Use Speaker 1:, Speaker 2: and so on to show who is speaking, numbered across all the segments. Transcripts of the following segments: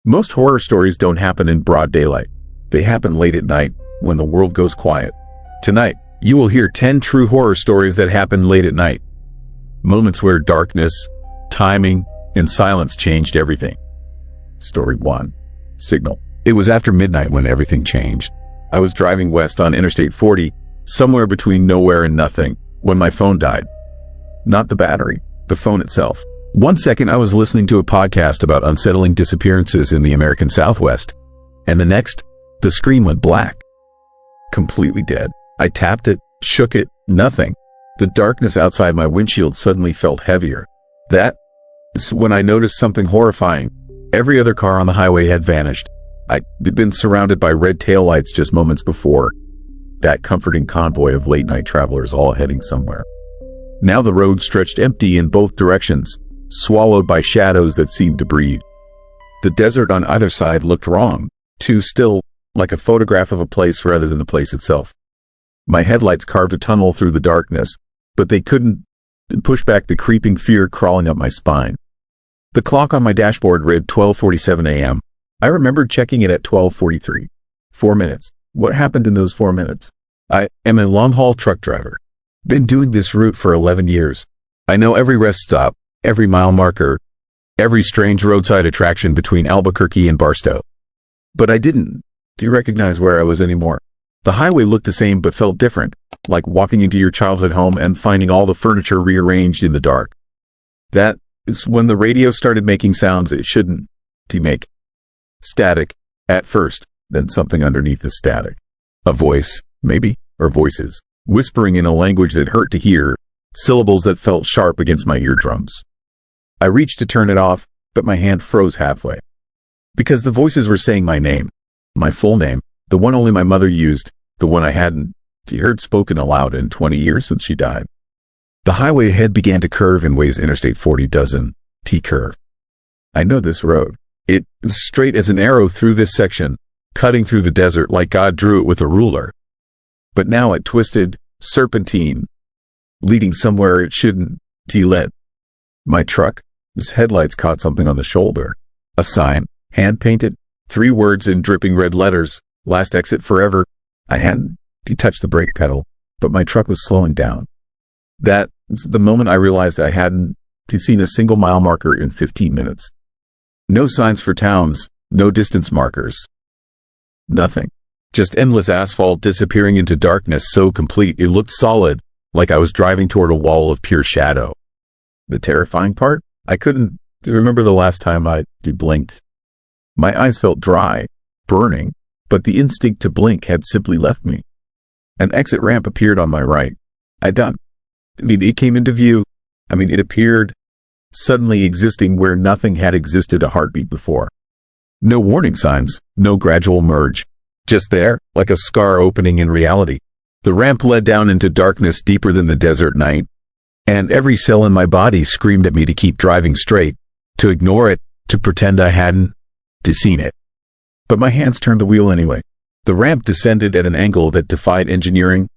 Speaker 1: Most horror stories don't happen in broad daylight. They happen late at night, when the world goes quiet. Tonight, you will hear 10 true horror stories that happen late at night. Moments where darkness, timing, and silence changed everything. Story 1. Signal. It was after midnight when everything changed. I was driving west on Interstate 40, somewhere between nowhere and nothing, when my phone died. Not the battery, the phone itself. 1 second I was listening to a podcast about unsettling disappearances in the American Southwest, and the next, the screen went black. Completely dead. I tapped it, shook it, nothing. The darkness outside my windshield suddenly felt heavier. That is when I noticed something horrifying. Every other car on the highway had vanished. I'd been surrounded by red taillights just moments before. That comforting convoy of late-night travelers all heading somewhere. Now the road stretched empty in both directions, swallowed by shadows that seemed to breathe. The desert on either side looked wrong, too still, like a photograph of a place rather than the place itself. My headlights carved a tunnel through the darkness, but they couldn't push back the creeping fear crawling up my spine. The clock on my dashboard read 12:47 a.m. I remembered checking it at 12:43. 4 minutes. What happened in those 4 minutes? I am a long-haul truck driver. Been doing this route for 11 years. I know every rest stop, every mile marker, every strange roadside attraction between Albuquerque and Barstow. But I didn't recognize where I was anymore. The highway looked the same but felt different, like walking into your childhood home and finding all the furniture rearranged in the dark. That is when the radio started making sounds it shouldn't make. Static, at first, then something underneath the static. A voice, maybe, or voices, whispering in a language that hurt to hear, syllables that felt sharp against my eardrums. I reached to turn it off, but my hand froze halfway. Because the voices were saying my name, my full name, the one only my mother used, the one I hadn't heard spoken aloud in 20 years since she died. The highway ahead began to curve in ways Interstate 40 doesn't curve. I know this road. It was straight as an arrow through this section, cutting through the desert like God drew it with a ruler. But now it twisted, serpentine, leading somewhere it shouldn't lead. My truck, its headlights caught something on the shoulder. A sign, hand-painted, 3 words in dripping red letters, last exit forever. I hadn't touched the brake pedal, but my truck was slowing down. That's the moment I realized I hadn't seen a single mile marker in 15 minutes. No signs for towns, no distance markers. Nothing. Just endless asphalt disappearing into darkness so complete it looked solid, like I was driving toward a wall of pure shadow. The terrifying part? I couldn't remember the last time I blinked. My eyes felt dry, burning, but the instinct to blink had simply left me. An exit ramp appeared on my right. It came into view. It appeared, suddenly existing where nothing had existed a heartbeat before. No warning signs, no gradual merge. Just there, like a scar opening in reality. The ramp led down into darkness deeper than the desert night, and every cell in my body screamed at me to keep driving straight, to ignore it, to pretend I hadn't seen it. But my hands turned the wheel anyway. The ramp descended at an angle that defied engineering,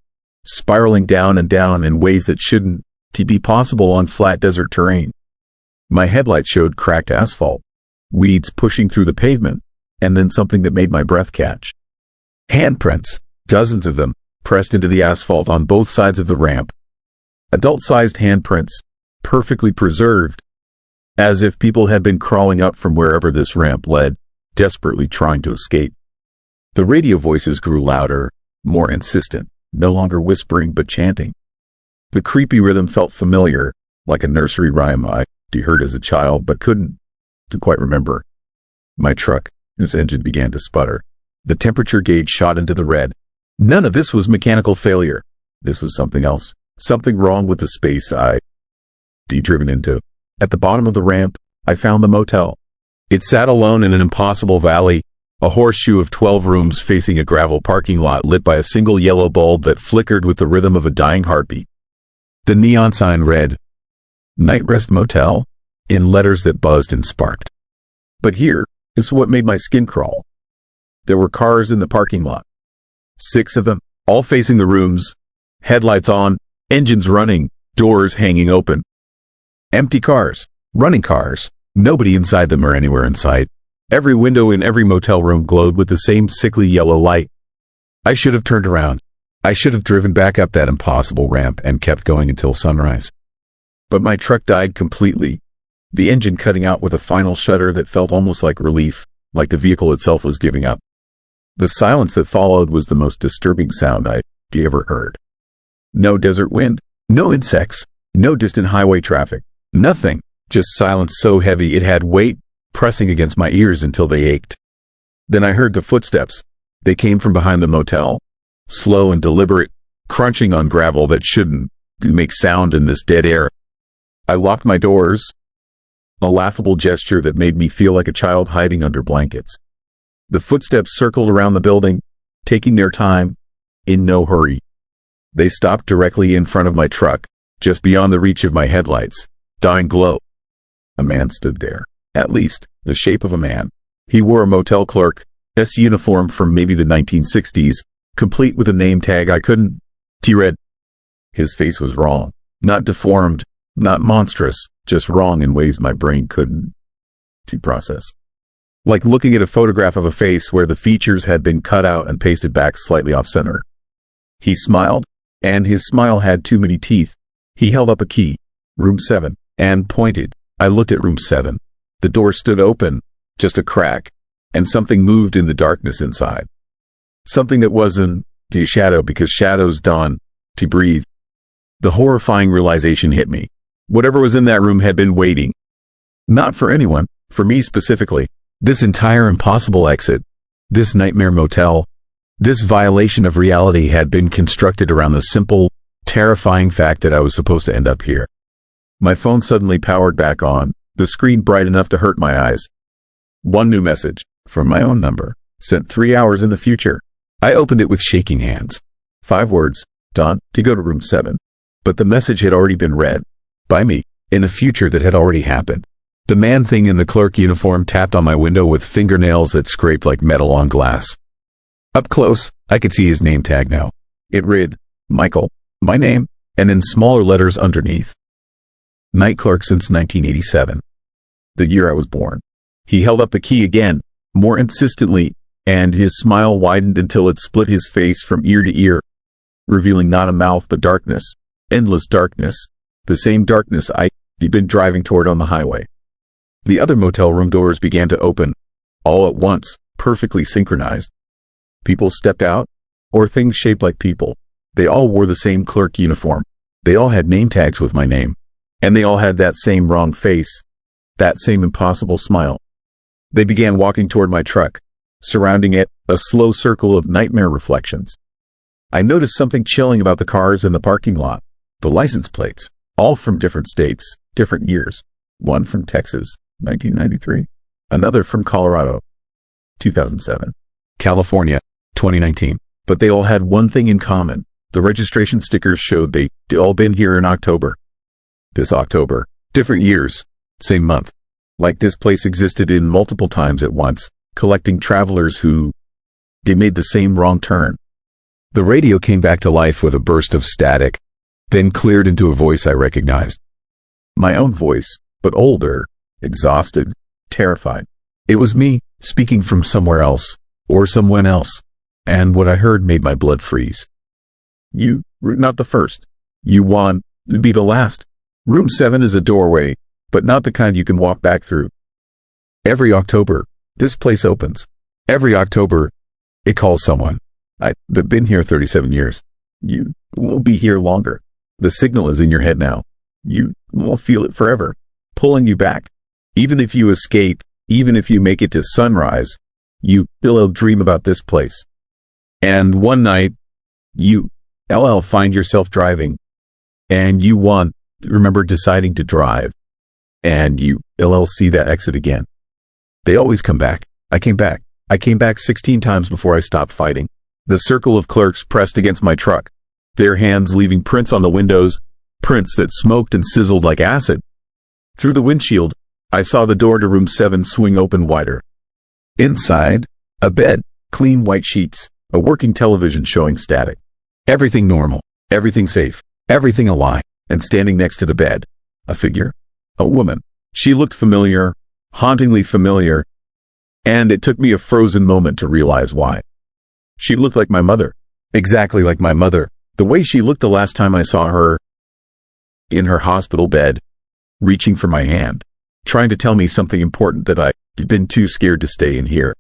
Speaker 1: spiraling down and down in ways that shouldn't be possible on flat desert terrain. My headlights showed cracked asphalt, weeds pushing through the pavement, and then something that made my breath catch. Handprints, dozens of them, pressed into the asphalt on both sides of the ramp. Adult-sized handprints, perfectly preserved, as if people had been crawling up from wherever this ramp led, desperately trying to escape. The radio voices grew louder, more insistent, no longer whispering but chanting. The creepy rhythm felt familiar, like a nursery rhyme I heard as a child but couldn't quite remember. My truck, its engine began to sputter. The temperature gauge shot into the red. None of this was mechanical failure. This was something else. Something wrong with the space I'd driven into. At the bottom of the ramp, I found the motel. It sat alone in an impossible valley, a horseshoe of 12 rooms facing a gravel parking lot lit by a single yellow bulb that flickered with the rhythm of a dying heartbeat. The neon sign read, "Night Rest Motel," in letters that buzzed and sparked. But here is what made my skin crawl. There were cars in the parking lot. 6 of them, all facing the rooms, headlights on, engines running, doors hanging open. Empty cars, running cars, nobody inside them or anywhere in sight. Every window in every motel room glowed with the same sickly yellow light. I should have turned around. I should have driven back up that impossible ramp and kept going until sunrise. But my truck died completely, the engine cutting out with a final shudder that felt almost like relief, like the vehicle itself was giving up. The silence that followed was the most disturbing sound I'd ever heard. No desert wind, no insects, no distant highway traffic, nothing, just silence so heavy it had weight, pressing against my ears until they ached. Then I heard the footsteps. They came from behind the motel, slow and deliberate, crunching on gravel that shouldn't make sound in this dead air. I locked my doors, a laughable gesture that made me feel like a child hiding under blankets. The footsteps circled around the building, taking their time, in no hurry. They stopped directly in front of my truck, just beyond the reach of my headlights, dying glow. A man stood there, at least, the shape of a man. He wore a motel clerk's uniform from maybe the 1960s, complete with a name tag I couldn't read. His face was wrong, not deformed, not monstrous, just wrong in ways my brain couldn't process. Like looking at a photograph of a face where the features had been cut out and pasted back slightly off-center. He smiled, and his smile had too many teeth. He held up a key, room 7, and pointed. I looked at room 7. The door stood open, just a crack, and something moved in the darkness inside. Something that wasn't a shadow, because shadows dawn to breathe. The horrifying realization hit me. Whatever was in that room had been waiting. Not for anyone, for me specifically. This entire impossible exit, this nightmare motel, this violation of reality had been constructed around the simple, terrifying fact that I was supposed to end up here. My phone suddenly powered back on, the screen bright enough to hurt my eyes. One new message, from my own number, sent 3 hours in the future. I opened it with shaking hands. 5 words, Don, to go to room 7. But the message had already been read. By me, in a future that had already happened. The man-thing in the clerk uniform tapped on my window with fingernails that scraped like metal on glass. Up close, I could see his name tag now. It read, Michael, my name, and in smaller letters underneath. Night clerk since 1987. The year I was born. He held up the key again, more insistently, and his smile widened until it split his face from ear to ear, revealing not a mouth but darkness, endless darkness, the same darkness I'd been driving toward on the highway. The other motel room doors began to open, all at once, perfectly synchronized. People stepped out, or things shaped like people. They all wore the same clerk uniform. They all had name tags with my name. And they all had that same wrong face, that same impossible smile. They began walking toward my truck, surrounding it, a slow circle of nightmare reflections. I noticed something chilling about the cars in the parking lot. The license plates, all from different states, different years. One from Texas, 1993. Another from Colorado, 2007. California, 2019. But they all had one thing in common. The registration stickers showed they'd all been here in October. This October. Different years. Same month. Like this place existed in multiple times at once, collecting travelers who made the same wrong turn. The radio came back to life with a burst of static, then cleared into a voice I recognized. My own voice, but older, exhausted, terrified. It was me, speaking from somewhere else, or someone else, and what I heard made my blood freeze. You were not the first. You want to be the last. Room 7 is a doorway, but not the kind you can walk back through. Every October, this place opens. Every October, it calls someone. I've been here 37 years. You will be here longer. The signal is in your head now. You will feel it forever, pulling you back. Even if you escape, even if you make it to sunrise, you will dream about this place. And one night, you find yourself driving, and you remember deciding to drive, and you see that exit again. They always come back. I came back. I came back 16 times before I stopped fighting. The circle of clerks pressed against my truck, their hands leaving prints on the windows, prints that smoked and sizzled like acid. Through the windshield, I saw the door to room 7 swing open wider. Inside, a bed, clean white sheets, a working television showing static. Everything normal, everything safe, everything a lie, and standing next to the bed, a figure, a woman. She looked familiar, hauntingly familiar. And it took me a frozen moment to realize why. She looked like my mother. Exactly like my mother. The way she looked the last time I saw her. In her hospital bed, reaching for my hand, trying to tell me something important that I'd been too scared to stay and hear.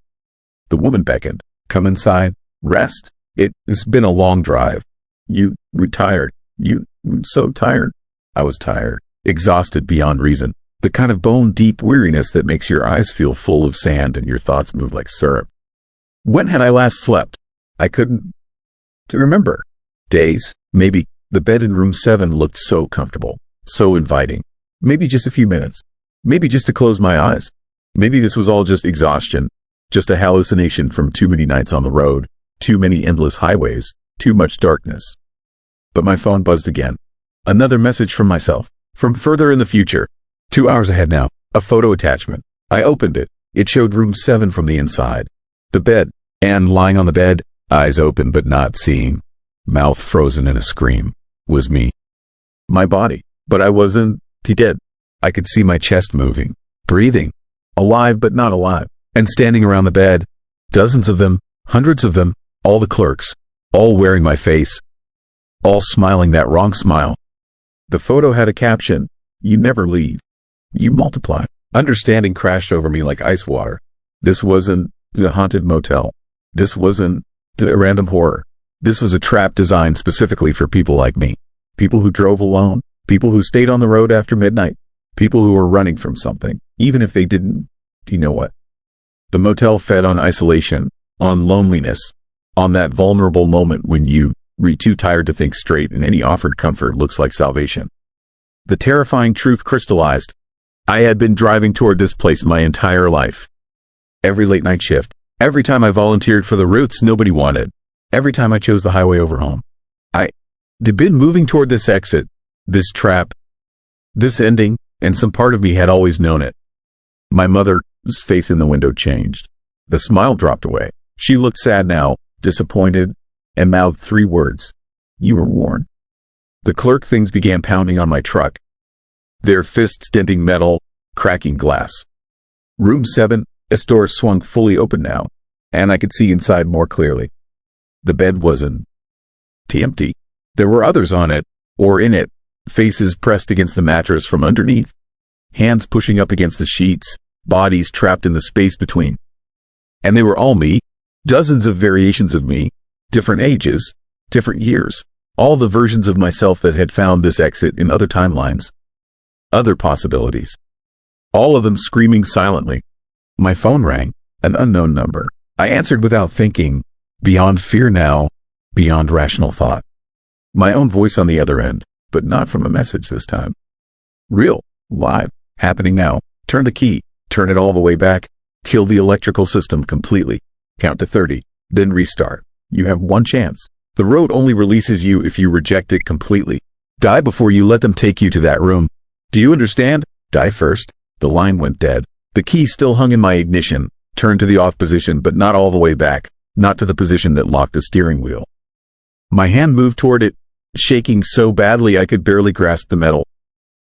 Speaker 1: The woman beckoned. Come inside. Rest. It's been a long drive. You retired. You so tired. I was tired. Exhausted beyond reason. The kind of bone-deep weariness that makes your eyes feel full of sand and your thoughts move like syrup. When had I last slept? I couldn't remember. Days, maybe. The bed in room 7 looked so comfortable, so inviting. Maybe just a few minutes. Maybe just to close my eyes. Maybe this was all just exhaustion, just a hallucination from too many nights on the road, too many endless highways, too much darkness. But my phone buzzed again. Another message from myself, from further in the future. 2 hours ahead now, a photo attachment. I opened it. It showed room 7 from the inside. The bed, and lying on the bed, eyes open but not seeing, mouth frozen in a scream, was me. My body, but I wasn't dead. I could see my chest moving, breathing, alive but not alive, and standing around the bed, dozens of them, hundreds of them, all the clerks, all wearing my face, all smiling that wrong smile. The photo had a caption, "You never leave. You multiply." Understanding crashed over me like ice water. This wasn't the haunted motel. This wasn't the random horror. This was a trap designed specifically for people like me. People who drove alone. People who stayed on the road after midnight. People who were running from something, even if they didn't. Do you know what? The motel fed on isolation, on loneliness, on that vulnerable moment when you're too tired to think straight and any offered comfort looks like salvation. The terrifying truth crystallized. I had been driving toward this place my entire life. Every late night shift, every time I volunteered for the routes nobody wanted, every time I chose the highway over home, I'd been moving toward this exit, this trap, this ending, and some part of me had always known it. My mother's face in the window changed. The smile dropped away. She looked sad now, disappointed, and mouthed 3 words. You were warned. The clerk things began pounding on my truck, their fists denting metal, cracking glass. Room 7, its door swung fully open now, and I could see inside more clearly. The bed wasn't empty. There were others on it, or in it, faces pressed against the mattress from underneath, hands pushing up against the sheets, bodies trapped in the space between. And they were all me, dozens of variations of me, different ages, different years, all the versions of myself that had found this exit in other timelines, other possibilities. All of them screaming silently. My phone rang, an unknown number. I answered without thinking, beyond fear now, beyond rational thought. My own voice on the other end, but not from a message this time. Real, live, happening now. Turn the key, turn it all the way back, kill the electrical system completely, count to 30, then restart. You have one chance. The road only releases you if you reject it completely. Die before you let them take you to that room. Do you understand? Die first. The line went dead. The key still hung in my ignition, turned to the off position but not all the way back, not to the position that locked the steering wheel. My hand moved toward it, shaking so badly I could barely grasp the metal.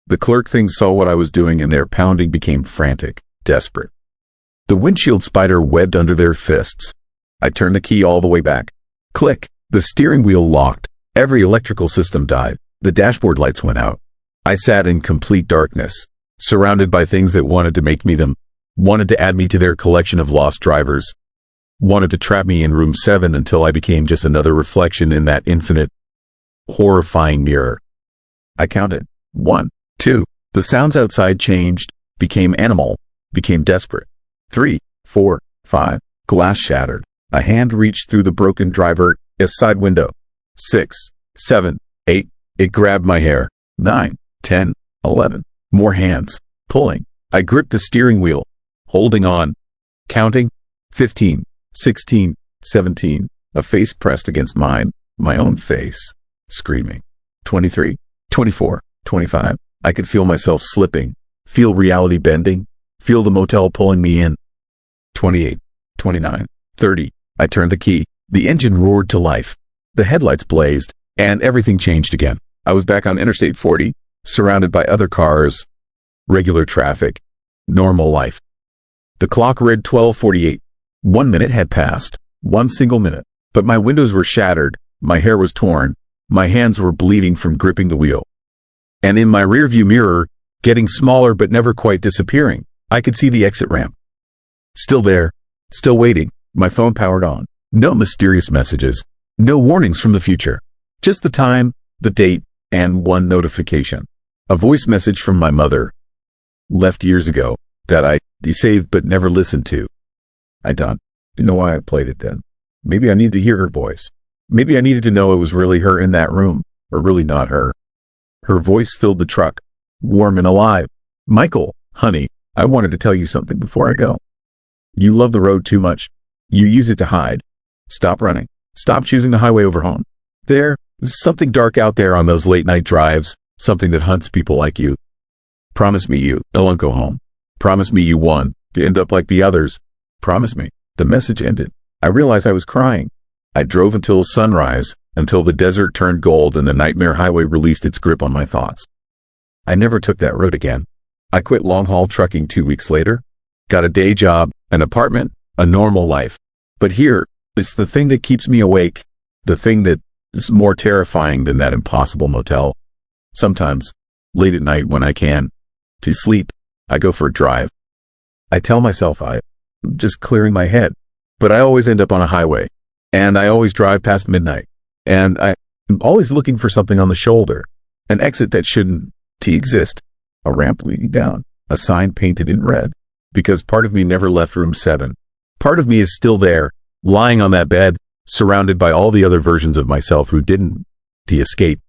Speaker 1: The clerk things saw what I was doing and their pounding became frantic, desperate. The windshield spider webbed under their fists. I turned the key all the way back. Click. The steering wheel locked. Every electrical system died. The dashboard lights went out. I sat in complete darkness, surrounded by things that wanted to make me them, wanted to add me to their collection of lost drivers, wanted to trap me in room 7 until I became just another reflection in that infinite, horrifying mirror. I counted. 1, 2. The sounds outside changed, became animal, became desperate. 3, 4, 5. Glass shattered. A hand reached through the broken driver's side window. 6, 7, 8. It grabbed my hair. 9, 10, 11. More hands. Pulling. I gripped the steering wheel, holding on, counting. 15, 16, 17. A face pressed against mine, my own face, screaming. 23, 24, 25. I could feel myself slipping, feel reality bending, feel the motel pulling me in. 28, 29, 30. I turned the key. The engine roared to life. The headlights blazed, and everything changed again. I was back on Interstate 40, surrounded by other cars, regular traffic, normal life. The clock read 12:48. 1 minute had passed. One single minute. But my windows were shattered, my hair was torn, my hands were bleeding from gripping the wheel. And in my rearview mirror, getting smaller but never quite disappearing, I could see the exit ramp. Still there, still waiting, my phone powered on. No mysterious messages, no warnings from the future. Just the time, the date, and one notification. A voice message from my mother, left years ago, that I saved but never listened to. I don't know why I played it then. Maybe I needed to hear her voice. Maybe I needed to know it was really her in that room, or really not her. Her voice filled the truck, warm and alive. Michael, honey, I wanted to tell you something before I go. You love the road too much. You use it to hide. Stop running. Stop choosing the highway over home. There's something dark out there on those late night drives, something that hunts people like you. Promise me you won't go home. Promise me you won to end up like the others. Promise me. The message ended. I realized I was crying. I drove until sunrise, until the desert turned gold and the nightmare highway released its grip on my thoughts. I never took that road again. I quit long-haul trucking 2 weeks later, got a day job, an apartment, a normal life. But here, it's the thing that keeps me awake, the thing that is more terrifying than that impossible motel. Sometimes, late at night when I can, to sleep, I go for a drive. I tell myself I'm just clearing my head, but I always end up on a highway, and I always drive past midnight, and I'm always looking for something on the shoulder, an exit that shouldn't exist, a ramp leading down, a sign painted in red, because part of me never left room 7. Part of me is still there, lying on that bed, surrounded by all the other versions of myself who didn't escape.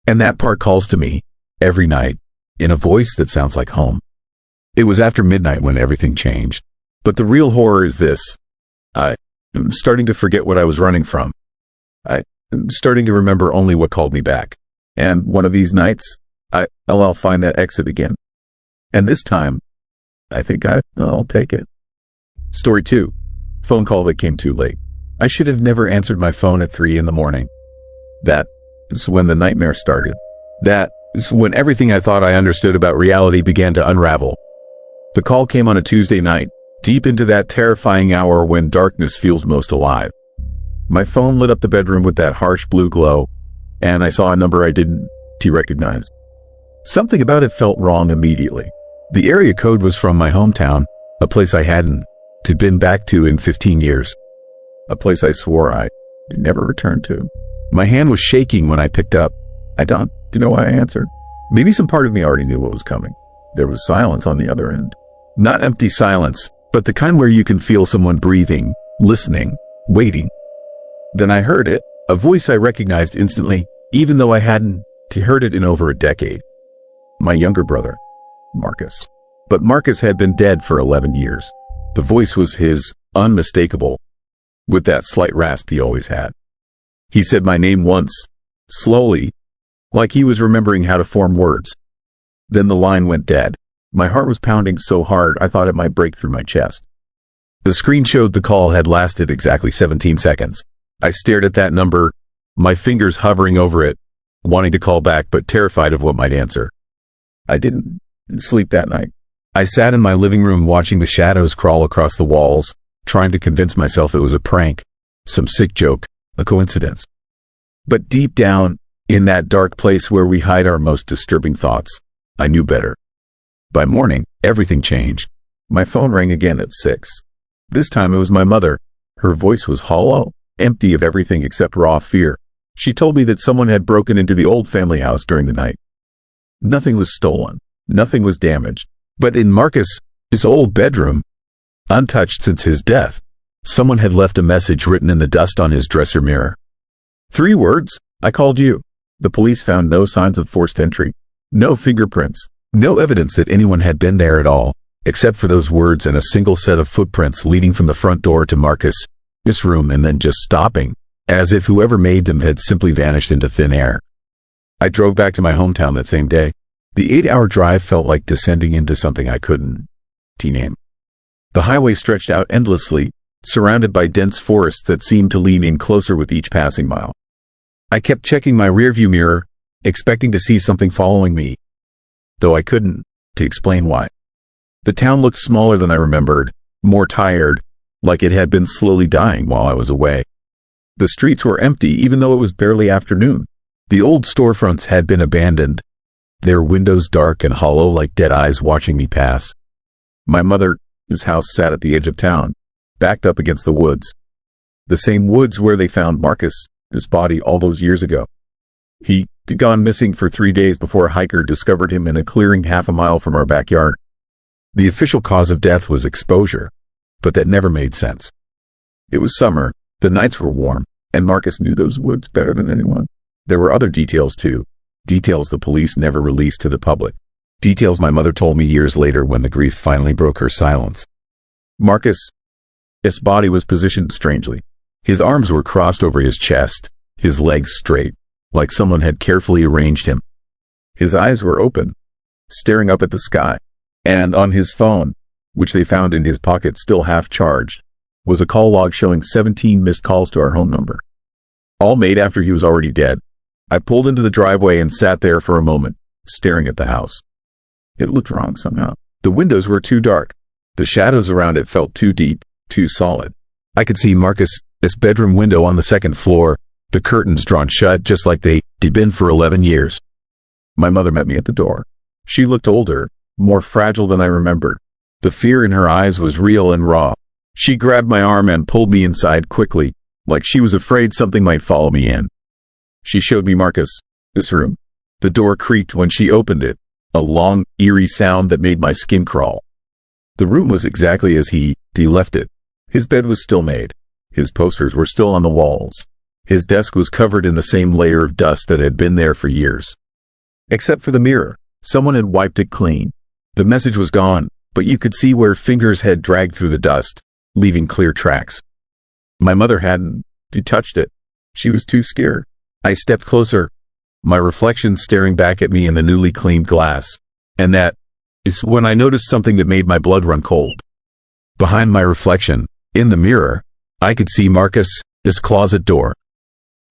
Speaker 1: And that part calls to me, every night, in a voice that sounds like home. It was after midnight when everything changed. But the real horror is this. I'm starting to forget what I was running from. I'm starting to remember only what called me back. And one of these nights, I'll find that exit again. And this time, I think I'll take it. Story 2. Phone call that came too late. I should have never answered my phone at 3 a.m. That is when the nightmare started. That is when everything I thought I understood about reality began to unravel. The call came on a Tuesday night, deep into that terrifying hour when darkness feels most alive. My phone lit up the bedroom with that harsh blue glow, and I saw a number I didn't recognize. Something about it felt wrong immediately. The area code was from my hometown, a place I hadn't been back to in 15 years. A place I swore I'd never return to. My hand was shaking when I picked up. I don't know why I answered. Maybe some part of me already knew what was coming. There was silence on the other end. Not empty silence, but the kind where you can feel someone breathing, listening, waiting. Then I heard it, a voice I recognized instantly, even though I hadn't heard it in over a decade. My younger brother, Marcus. But Marcus had been dead for 11 years. The voice was his, unmistakable, with that slight rasp he always had. He said my name once, slowly, like he was remembering how to form words. Then the line went dead. My heart was pounding so hard I thought it might break through my chest. The screen showed the call had lasted exactly 17 seconds. I stared at that number, my fingers hovering over it, wanting to call back but terrified of what might answer. I didn't sleep that night. I sat in my living room watching the shadows crawl across the walls, trying to convince myself it was a prank, some sick joke, a coincidence. But deep down, in that dark place where we hide our most disturbing thoughts, I knew better. By morning, everything changed. My phone rang again at 6. This time it was my mother. Her voice was hollow, empty of everything except raw fear. She told me that someone had broken into the old family house during the night. Nothing was stolen. Nothing was damaged. But in Marcus, his old bedroom, untouched since his death, someone had left a message written in the dust on his dresser mirror. 3 words, I called you. The police found no signs of forced entry, no fingerprints, no evidence that anyone had been there at all, except for those words and a single set of footprints leading from the front door to Marcus' room and then just stopping, as if whoever made them had simply vanished into thin air. I drove back to my hometown that same day. The 8-hour drive felt like descending into something I couldn't name. The highway stretched out endlessly, surrounded by dense forests that seemed to lean in closer with each passing mile. I kept checking my rearview mirror, expecting to see something following me, though I couldn't explain why. The town looked smaller than I remembered, more tired, like it had been slowly dying while I was away. The streets were empty even though it was barely afternoon. The old storefronts had been abandoned, their windows dark and hollow like dead eyes watching me pass. My mother's house sat at the edge of town, backed up against the woods. The same woods where they found Marcus's body all those years ago. He'd gone missing for 3 days before a hiker discovered him in a clearing half a mile from our backyard. The official cause of death was exposure, but that never made sense. It was summer, the nights were warm, and Marcus knew those woods better than anyone. There were other details too, details the police never released to the public, details my mother told me years later when the grief finally broke her silence. Marcus's body was positioned strangely. His arms were crossed over his chest, his legs straight, like someone had carefully arranged him. His eyes were open, staring up at the sky, and on his phone, which they found in his pocket still half charged, was a call log showing 17 missed calls to our home number, all made after he was already dead. I pulled into the driveway and sat there for a moment, staring at the house. It looked wrong somehow. The windows were too dark. The shadows around it felt too deep, too solid. I could see Marcus's bedroom window on the second floor, the curtains drawn shut just like they'd been for 11 years. My mother met me at the door. She looked older, more fragile than I remembered. The fear in her eyes was real and raw. She grabbed my arm and pulled me inside quickly, like she was afraid something might follow me in. She showed me Marcus's room. The door creaked when she opened it, a long, eerie sound that made my skin crawl. The room was exactly as he left it. His bed was still made. His posters were still on the walls. His desk was covered in the same layer of dust that had been there for years. Except for the mirror, someone had wiped it clean. The message was gone, but you could see where fingers had dragged through the dust, leaving clear tracks. My mother hadn't touched it. She was too scared. I stepped closer, my reflection staring back at me in the newly cleaned glass, and that is when I noticed something that made my blood run cold. Behind my reflection, in the mirror, I could see Marcus's closet door.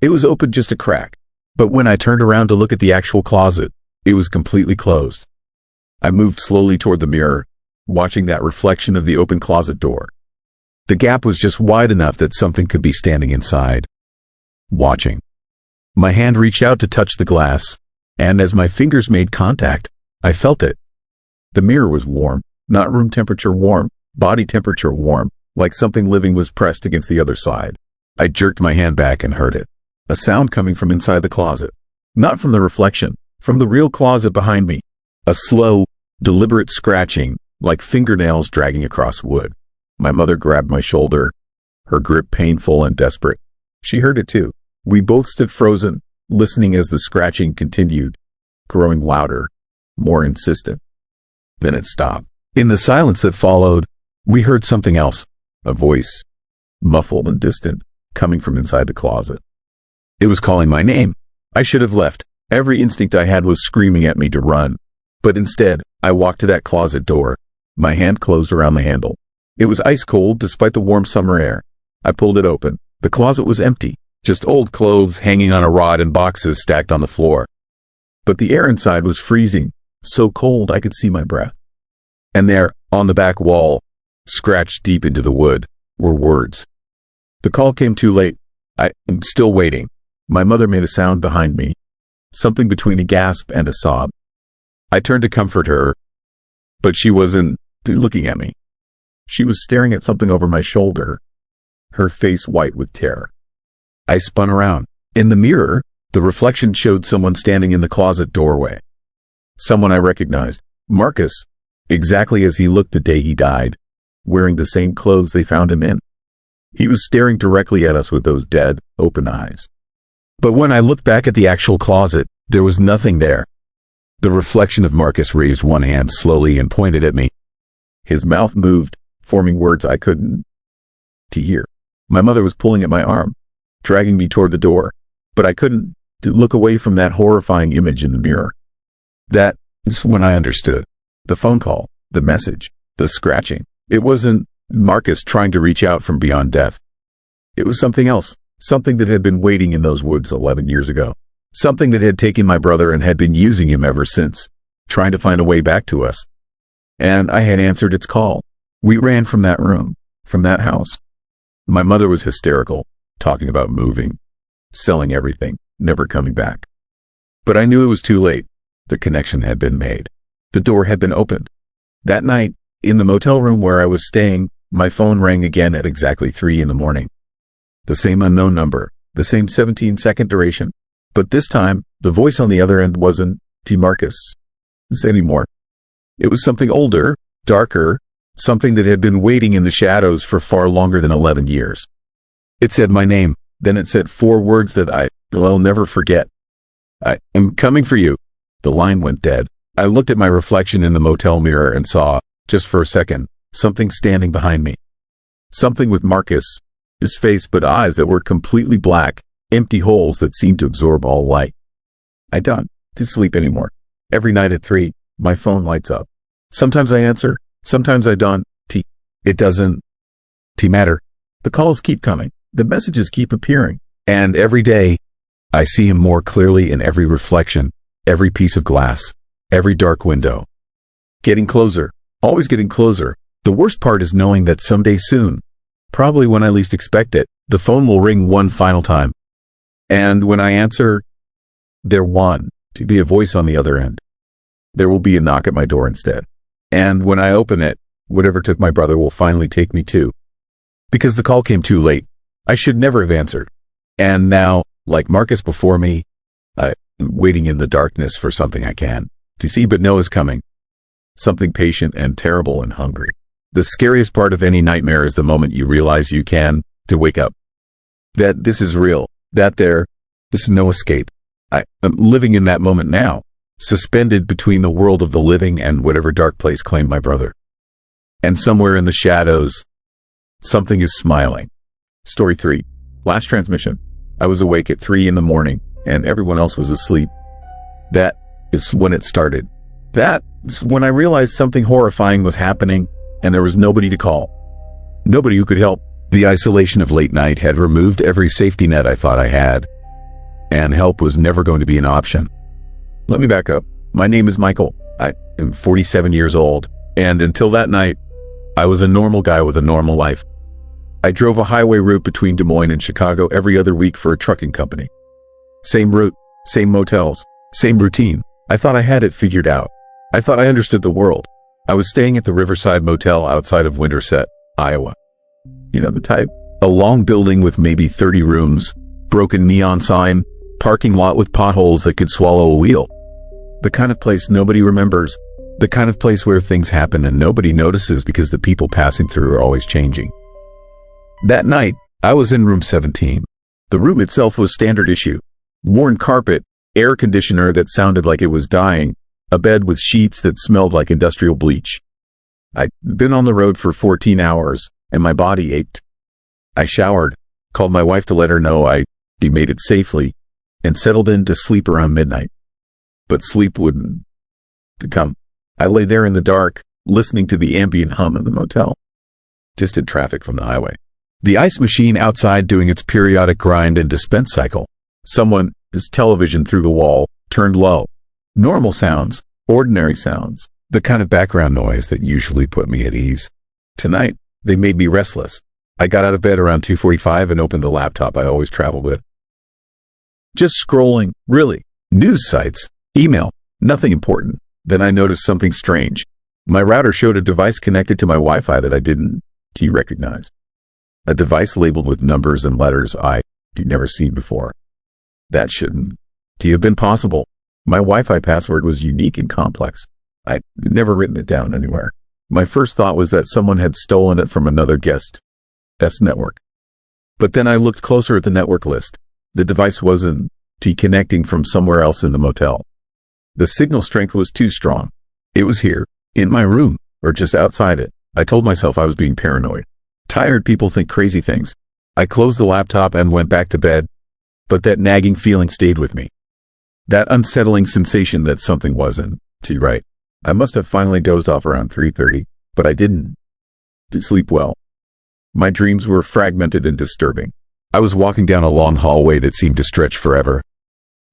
Speaker 1: It was open just a crack, but when I turned around to look at the actual closet, it was completely closed. I moved slowly toward the mirror, watching that reflection of the open closet door. The gap was just wide enough that something could be standing inside, watching. My hand reached out to touch the glass, and as my fingers made contact, I felt it. The mirror was warm, not room temperature warm, body temperature warm, like something living was pressed against the other side. I jerked my hand back and heard it. A sound coming from inside the closet. Not from the reflection, from the real closet behind me. A slow, deliberate scratching, like fingernails dragging across wood. My mother grabbed my shoulder, her grip painful and desperate. She heard it too. We both stood frozen, listening as the scratching continued, growing louder, more insistent. Then it stopped. In the silence that followed, we heard something else, a voice, muffled and distant, coming from inside the closet. It was calling my name. I should have left. Every instinct I had was screaming at me to run. But instead, I walked to that closet door. My hand closed around the handle. It was ice cold despite the warm summer air. I pulled it open. The closet was empty. Just old clothes hanging on a rod and boxes stacked on the floor. But the air inside was freezing, so cold I could see my breath. And there, on the back wall, scratched deep into the wood, were words. The call came too late. I am still waiting. My mother made a sound behind me, something between a gasp and a sob. I turned to comfort her, but she wasn't looking at me. She was staring at something over my shoulder, her face white with terror. I spun around. In the mirror, the reflection showed someone standing in the closet doorway. Someone I recognized, Marcus, exactly as he looked the day he died, wearing the same clothes they found him in. He was staring directly at us with those dead, open eyes. But when I looked back at the actual closet, there was nothing there. The reflection of Marcus raised one hand slowly and pointed at me. His mouth moved, forming words I couldn't hear. My mother was pulling at my arm, dragging me toward the door, but I couldn't look away from that horrifying image in the mirror. That is when I understood. The phone call, the message, the scratching. It wasn't Marcus trying to reach out from beyond death. It was something else, something that had been waiting in those woods 11 years ago. Something that had taken my brother and had been using him ever since, trying to find a way back to us. And I had answered its call. We ran from that room, from that house. My mother was hysterical, talking about moving, selling everything, never coming back. But I knew it was too late. The connection had been made. The door had been opened. That night, in the motel room where I was staying, my phone rang again at exactly 3 a.m. The same unknown number, the same 17-second duration. But this time, the voice on the other end wasn't T. Marcus anymore. It was something older, darker, something that had been waiting in the shadows for far longer than 11 years. It said my name, then it said 4 words that I'll never forget. I am coming for you. The line went dead. I looked at my reflection in the motel mirror and saw, just for a second, something standing behind me. Something with Marcus, his face but eyes that were completely black, empty holes that seemed to absorb all light. I don't sleep anymore. Every night at 3, my phone lights up. Sometimes I answer, sometimes I don't. It doesn't matter. The calls keep coming. The messages keep appearing. And every day, I see him more clearly in every reflection, every piece of glass, every dark window. Getting closer, always getting closer. The worst part is knowing that someday soon, probably when I least expect it, the phone will ring one final time. And when I answer, there wants to be a voice on the other end. There will be a knock at my door instead. And when I open it, whatever took my brother will finally take me too. Because the call came too late. I should never have answered. And now, like Marcus before me, I'm waiting in the darkness for something I can to see but know is coming. Something patient and terrible and hungry. The scariest part of any nightmare is the moment you realize you can, to wake up. That this is real. That there's no escape. I am living in that moment now, suspended between the world of the living and whatever dark place claimed my brother. And somewhere in the shadows, something is smiling. Story 3. Last transmission. I was awake at 3 a.m, and everyone else was asleep. That is when it started. That is when I realized something horrifying was happening, and there was nobody to call. Nobody who could help. The isolation of late night had removed every safety net I thought I had, and help was never going to be an option. Let me back up. My name is Michael. I am 47 years old, and until that night, I was a normal guy with a normal life. I drove a highway route between Des Moines and Chicago every other week for a trucking company. Same route, same motels, same routine. I thought I had it figured out. I thought I understood the world. I was staying at the Riverside Motel outside of Winterset, Iowa. You know the type? A long building with maybe 30 rooms, broken neon sign, parking lot with potholes that could swallow a wheel. The kind of place nobody remembers. The kind of place where things happen and nobody notices because the people passing through are always changing. That night, I was in room 17. The room itself was standard issue. Worn carpet, air conditioner that sounded like it was dying, a bed with sheets that smelled like industrial bleach. I'd been on the road for 14 hours, and my body ached. I showered, called my wife to let her know I made it safely, and settled in to sleep around midnight. But sleep wouldn't come. I lay there in the dark, listening to the ambient hum of the motel. Distant traffic from the highway. The ice machine outside doing its periodic grind and dispense cycle. Someone, his television through the wall, turned low. Normal sounds, ordinary sounds, the kind of background noise that usually put me at ease. Tonight, they made me restless. I got out of bed around 2:45 and opened the laptop I always traveled with. Just scrolling, really. News sites, email, nothing important. Then I noticed something strange. My router showed a device connected to my Wi-Fi that I didn't recognize. A device labeled with numbers and letters I'd never seen before. That shouldn't have been possible. My Wi-Fi password was unique and complex. I'd never written it down anywhere. My first thought was that someone had stolen it from another guest's network. But then I looked closer at the network list. The device wasn't connecting from somewhere else in the motel. The signal strength was too strong. It was here, in my room, or just outside it. I told myself I was being paranoid. Tired people think crazy things. I closed the laptop and went back to bed, but that nagging feeling stayed with me. That unsettling sensation that something wasn't right. I must have finally dozed off around 3:30, but I didn't sleep well. My dreams were fragmented and disturbing. I was walking down a long hallway that seemed to stretch forever.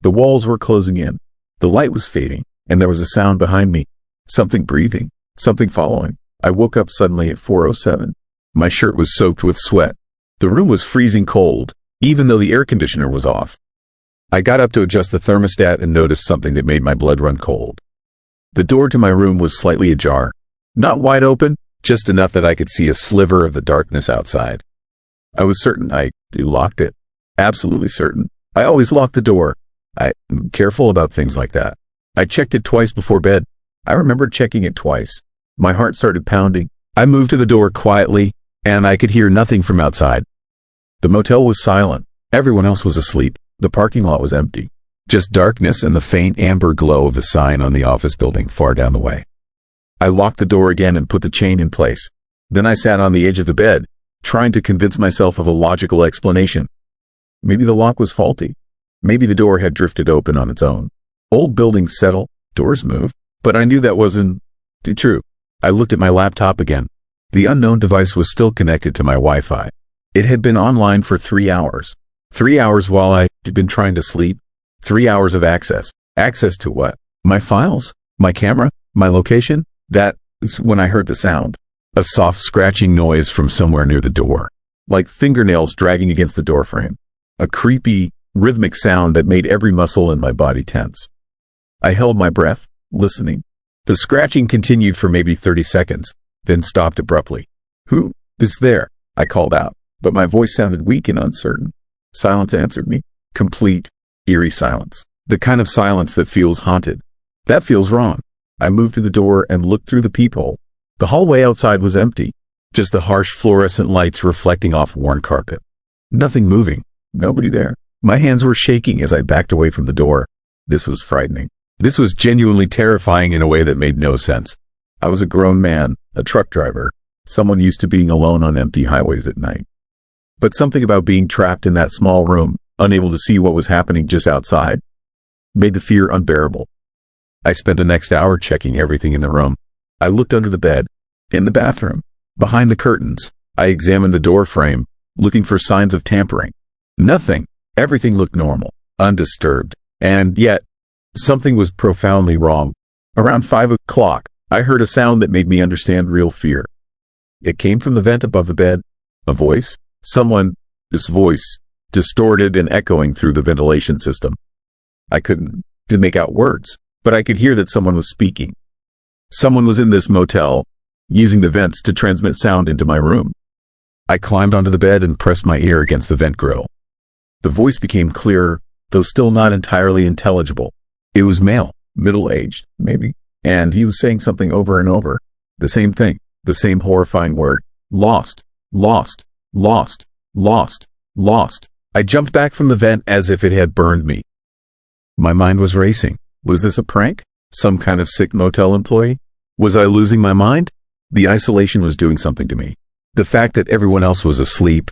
Speaker 1: The walls were closing in. The light was fading, and there was a sound behind me. Something breathing, something following. I woke up suddenly at 4:07. My shirt was soaked with sweat. The room was freezing cold, even though the air conditioner was off. I got up to adjust the thermostat and noticed something that made my blood run cold. The door to my room was slightly ajar. Not wide open, just enough that I could see a sliver of the darkness outside. I was certain I locked it. Absolutely certain. I always lock the door. I'm careful about things like that. I checked it twice before bed. I remember checking it twice. My heart started pounding. I moved to the door quietly, and I could hear nothing from outside. The motel was silent. Everyone else was asleep. The parking lot was empty. Just darkness and the faint amber glow of the sign on the office building far down the way. I locked the door again and put the chain in place. Then I sat on the edge of the bed, trying to convince myself of a logical explanation. Maybe the lock was faulty. Maybe the door had drifted open on its own. Old buildings settle, doors move, but I knew that wasn't true. I looked at my laptop again. The unknown device was still connected to my Wi-Fi. It had been online for 3 hours. 3 hours while I had been trying to sleep. 3 hours of access. Access to what? My files? My camera? My location? That is when I heard the sound. A soft scratching noise from somewhere near the door, like fingernails dragging against the doorframe. A creepy, rhythmic sound that made every muscle in my body tense. I held my breath, listening. The scratching continued for maybe 30 seconds, then stopped abruptly. "Who is there?" I called out, but my voice sounded weak and uncertain. Silence answered me. Complete, eerie silence. The kind of silence that feels haunted. That feels wrong. I moved to the door and looked through the peephole. The hallway outside was empty, just the harsh fluorescent lights reflecting off worn carpet. Nothing moving. Nobody there. My hands were shaking as I backed away from the door. This was frightening. This was genuinely terrifying in a way that made no sense. I was a grown man, a truck driver, someone used to being alone on empty highways at night. But something about being trapped in that small room, unable to see what was happening just outside, made the fear unbearable. I spent the next hour checking everything in the room. I looked under the bed, in the bathroom, behind the curtains. I examined the door frame, looking for signs of tampering. Nothing. Everything looked normal, undisturbed. And yet, something was profoundly wrong. Around 5 o'clock, I heard a sound that made me understand real fear. It came from the vent above the bed. A voice. This voice, distorted and echoing through the ventilation system. I couldn't make out words, but I could hear that someone was speaking. Someone was in this motel, using the vents to transmit sound into my room. I climbed onto the bed and pressed my ear against the vent grill. The voice became clearer, though still not entirely intelligible. It was male, middle-aged, maybe, and he was saying something over and over. The same thing, the same horrifying word. Lost, lost, lost, lost, lost. I jumped back from the vent as if it had burned me. My mind was racing. Was this a prank? Some kind of sick motel employee? Was I losing my mind? The isolation was doing something to me. The fact that everyone else was asleep,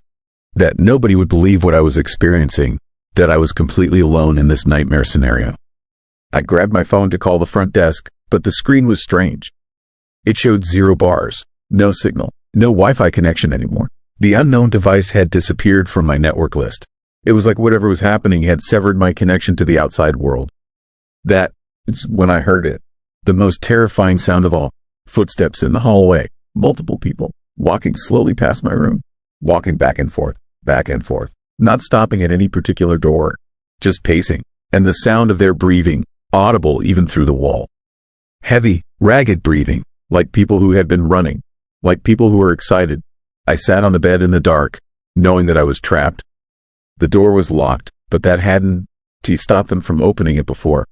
Speaker 1: that nobody would believe what I was experiencing, that I was completely alone in this nightmare scenario. I grabbed my phone to call the front desk, but the screen was strange. It showed 0 bars, no signal, no Wi-Fi connection anymore. The unknown device had disappeared from my network list. It was like whatever was happening had severed my connection to the outside world. That is when I heard it. The most terrifying sound of all. Footsteps in the hallway. Multiple people walking slowly past my room. Walking back and forth, not stopping at any particular door. Just pacing. And the sound of their breathing, audible even through the wall. Heavy, ragged breathing, like people who had been running. Like people who were excited. I sat on the bed in the dark, knowing that I was trapped. The door was locked, but that hadn't stopped them from opening it before.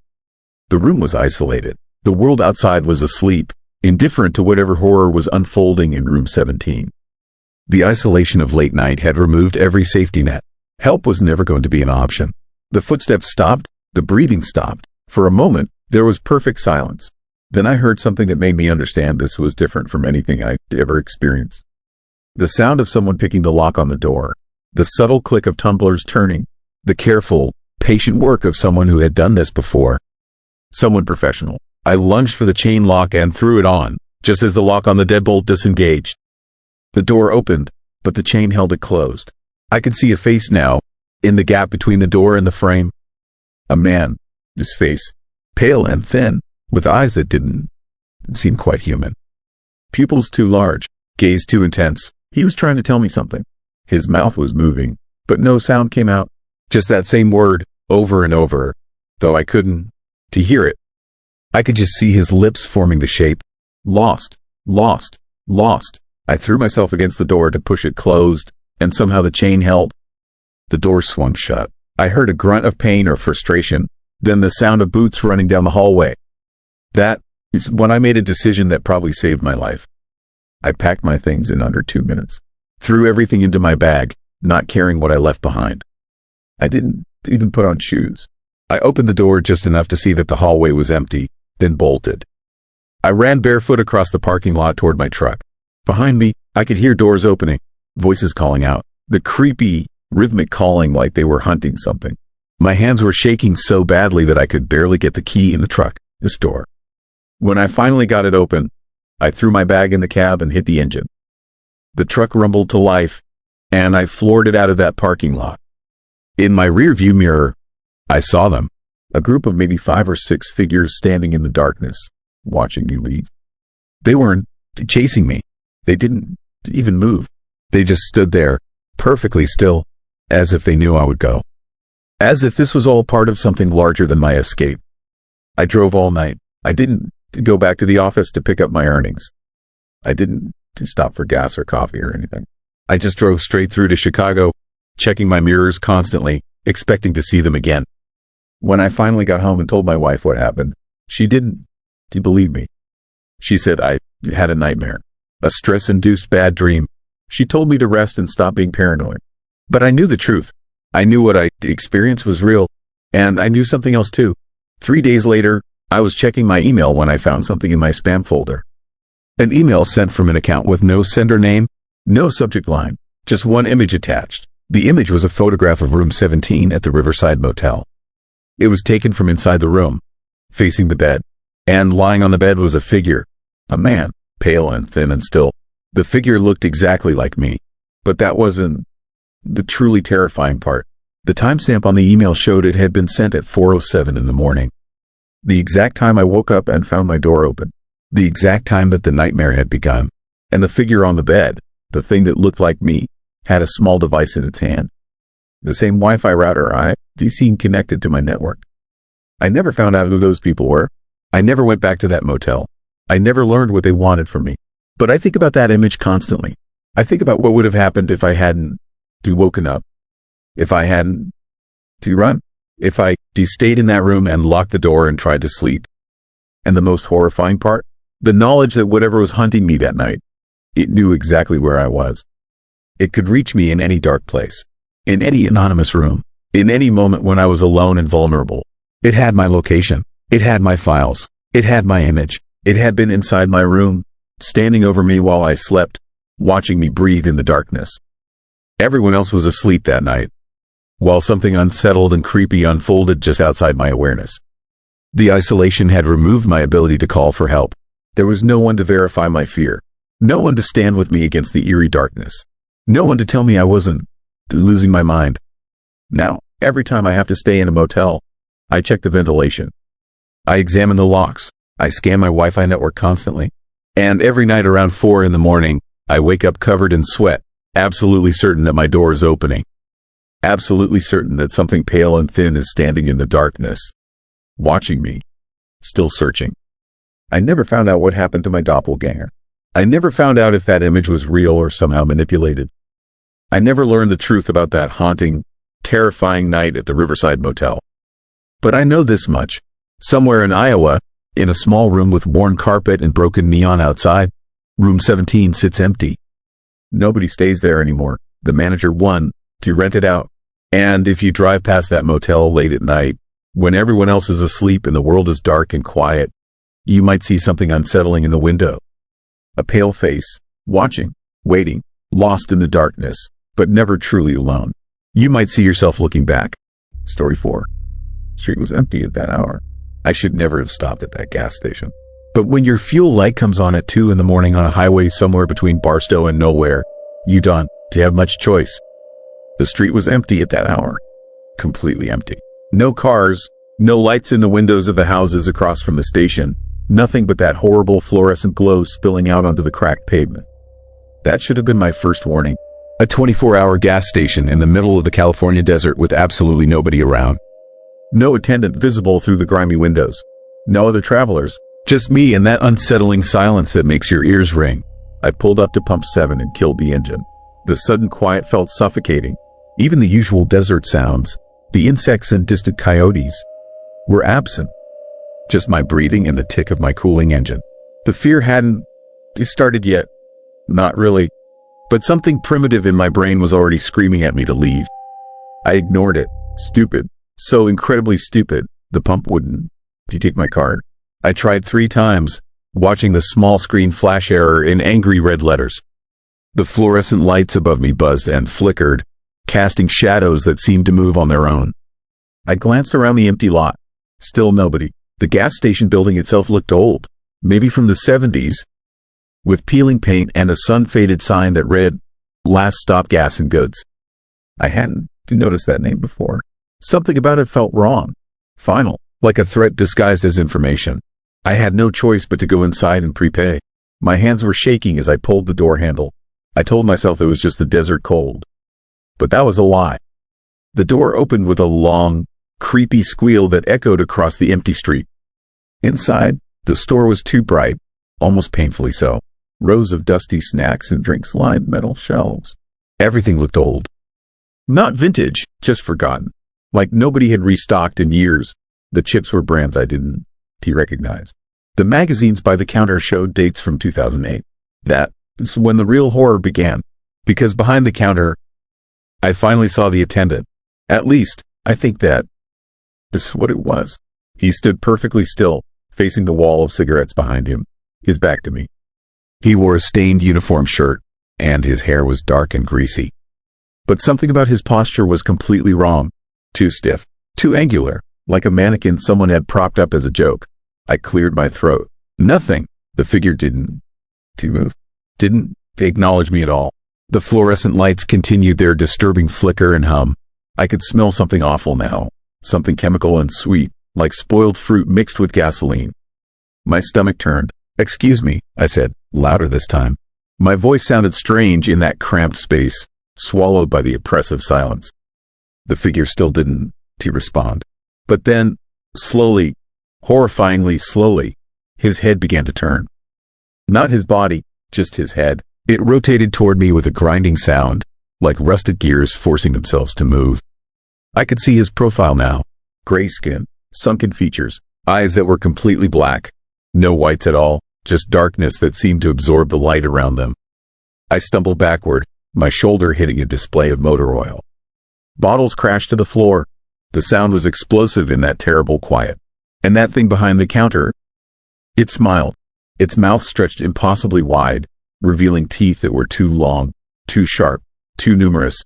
Speaker 1: The room was isolated. The world outside was asleep, indifferent to whatever horror was unfolding in room 17. The isolation of late night had removed every safety net. Help was never going to be an option. The footsteps stopped. The breathing stopped. For a moment, there was perfect silence. Then I heard something that made me understand this was different from anything I'd ever experienced. The sound of someone picking the lock on the door. The subtle click of tumblers turning. The careful, patient work of someone who had done this before. Someone professional. I lunged for the chain lock and threw it on, just as the lock on the deadbolt disengaged. The door opened, but the chain held it closed. I could see a face now, in the gap between the door and the frame. A man, his face, pale and thin, with eyes that didn't seem quite human. Pupils too large, gaze too intense. He was trying to tell me something. His mouth was moving, but no sound came out. Just that same word, over and over, though I couldn't to hear it. I could just see his lips forming the shape. Lost, lost, lost. I threw myself against the door to push it closed, and somehow the chain held. The door swung shut. I heard a grunt of pain or frustration, then the sound of boots running down the hallway. That is when I made a decision that probably saved my life. I packed my things in under 2 minutes, threw everything into my bag, not caring what I left behind. I didn't even put on shoes. I opened the door just enough to see that the hallway was empty, then bolted. I ran barefoot across the parking lot toward my truck. Behind me, I could hear doors opening, voices calling out, the creepy, rhythmic calling like they were hunting something. My hands were shaking so badly that I could barely get the key in the truck, this door. When I finally got it open, I threw my bag in the cab and hit the engine. The truck rumbled to life, and I floored it out of that parking lot. In my rearview mirror, I saw them, a group of maybe 5 or 6 figures standing in the darkness, watching me leave. They weren't chasing me. They didn't even move. They just stood there, perfectly still, as if they knew I would go. As if this was all part of something larger than my escape. I drove all night. I didn't go back to the office to pick up my earnings. I didn't stop for gas or coffee or anything. I just drove straight through to Chicago, checking my mirrors constantly, expecting to see them again. When I finally got home and told my wife what happened, she didn't believe me. She said I had a nightmare, a stress-induced bad dream. She told me to rest and stop being paranoid. But I knew the truth. I knew what I experienced was real, and I knew something else too. 3 days later, I was checking my email when I found something in my spam folder. An email sent from an account with no sender name, no subject line, just one image attached. The image was a photograph of room 17 at the Riverside Motel. It was taken from inside the room, facing the bed, and lying on the bed was a figure, a man, pale and thin and still. The figure looked exactly like me, but that wasn't the truly terrifying part. The timestamp on the email showed it had been sent at 4:07 in the morning. The exact time I woke up and found my door open. The exact time that the nightmare had begun. And the figure on the bed, the thing that looked like me, had a small device in its hand. The same Wi-Fi router I seen connected to my network. I never found out who those people were. I never went back to that motel. I never learned what they wanted from me. But I think about that image constantly. I think about what would have happened if I hadn't woken up. If I hadn't run. If I stayed in that room and locked the door and tried to sleep. And the most horrifying part? The knowledge that whatever was hunting me that night, it knew exactly where I was. It could reach me in any dark place, in any anonymous room, in any moment when I was alone and vulnerable. It had my location. It had my files. It had my image. It had been inside my room, standing over me while I slept, watching me breathe in the darkness. Everyone else was asleep that night, while something unsettled and creepy unfolded just outside my awareness. The isolation had removed my ability to call for help. There was no one to verify my fear. No one to stand with me against the eerie darkness. No one to tell me I wasn't losing my mind. Now, every time I have to stay in a motel, I check the ventilation. I examine the locks. I scan my Wi-Fi network constantly. And every night around 4 in the morning, I wake up covered in sweat, absolutely certain that my door is opening. Absolutely certain that something pale and thin is standing in the darkness, watching me, still searching. I never found out what happened to my doppelganger. I never found out if that image was real or somehow manipulated. I never learned the truth about that haunting, terrifying night at the Riverside Motel. But I know this much. Somewhere in Iowa, in a small room with worn carpet and broken neon outside, room 17 sits empty. Nobody stays there anymore. The manager won to rent it out. And if you drive past that motel late at night, when everyone else is asleep and the world is dark and quiet, you might see something unsettling in the window. A pale face, watching, waiting, lost in the darkness, but never truly alone. You might see yourself looking back. Story 4. The street was empty at that hour. I should never have stopped at that gas station. But when your fuel light comes on at 2 in the morning on a highway somewhere between Barstow and nowhere, you don't have much choice. The street was empty at that hour. Completely empty. No cars, no lights in the windows of the houses across from the station, Nothing but that horrible fluorescent glow spilling out onto the cracked pavement. That should have been my first warning. A 24-hour gas station in the middle of the California desert with absolutely nobody around. No attendant visible through the grimy windows. No other travelers. Just me and that unsettling silence that makes your ears ring. I pulled up to pump 7 and killed the engine. The sudden quiet felt suffocating. Even the usual desert sounds, the insects and distant coyotes, were absent. Just my breathing and the tick of my cooling engine. The fear hadn't started yet. Not really. But something primitive in my brain was already screaming at me to leave. I ignored it. Stupid. So incredibly stupid. The pump wouldn't take my card. I tried 3 times, watching the small screen flash error in angry red letters. The fluorescent lights above me buzzed and flickered, casting shadows that seemed to move on their own. I glanced around the empty lot. Still nobody. The gas station building itself looked old, maybe from the 70s, with peeling paint and a sun-faded sign that read, "Last Stop Gas and Goods." I hadn't noticed that name before. Something about it felt wrong. Final, like a threat disguised as information. I had no choice but to go inside and prepay. My hands were shaking as I pulled the door handle. I told myself it was just the desert cold. But that was a lie. The door opened with a long, creepy squeal that echoed across the empty street. Inside, the store was too bright, almost painfully so. Rows of dusty snacks and drinks lined metal shelves. Everything looked old. Not vintage, just forgotten. Like nobody had restocked in years. The chips were brands I didn't recognize. The magazines by the counter showed dates from 2008. That's when the real horror began. Because behind the counter, I finally saw the attendant. At least, I think this is what it was. He stood perfectly still, facing the wall of cigarettes behind him, his back to me. He wore a stained uniform shirt, and his hair was dark and greasy. But something about his posture was completely wrong. Too stiff, too angular, like a mannequin someone had propped up as a joke. I cleared my throat. Nothing. The figure didn't move. Didn't acknowledge me at all. The fluorescent lights continued their disturbing flicker and hum. I could smell something awful now. Something chemical and sweet, like spoiled fruit mixed with gasoline. My stomach turned. "Excuse me," I said, louder this time. My voice sounded strange in that cramped space, swallowed by the oppressive silence. The figure still didn't respond. But then, slowly, horrifyingly slowly, his head began to turn. Not his body, just his head. It rotated toward me with a grinding sound, like rusted gears forcing themselves to move. I could see his profile now. Gray skin, sunken features, eyes that were completely black. No whites at all, just darkness that seemed to absorb the light around them. I stumbled backward, my shoulder hitting a display of motor oil. Bottles crashed to the floor. The sound was explosive in that terrible quiet. And that thing behind the counter, it smiled. Its mouth stretched impossibly wide, revealing teeth that were too long, too sharp, too numerous.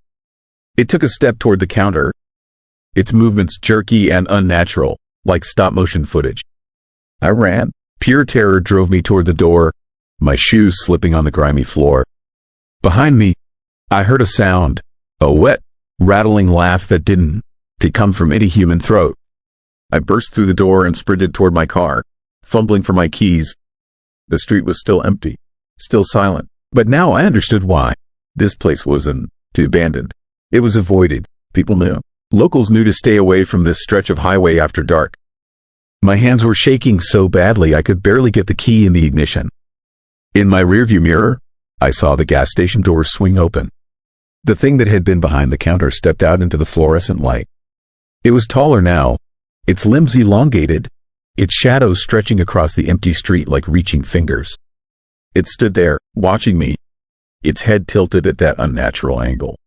Speaker 1: It took a step toward the counter, its movements jerky and unnatural, like stop-motion footage. I ran. Pure terror drove me toward the door, my shoes slipping on the grimy floor. Behind me, I heard a sound, a wet, rattling laugh that didn't come from any human throat. I burst through the door and sprinted toward my car, fumbling for my keys. The street was still empty, still silent, but now I understood why. This place wasn't abandoned. It was avoided. People knew. Locals knew to stay away from this stretch of highway after dark. My hands were shaking so badly I could barely get the key in the ignition. In my rearview mirror, I saw the gas station door swing open. The thing that had been behind the counter stepped out into the fluorescent light. It was taller now, its limbs elongated, its shadows stretching across the empty street like reaching fingers. It stood there, watching me, its head tilted at that unnatural angle.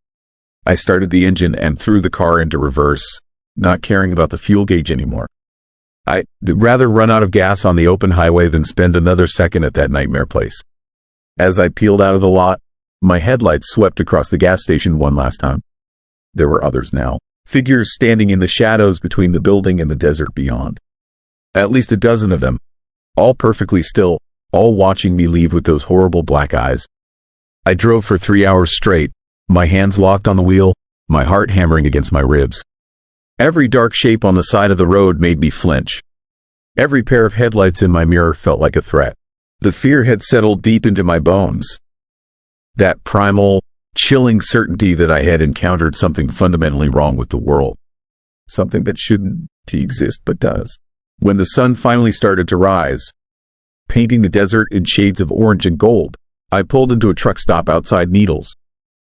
Speaker 1: I started the engine and threw the car into reverse, not caring about the fuel gauge anymore. I'd rather run out of gas on the open highway than spend another second at that nightmare place. As I peeled out of the lot, my headlights swept across the gas station one last time. There were others now, figures standing in the shadows between the building and the desert beyond. At least a dozen of them, all perfectly still, all watching me leave with those horrible black eyes. I drove for 3 hours straight, my hands locked on the wheel, my heart hammering against my ribs. Every dark shape on the side of the road made me flinch. Every pair of headlights in my mirror felt like a threat. The fear had settled deep into my bones. That primal, chilling certainty that I had encountered something fundamentally wrong with the world. Something that shouldn't exist but does. When the sun finally started to rise, painting the desert in shades of orange and gold, I pulled into a truck stop outside Needles.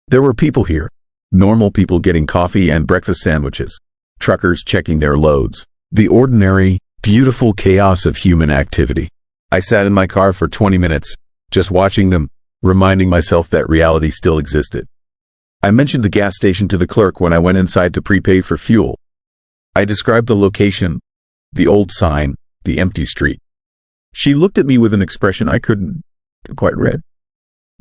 Speaker 1: There were people here. Normal people getting coffee and breakfast sandwiches. Truckers checking their loads. The ordinary, beautiful chaos of human activity. I sat in my car for 20 minutes, just watching them, reminding myself that reality still existed. I mentioned the gas station to the clerk when I went inside to prepay for fuel. I described the location, the old sign, the empty street. She looked at me with an expression I couldn't quite read.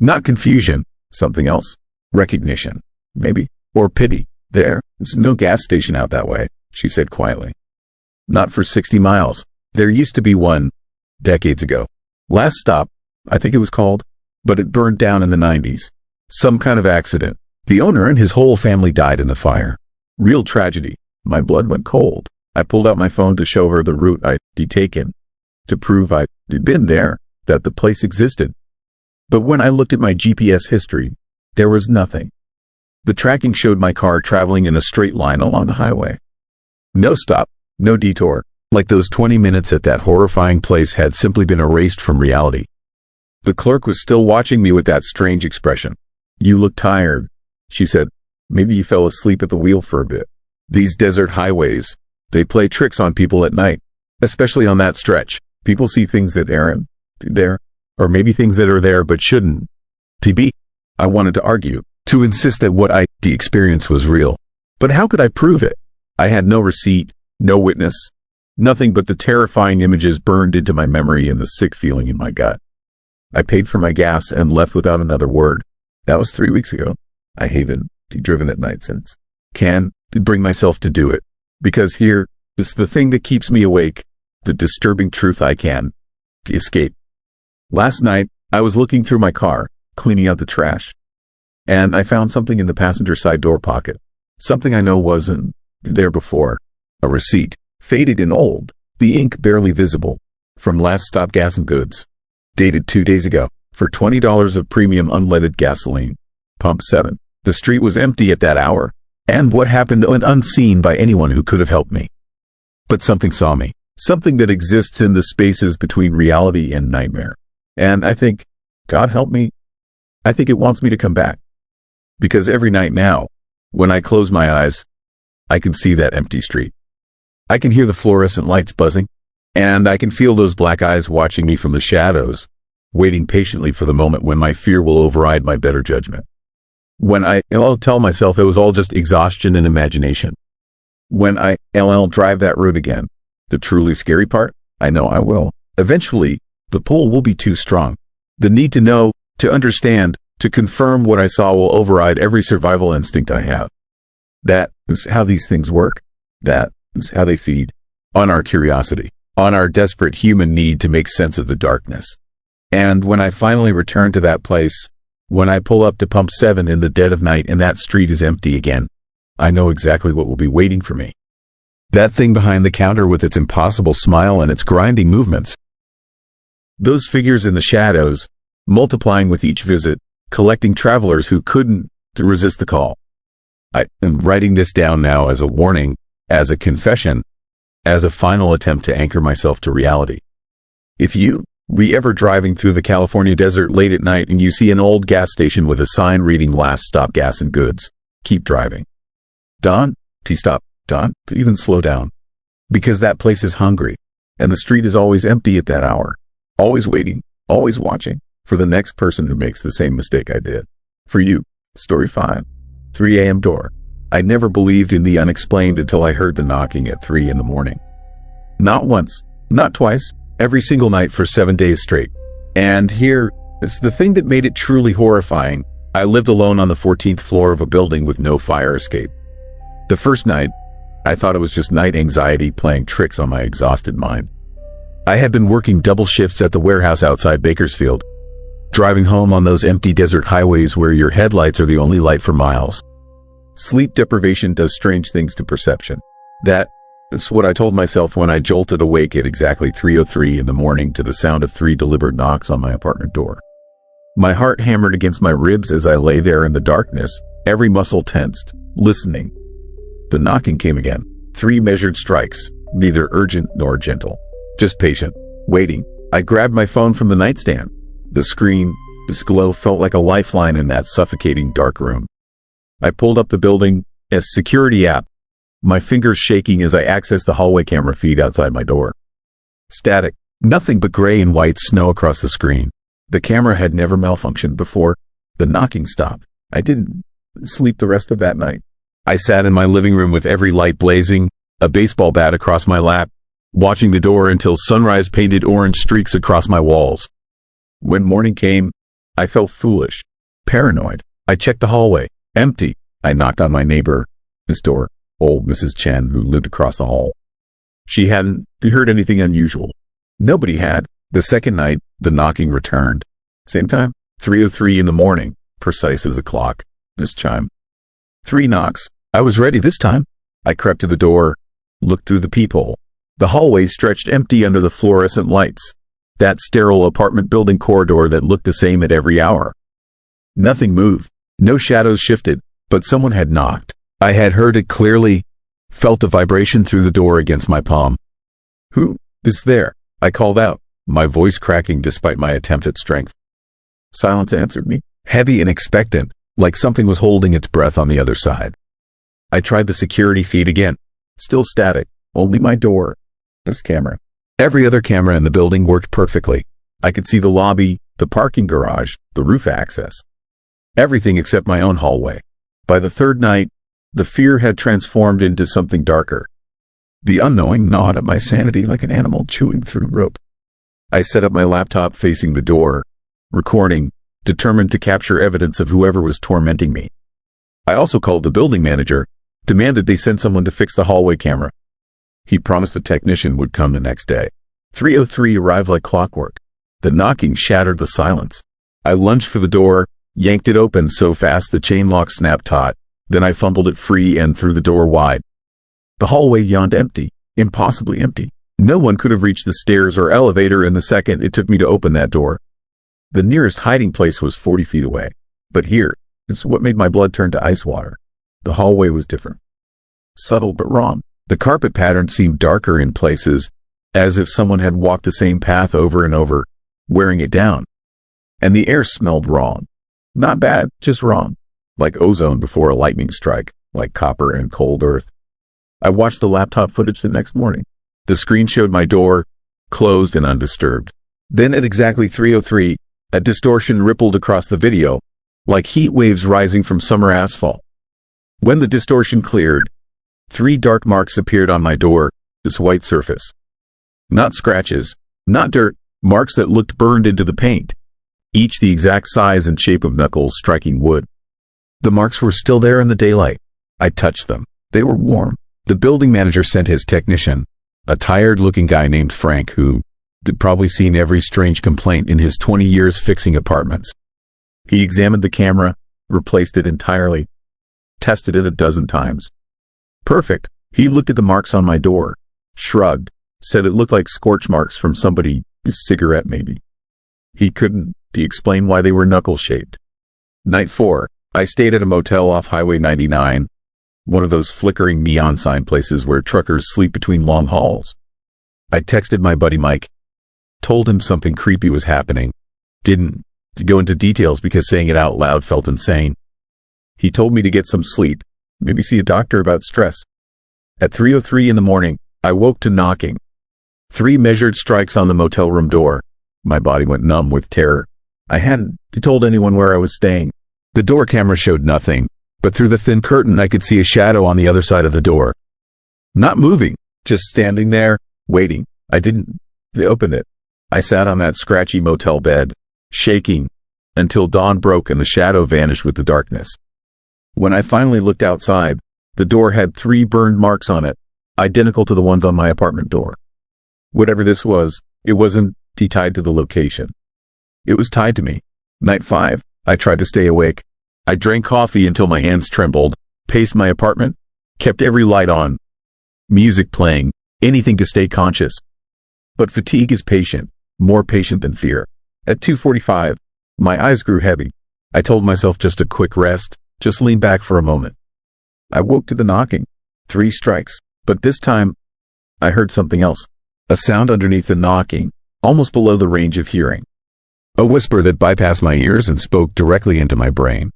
Speaker 1: Not confusion, something else. Recognition, maybe, or pity. There's no gas station out that way, she said quietly. Not for 60 miles. There used to be one, decades ago. Last Stop, I think it was called, but it burned down in the 90s. Some kind of accident. The owner and his whole family died in the fire. Real tragedy. My blood went cold. I pulled out my phone to show her the route I'd taken, to prove I'd been there, that the place existed. But when I looked at my GPS history, there was nothing. The tracking showed my car traveling in a straight line along the highway. No stop, no detour, like those 20 minutes at that horrifying place had simply been erased from reality. The clerk was still watching me with that strange expression. You look tired, she said. Maybe you fell asleep at the wheel for a bit. These desert highways, they play tricks on people at night, especially on that stretch. People see things that aren't there, or maybe things that are there but shouldn't be. I wanted to argue, to insist that what I experienced was real. But how could I prove it? I had no receipt, no witness, nothing but the terrifying images burned into my memory and the sick feeling in my gut. I paid for my gas and left without another word. That was 3 weeks ago. I haven't driven at night since. Can bring myself to do it. Because here is the thing that keeps me awake, the disturbing truth I can escape. Last night, I was looking through my car, cleaning out the trash, and I found something in the passenger side door pocket. Something I know wasn't there before. A receipt, faded and old, the ink barely visible, from Last Stop Gas and Goods. Dated 2 days ago, for $20 of premium unleaded gasoline. Pump 7. The street was empty at that hour, and what happened went unseen by anyone who could have helped me. But something saw me, something that exists in the spaces between reality and nightmare. And I think, God help me, I think it wants me to come back. Because every night now, when I close my eyes, I can see that empty street. I can hear the fluorescent lights buzzing, and I can feel those black eyes watching me from the shadows, waiting patiently for the moment when my fear will override my better judgment. When I'll tell myself it was all just exhaustion and imagination. When I'll drive that route again. The truly scary part? I know I will. Eventually, the pull will be too strong. The need to know, to understand, to confirm what I saw will override every survival instinct I have. That is how these things work. That is how they feed on our curiosity, on our desperate human need to make sense of the darkness. And when I finally return to that place, when I pull up to Pump 7 in the dead of night and that street is empty again, I know exactly what will be waiting for me. That thing behind the counter with its impossible smile and its grinding movements. Those figures in the shadows, multiplying with each visit, collecting travelers who couldn't resist the call. I am writing this down now as a warning, as a confession, as a final attempt to anchor myself to reality. If you be ever driving through the California desert late at night and you see an old gas station with a sign reading Last Stop Gas and Goods, keep driving. Don't stop, don't even slow down. Because that place is hungry, and the street is always empty at that hour. Always waiting, always watching, for the next person who makes the same mistake I did. For you, Story 5, 3 a.m. door. I never believed in the unexplained until I heard the knocking at 3 in the morning. Not once, not twice, every single night for 7 days straight. And here, it's the thing that made it truly horrifying. I lived alone on the 14th floor of a building with no fire escape. The first night, I thought it was just night anxiety playing tricks on my exhausted mind. I had been working double shifts at the warehouse outside Bakersfield, driving home on those empty desert highways where your headlights are the only light for miles. Sleep deprivation does strange things to perception. That That's what I told myself when I jolted awake at exactly 3:03 in the morning to the sound of 3 deliberate knocks on my apartment door. My heart hammered against my ribs as I lay there in the darkness, every muscle tensed, listening. The knocking came again. 3 measured strikes, neither urgent nor gentle. Just patient, waiting. I grabbed my phone from the nightstand. The screen, this glow felt like a lifeline in that suffocating dark room. I pulled up the building, a security app, my fingers shaking as I accessed the hallway camera feed outside my door. Static, nothing but gray and white snow across the screen. The camera had never malfunctioned before. The knocking stopped. I didn't sleep the rest of that night. I sat in my living room with every light blazing, a baseball bat across my lap, watching the door until sunrise painted orange streaks across my walls. When morning came, I felt foolish, paranoid. I checked the hallway. Empty. I knocked on my neighbor, Miss door, old Mrs. Chen, who lived across the hall. She hadn't heard anything unusual. Nobody had. The second night, the knocking returned. Same time, 3:03 in the morning, precise as a clock. This chime. 3 knocks. I was ready this time. I crept to the door, looked through the peephole. The hallway stretched empty under the fluorescent lights. That sterile apartment building corridor that looked the same at every hour. Nothing moved. No shadows shifted, but someone had knocked. I had heard it clearly, felt the vibration through the door against my palm. Who is there? I called out, my voice cracking despite my attempt at strength. Silence answered me, heavy and expectant, like something was holding its breath on the other side. I tried the security feed again. Still static, only my door, this camera. Every other camera in the building worked perfectly. I could see the lobby, the parking garage, the roof access. Everything except my own hallway. By the third night, the fear had transformed into something darker. The unknowing gnawed at my sanity like an animal chewing through rope. I set up my laptop facing the door, recording, determined to capture evidence of whoever was tormenting me. I also called the building manager, demanded they send someone to fix the hallway camera. He promised a technician would come the next day. 3:03 arrived like clockwork. The knocking shattered the silence. I lunged for the door, yanked it open so fast the chain lock snapped taut. Then I fumbled it free and threw the door wide. The hallway yawned empty, impossibly empty. No one could have reached the stairs or elevator in the second it took me to open that door. The nearest hiding place was 40 feet away. But here, it's what made my blood turn to ice water. The hallway was different. Subtle but wrong. The carpet pattern seemed darker in places, as if someone had walked the same path over and over, wearing it down. And the air smelled wrong. Not bad, just wrong. Like ozone before a lightning strike, like copper and cold earth. I watched the laptop footage the next morning. The screen showed my door, closed and undisturbed. Then at exactly 3:03, a distortion rippled across the video, like heat waves rising from summer asphalt. When the distortion cleared, 3 dark marks appeared on my door, this white surface. Not scratches, not dirt, marks that looked burned into the paint, each the exact size and shape of knuckles striking wood. The marks were still there in the daylight. I touched them. They were warm. The building manager sent his technician, a tired-looking guy named Frank who had probably seen every strange complaint in his 20 years fixing apartments. He examined the camera, replaced it entirely, tested it a dozen times. Perfect. He looked at the marks on my door, shrugged, said it looked like scorch marks from somebody's cigarette maybe. He couldn't explain why they were knuckle-shaped. Night 4, I stayed at a motel off Highway 99, one of those flickering neon sign places where truckers sleep between long hauls. I texted my buddy Mike, told him something creepy was happening, didn't go into details because saying it out loud felt insane. He told me to get some sleep, maybe see a doctor about stress. At 3:03 in the morning, I woke to knocking. 3 measured strikes on the motel room door. My body went numb with terror. I hadn't told anyone where I was staying. The door camera showed nothing, but through the thin curtain I could see a shadow on the other side of the door. Not moving, just standing there, waiting. They opened it. I sat on that scratchy motel bed, shaking, until dawn broke and the shadow vanished with the darkness. When I finally looked outside, the door had 3 burned marks on it, identical to the ones on my apartment door. Whatever this was, it wasn't tied to the location. It was tied to me. Night 5, I tried to stay awake. I drank coffee until my hands trembled, paced my apartment, kept every light on. music playing, anything to stay conscious. But fatigue is patient, more patient than fear. At 2:45, my eyes grew heavy. I told myself just a quick rest, just lean back for a moment. I woke to the knocking. 3 strikes. But this time, I heard something else. A sound underneath the knocking, almost below the range of hearing. A whisper that bypassed my ears and spoke directly into my brain.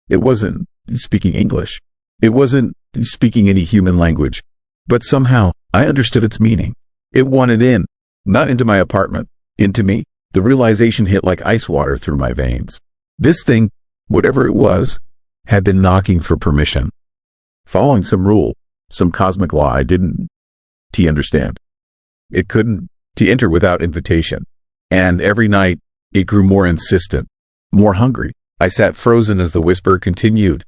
Speaker 1: It wasn't speaking English. It wasn't speaking any human language. But somehow, I understood its meaning. It wanted in, not into my apartment, into me. The realization hit like ice water through my veins. This thing, whatever it was, had been knocking for permission. Following some rule, some cosmic law I didn't understand. It couldn't enter without invitation. And every night, it grew more insistent, more hungry. I sat frozen as the whisper continued.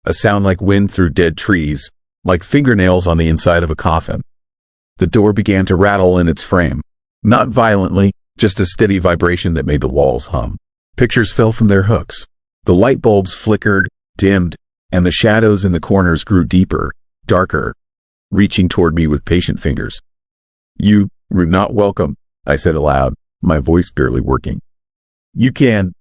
Speaker 1: A sound like wind through dead trees, like fingernails on the inside of a coffin. The door began to rattle in its frame. Not violently, just a steady vibration that made the walls hum. Pictures fell from their hooks. The light bulbs flickered, dimmed, and the shadows in the corners grew deeper, darker, reaching toward me with patient fingers. "You were not welcome," I said aloud, my voice barely working. "You can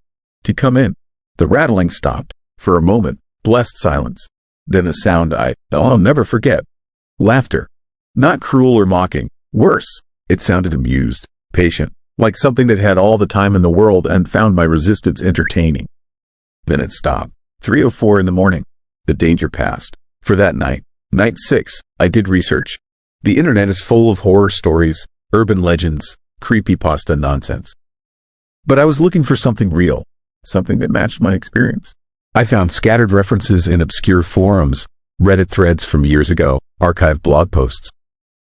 Speaker 1: come in." The rattling stopped. For a moment, blessed silence. Then a sound I'll never forget. Laughter. Not cruel or mocking. Worse, it sounded amused, patient, like something that had all the time in the world and found my resistance entertaining. Then it stopped. 3:04 in the morning. The danger passed. For that night, night 6, I did research. The internet is full of horror stories, urban legends, creepypasta nonsense. But I was looking for something real, something that matched my experience. I found scattered references in obscure forums, Reddit threads from years ago, archived blog posts.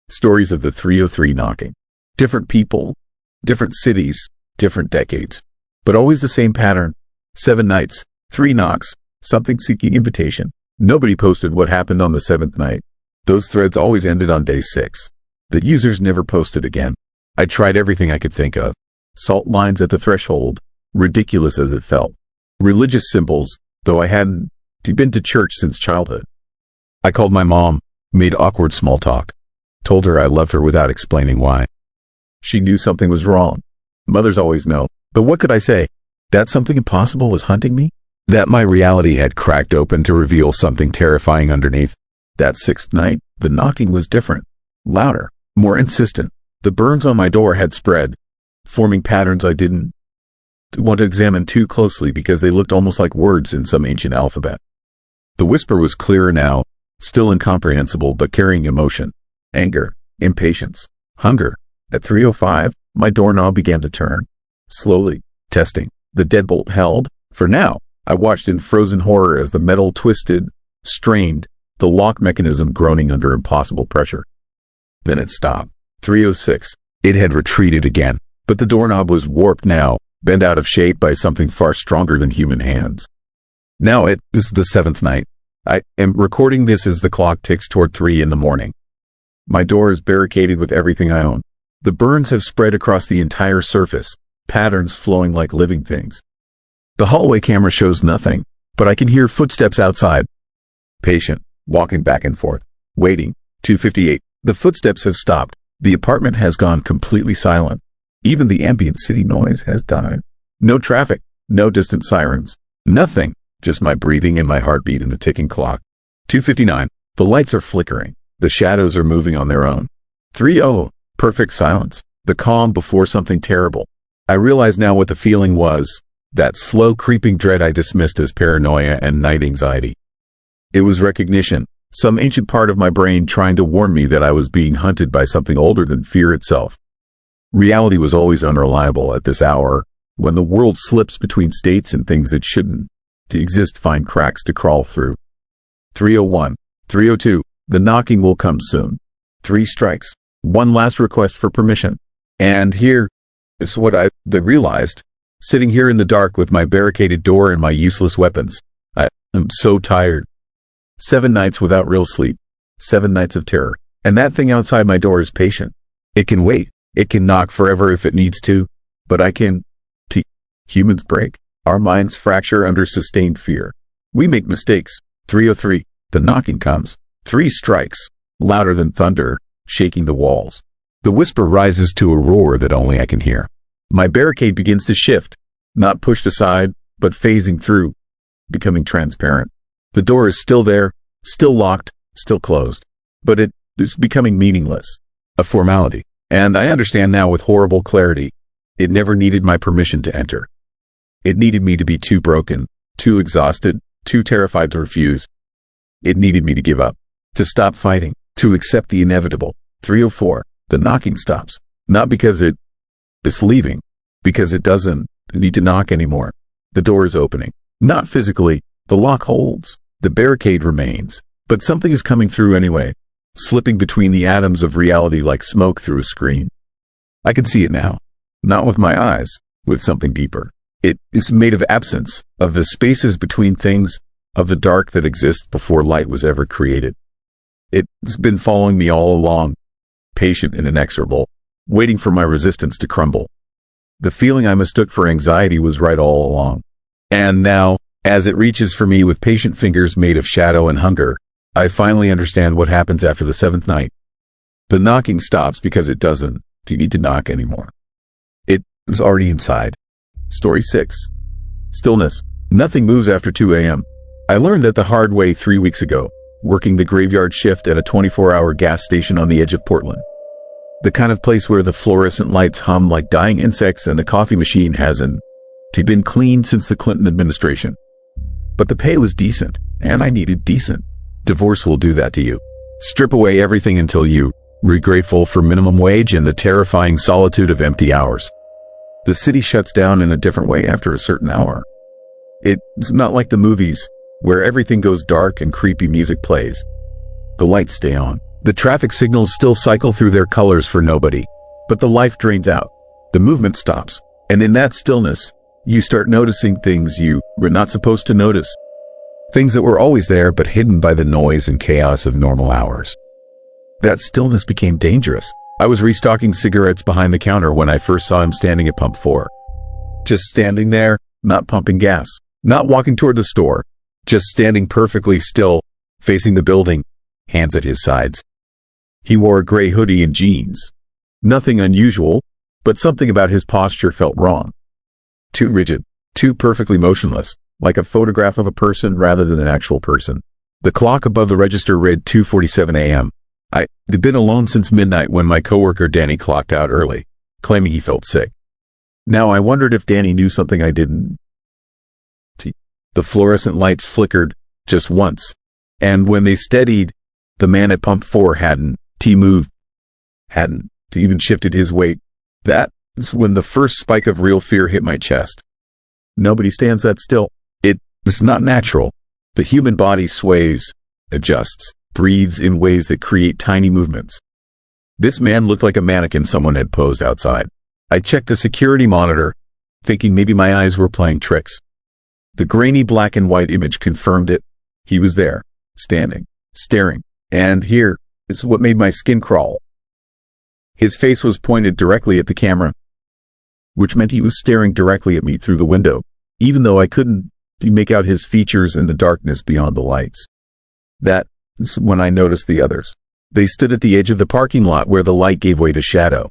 Speaker 1: Stories of the 303 knocking. Different people, different cities, different decades. But always the same pattern. 7 nights, 3 knocks, something seeking invitation. Nobody posted what happened on the 7th night. Those threads always ended on day 6. The users never posted again. I tried everything I could think of. Salt lines at the threshold, ridiculous as it felt. Religious symbols, though I hadn't been to church since childhood. I called my mom, made awkward small talk. Told her I loved her without explaining why. She knew something was wrong. Mothers always know. But what could I say? That something impossible was hunting me? That my reality had cracked open to reveal something terrifying underneath? That 6th night, the knocking was different. Louder, more insistent. The burns on my door had spread, forming patterns I didn't want to examine too closely because they looked almost like words in some ancient alphabet. The whisper was clearer now, still incomprehensible but carrying emotion. Anger, impatience, hunger. At 3:05, my doorknob began to turn. Slowly, testing. The deadbolt held. For now, I watched in frozen horror as the metal twisted, strained, the lock mechanism groaning under impossible pressure. Then it stopped. 3:06. It had retreated again, but the doorknob was warped now, bent out of shape by something far stronger than human hands. Now it is the 7th night. I am recording this as the clock ticks toward 3 in the morning. My door is barricaded with everything I own. The burns have spread across the entire surface, patterns flowing like living things. The hallway camera shows nothing, but I can hear footsteps outside. Patient, walking back and forth, waiting. 2:58. The footsteps have stopped. The apartment has gone completely silent. Even the ambient city noise has died. No traffic, no distant sirens, nothing, just my breathing and my heartbeat and the ticking clock. 2:59. The lights are flickering. The shadows are moving on their own. 3:00. Perfect silence. The calm before something terrible. I realize now what the feeling was. That slow creeping dread I dismissed as paranoia and night anxiety. It was recognition. Some ancient part of my brain trying to warn me that I was being hunted by something older than fear itself. Reality was always unreliable at this hour, when the world slips between states and things that shouldn't exist find cracks to crawl through. 3:01. 3:02. The knocking will come soon. 3 strikes. One last request for permission. And here is what I realized. Sitting here in the dark with my barricaded door and my useless weapons. I am so tired. 7 nights without real sleep. 7 nights of terror. And that thing outside my door is patient. It can wait. It can knock forever if it needs to. But I can. Humans break. Our minds fracture under sustained fear. We make mistakes. 3:03. The knocking comes. 3 strikes. louder than thunder, shaking the walls. The whisper rises to a roar that only I can hear. My barricade begins to shift, not pushed aside, but phasing through, becoming transparent. The door is still there, still locked, still closed, but it is becoming meaningless, a formality. And I understand now with horrible clarity, it never needed my permission to enter. It needed me to be too broken, too exhausted, too terrified to refuse. It needed me to give up, to stop fighting, to accept the inevitable. 304. The knocking stops. Not because it's leaving, because it doesn't need to knock anymore. The door is opening. Not physically. The lock holds. The barricade remains. But something is coming through anyway, slipping between the atoms of reality like smoke through a screen. I can see it now. Not with my eyes, with something deeper. It is made of absence, of the spaces between things, of the dark that exists before light was ever created. It's been following me all along, patient and inexorable, waiting for my resistance to crumble. The feeling I mistook for anxiety was right all along. And now, as it reaches for me with patient fingers made of shadow and hunger, I finally understand what happens after the seventh night. The knocking stops because it doesn't need to knock anymore. It is already inside. Story 6. Stillness. Nothing moves after 2 a.m. I learned that the hard way 3 weeks ago, working the graveyard shift at a 24-hour gas station on the edge of Portland. The kind of place where the fluorescent lights hum like dying insects and the coffee machine hasn't been cleaned since the Clinton administration. But the pay was decent, and I needed decent. Divorce will do that to you. Strip away everything until you're grateful for minimum wage and the terrifying solitude of empty hours. The city shuts down in a different way after a certain hour. It's not like the movies, where everything goes dark and creepy music plays. The lights stay on. The traffic signals still cycle through their colors for nobody. But the life drains out. The movement stops. And in that stillness, you start noticing things you were not supposed to notice. Things that were always there but hidden by the noise and chaos of normal hours. That stillness became dangerous. I was restocking cigarettes behind the counter when I first saw him standing at pump 4. Just standing there, not pumping gas, not walking toward the store, just standing perfectly still, facing the building, hands at his sides. He wore a gray hoodie and jeans. Nothing unusual, but something about his posture felt wrong. Too rigid, too perfectly motionless, like a photograph of a person rather than an actual person. The clock above the register read 2:47 a.m. I'd been alone since midnight when my coworker Danny clocked out early, claiming he felt sick. Now I wondered if Danny knew something I didn't. The fluorescent lights flickered, just once, and when they steadied, the man at pump 4 hadn't moved, hadn't even shifted his weight. That is when the first spike of real fear hit my chest. Nobody stands that still. It's not natural. The human body sways, adjusts, breathes in ways that create tiny movements. This man looked like a mannequin someone had posed outside. I checked the security monitor, thinking maybe my eyes were playing tricks. The grainy black and white image confirmed it. He was there, standing, staring, and here is what made my skin crawl. His face was pointed directly at the camera, which meant he was staring directly at me through the window, even though I couldn't make out his features in the darkness beyond the lights. That is when I noticed the others. They stood at the edge of the parking lot where the light gave way to shadow.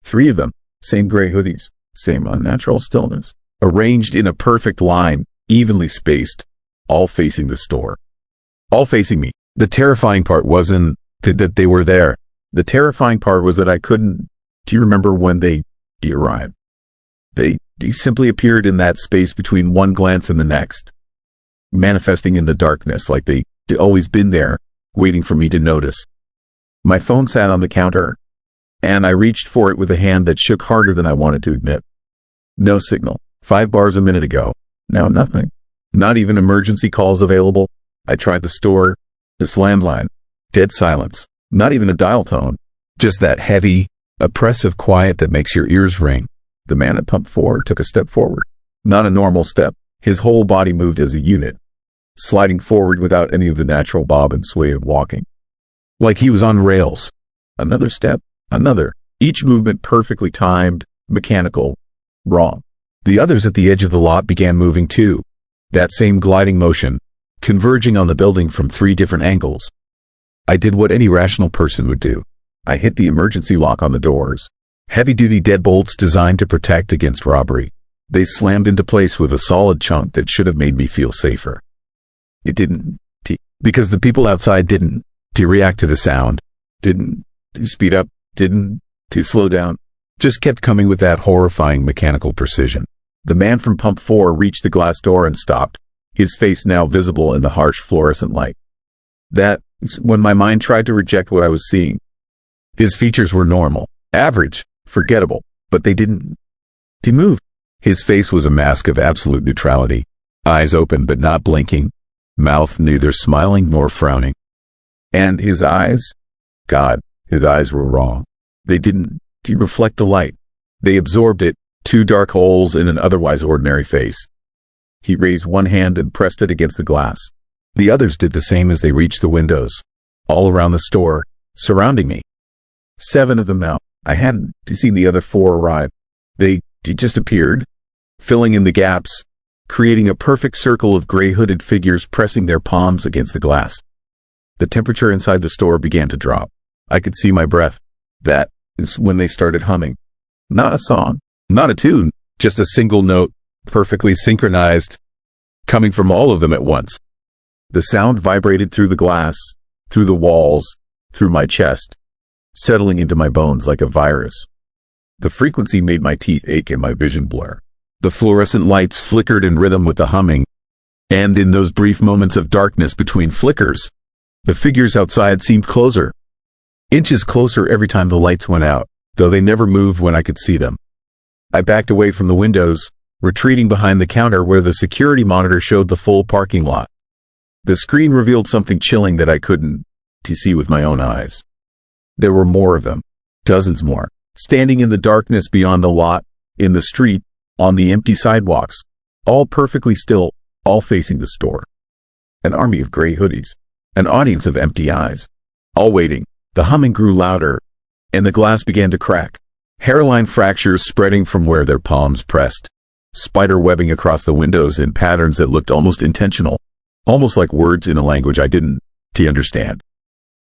Speaker 1: 3 of them, same gray hoodies, same unnatural stillness, arranged in a perfect line, evenly spaced, all facing the store. All facing me. The terrifying part wasn't that they were there. The terrifying part was that I couldn't. Do you remember when they arrived? They simply appeared in that space between one glance and the next, manifesting in the darkness like they'd always been there, waiting for me to notice. My phone sat on the counter, and I reached for it with a hand that shook harder than I wanted to admit. No signal. 5 bars a minute ago. Now nothing. Not even emergency calls available. I tried the store, this landline. Dead silence. Not even a dial tone. Just that heavy, oppressive quiet that makes your ears ring. The man at pump 4 took a step forward. Not a normal step. His whole body moved as a unit, sliding forward without any of the natural bob and sway of walking. Like he was on rails. Another step, another. Each movement perfectly timed, mechanical, wrong. The others at the edge of the lot began moving too. That same gliding motion, converging on the building from 3 different angles. I did what any rational person would do. I hit the emergency lock on the doors. Heavy-duty deadbolts designed to protect against robbery. They slammed into place with a solid chunk that should have made me feel safer. It didn't, because the people outside didn't react to the sound, didn't speed up, didn't slow down, just kept coming with that horrifying mechanical precision. The man from pump 4 reached the glass door and stopped, his face now visible in the harsh fluorescent light. That is when my mind tried to reject what I was seeing. His features were normal, average, forgettable, but they didn't move. His face was a mask of absolute neutrality, eyes open but not blinking, mouth neither smiling nor frowning. And his eyes? God, his eyes were wrong. They didn't reflect the light. They absorbed it, two dark holes in an otherwise ordinary face. He raised one hand and pressed it against the glass. The others did the same as they reached the windows, all around the store, surrounding me. 7 of them now. I hadn't seen the other 4 arrive. They just appeared, filling in the gaps, creating a perfect circle of gray hooded figures pressing their palms against the glass. The temperature inside the store began to drop. I could see my breath. That is when they started humming. Not a song, not a tune, just a single note, perfectly synchronized, coming from all of them at once. The sound vibrated through the glass, through the walls, through my chest, settling into my bones like a virus. The frequency made my teeth ache and my vision blur. The fluorescent lights flickered in rhythm with the humming, and in those brief moments of darkness between flickers, the figures outside seemed closer. Inches closer every time the lights went out, though they never moved when I could see them. I backed away from the windows, retreating behind the counter where the security monitor showed the full parking lot. The screen revealed something chilling that I couldn't see with my own eyes. There were more of them, dozens more, standing in the darkness beyond the lot, in the street, on the empty sidewalks, all perfectly still, all facing the store. An army of gray hoodies, an audience of empty eyes, all waiting. The humming grew louder, and the glass began to crack, hairline fractures spreading from where their palms pressed, spider webbing across the windows in patterns that looked almost intentional, almost like words in a language I didn't understand.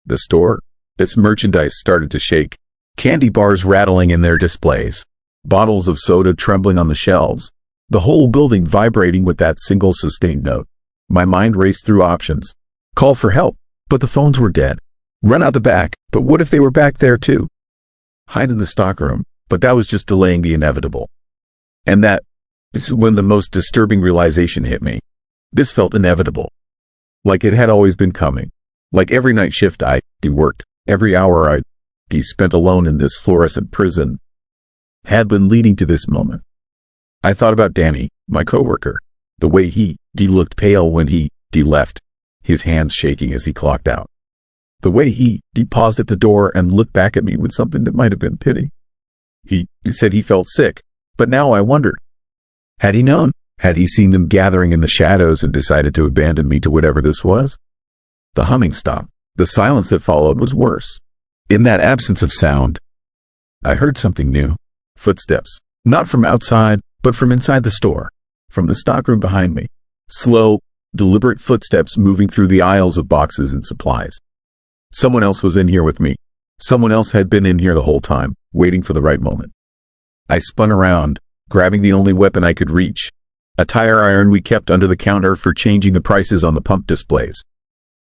Speaker 1: The store, its merchandise started to shake, candy bars rattling in their displays, bottles of soda trembling on the shelves, the whole building vibrating with that single sustained note. My mind raced through options. Call for help, but the phones were dead. Run out the back, but what if they were back there too? Hide in the stockroom, but that was just delaying the inevitable. And that is when the most disturbing realization hit me. This felt inevitable. Like it had always been coming. Like every night shift I worked, every hour I spent alone in this fluorescent prison, had been leading to this moment. I thought about Danny, my coworker, the way he looked pale when he left, his hands shaking as he clocked out. The way he paused at the door and looked back at me with something that might have been pity. He said he felt sick, but now I wondered. Had he known? Had he seen them gathering in the shadows and decided to abandon me to whatever this was? The humming stopped. The silence that followed was worse. In that absence of sound, I heard something new. Footsteps. Not from outside, but from inside the store. From the stockroom behind me. Slow, deliberate footsteps moving through the aisles of boxes and supplies. Someone else was in here with me. Someone else had been in here the whole time, waiting for the right moment. I spun around, grabbing the only weapon I could reach, a tire iron we kept under the counter for changing the prices on the pump displays.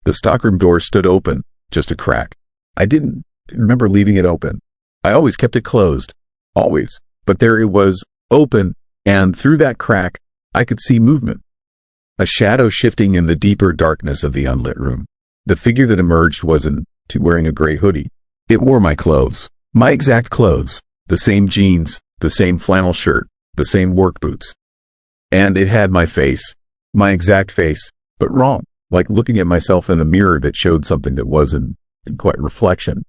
Speaker 1: The stockroom door stood open, just a crack. I didn't remember leaving it open. I always kept it closed. Always. But there it was, open, and through that crack, I could see movement. A shadow shifting in the deeper darkness of the unlit room. The figure that emerged wasn't wearing a gray hoodie. It wore my clothes. My exact clothes. The same jeans, the same flannel shirt, the same work boots. And it had my face. My exact face, but wrong. Like looking at myself in a mirror that showed something that wasn't quite reflection.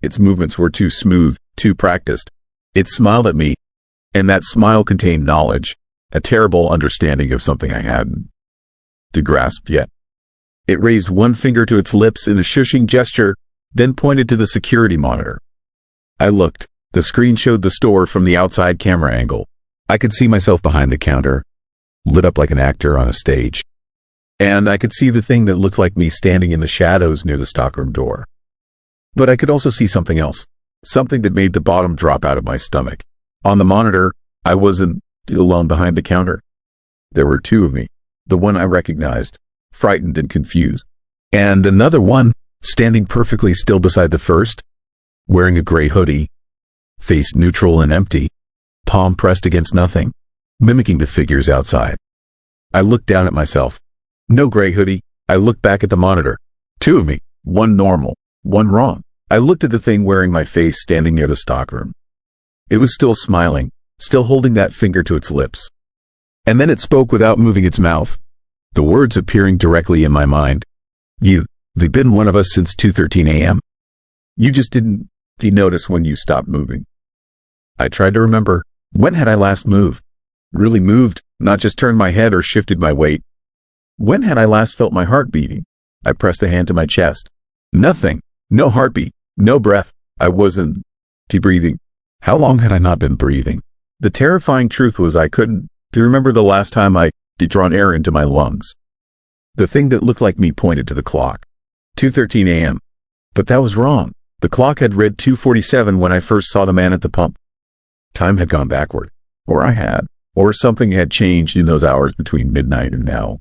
Speaker 1: Its movements were too smooth, too practiced. It smiled at me, and that smile contained knowledge, a terrible understanding of something I hadn't grasped yet. It raised one finger to its lips in a shushing gesture, then pointed to the security monitor. I looked. The screen showed the store from the outside camera angle. I could see myself behind the counter, lit up like an actor on a stage. and I could see the thing that looked like me standing in the shadows near the stockroom door. But I could also see something else, something that made the bottom drop out of my stomach. On the monitor, I wasn't alone behind the counter. There were two of me, the one I recognized, frightened and confused, and another one, standing perfectly still beside the first, wearing a gray hoodie, face neutral and empty, palm pressed against nothing, mimicking the figures outside. I looked down at myself. No gray hoodie. I looked back at the monitor. Two of me, one normal, one wrong. I looked at the thing wearing my face standing near the stockroom. It was still smiling, still holding that finger to its lips. And then it spoke without moving its mouth, the words appearing directly in my mind. You've been one of us since 2:13 a.m. You just didn't notice when you stopped moving. I tried to remember, when had I last moved? Really moved, not just turned my head or shifted my weight. When had I last felt my heart beating? I pressed a hand to my chest. Nothing. No heartbeat. No breath. I wasn't breathing. How long had I not been breathing? The terrifying truth was I couldn't remember the last time I drawn air into my lungs. The thing that looked like me pointed to the clock. 2:13 a.m. But that was wrong. The clock had read 2:47 when I first saw the man at the pump. Time had gone backward. Or something had changed in those hours between midnight and now.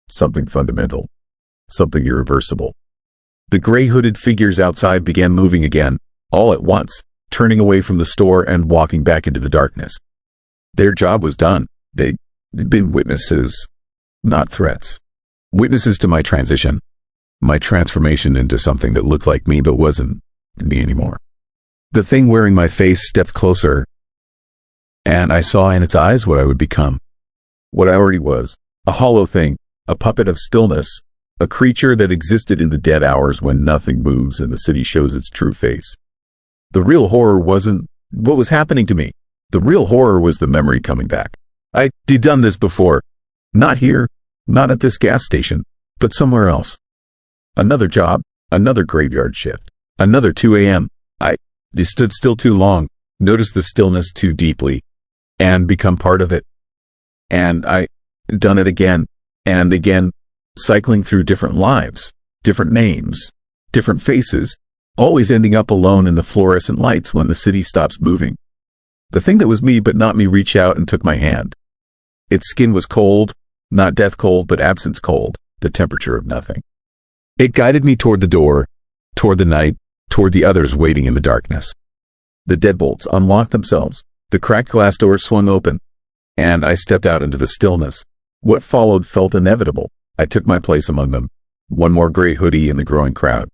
Speaker 1: Something fundamental. Something irreversible. The gray-hooded figures outside began moving again, all at once, turning away from the store and walking back into the darkness. Their job was done. They'd been witnesses, not threats. Witnesses to my transition, my transformation into something that looked like me but wasn't me anymore. The thing wearing my face stepped closer, and I saw in its eyes what I would become. What I already was. A hollow thing, a puppet of stillness, a creature that existed in the dead hours when nothing moves and the city shows its true face. The real horror wasn't what was happening to me. The real horror was the memory coming back. I'd done this before. Not here, not at this gas station, but somewhere else. Another job, another graveyard shift, another 2 a.m. I stood still too long, noticed the stillness too deeply, and become part of it. And I done it again and again, cycling through different lives, different names, different faces, always ending up alone in the fluorescent lights when the city stops moving. The thing that was me but not me reached out and took my hand. Its skin was cold, not death cold but absence cold, the temperature of nothing. It guided me toward the door, toward the night, toward the others waiting in the darkness. The deadbolts unlocked themselves, the cracked glass door swung open, and I stepped out into the stillness. What followed felt inevitable. I took my place among them, one more gray hoodie in the growing crowd,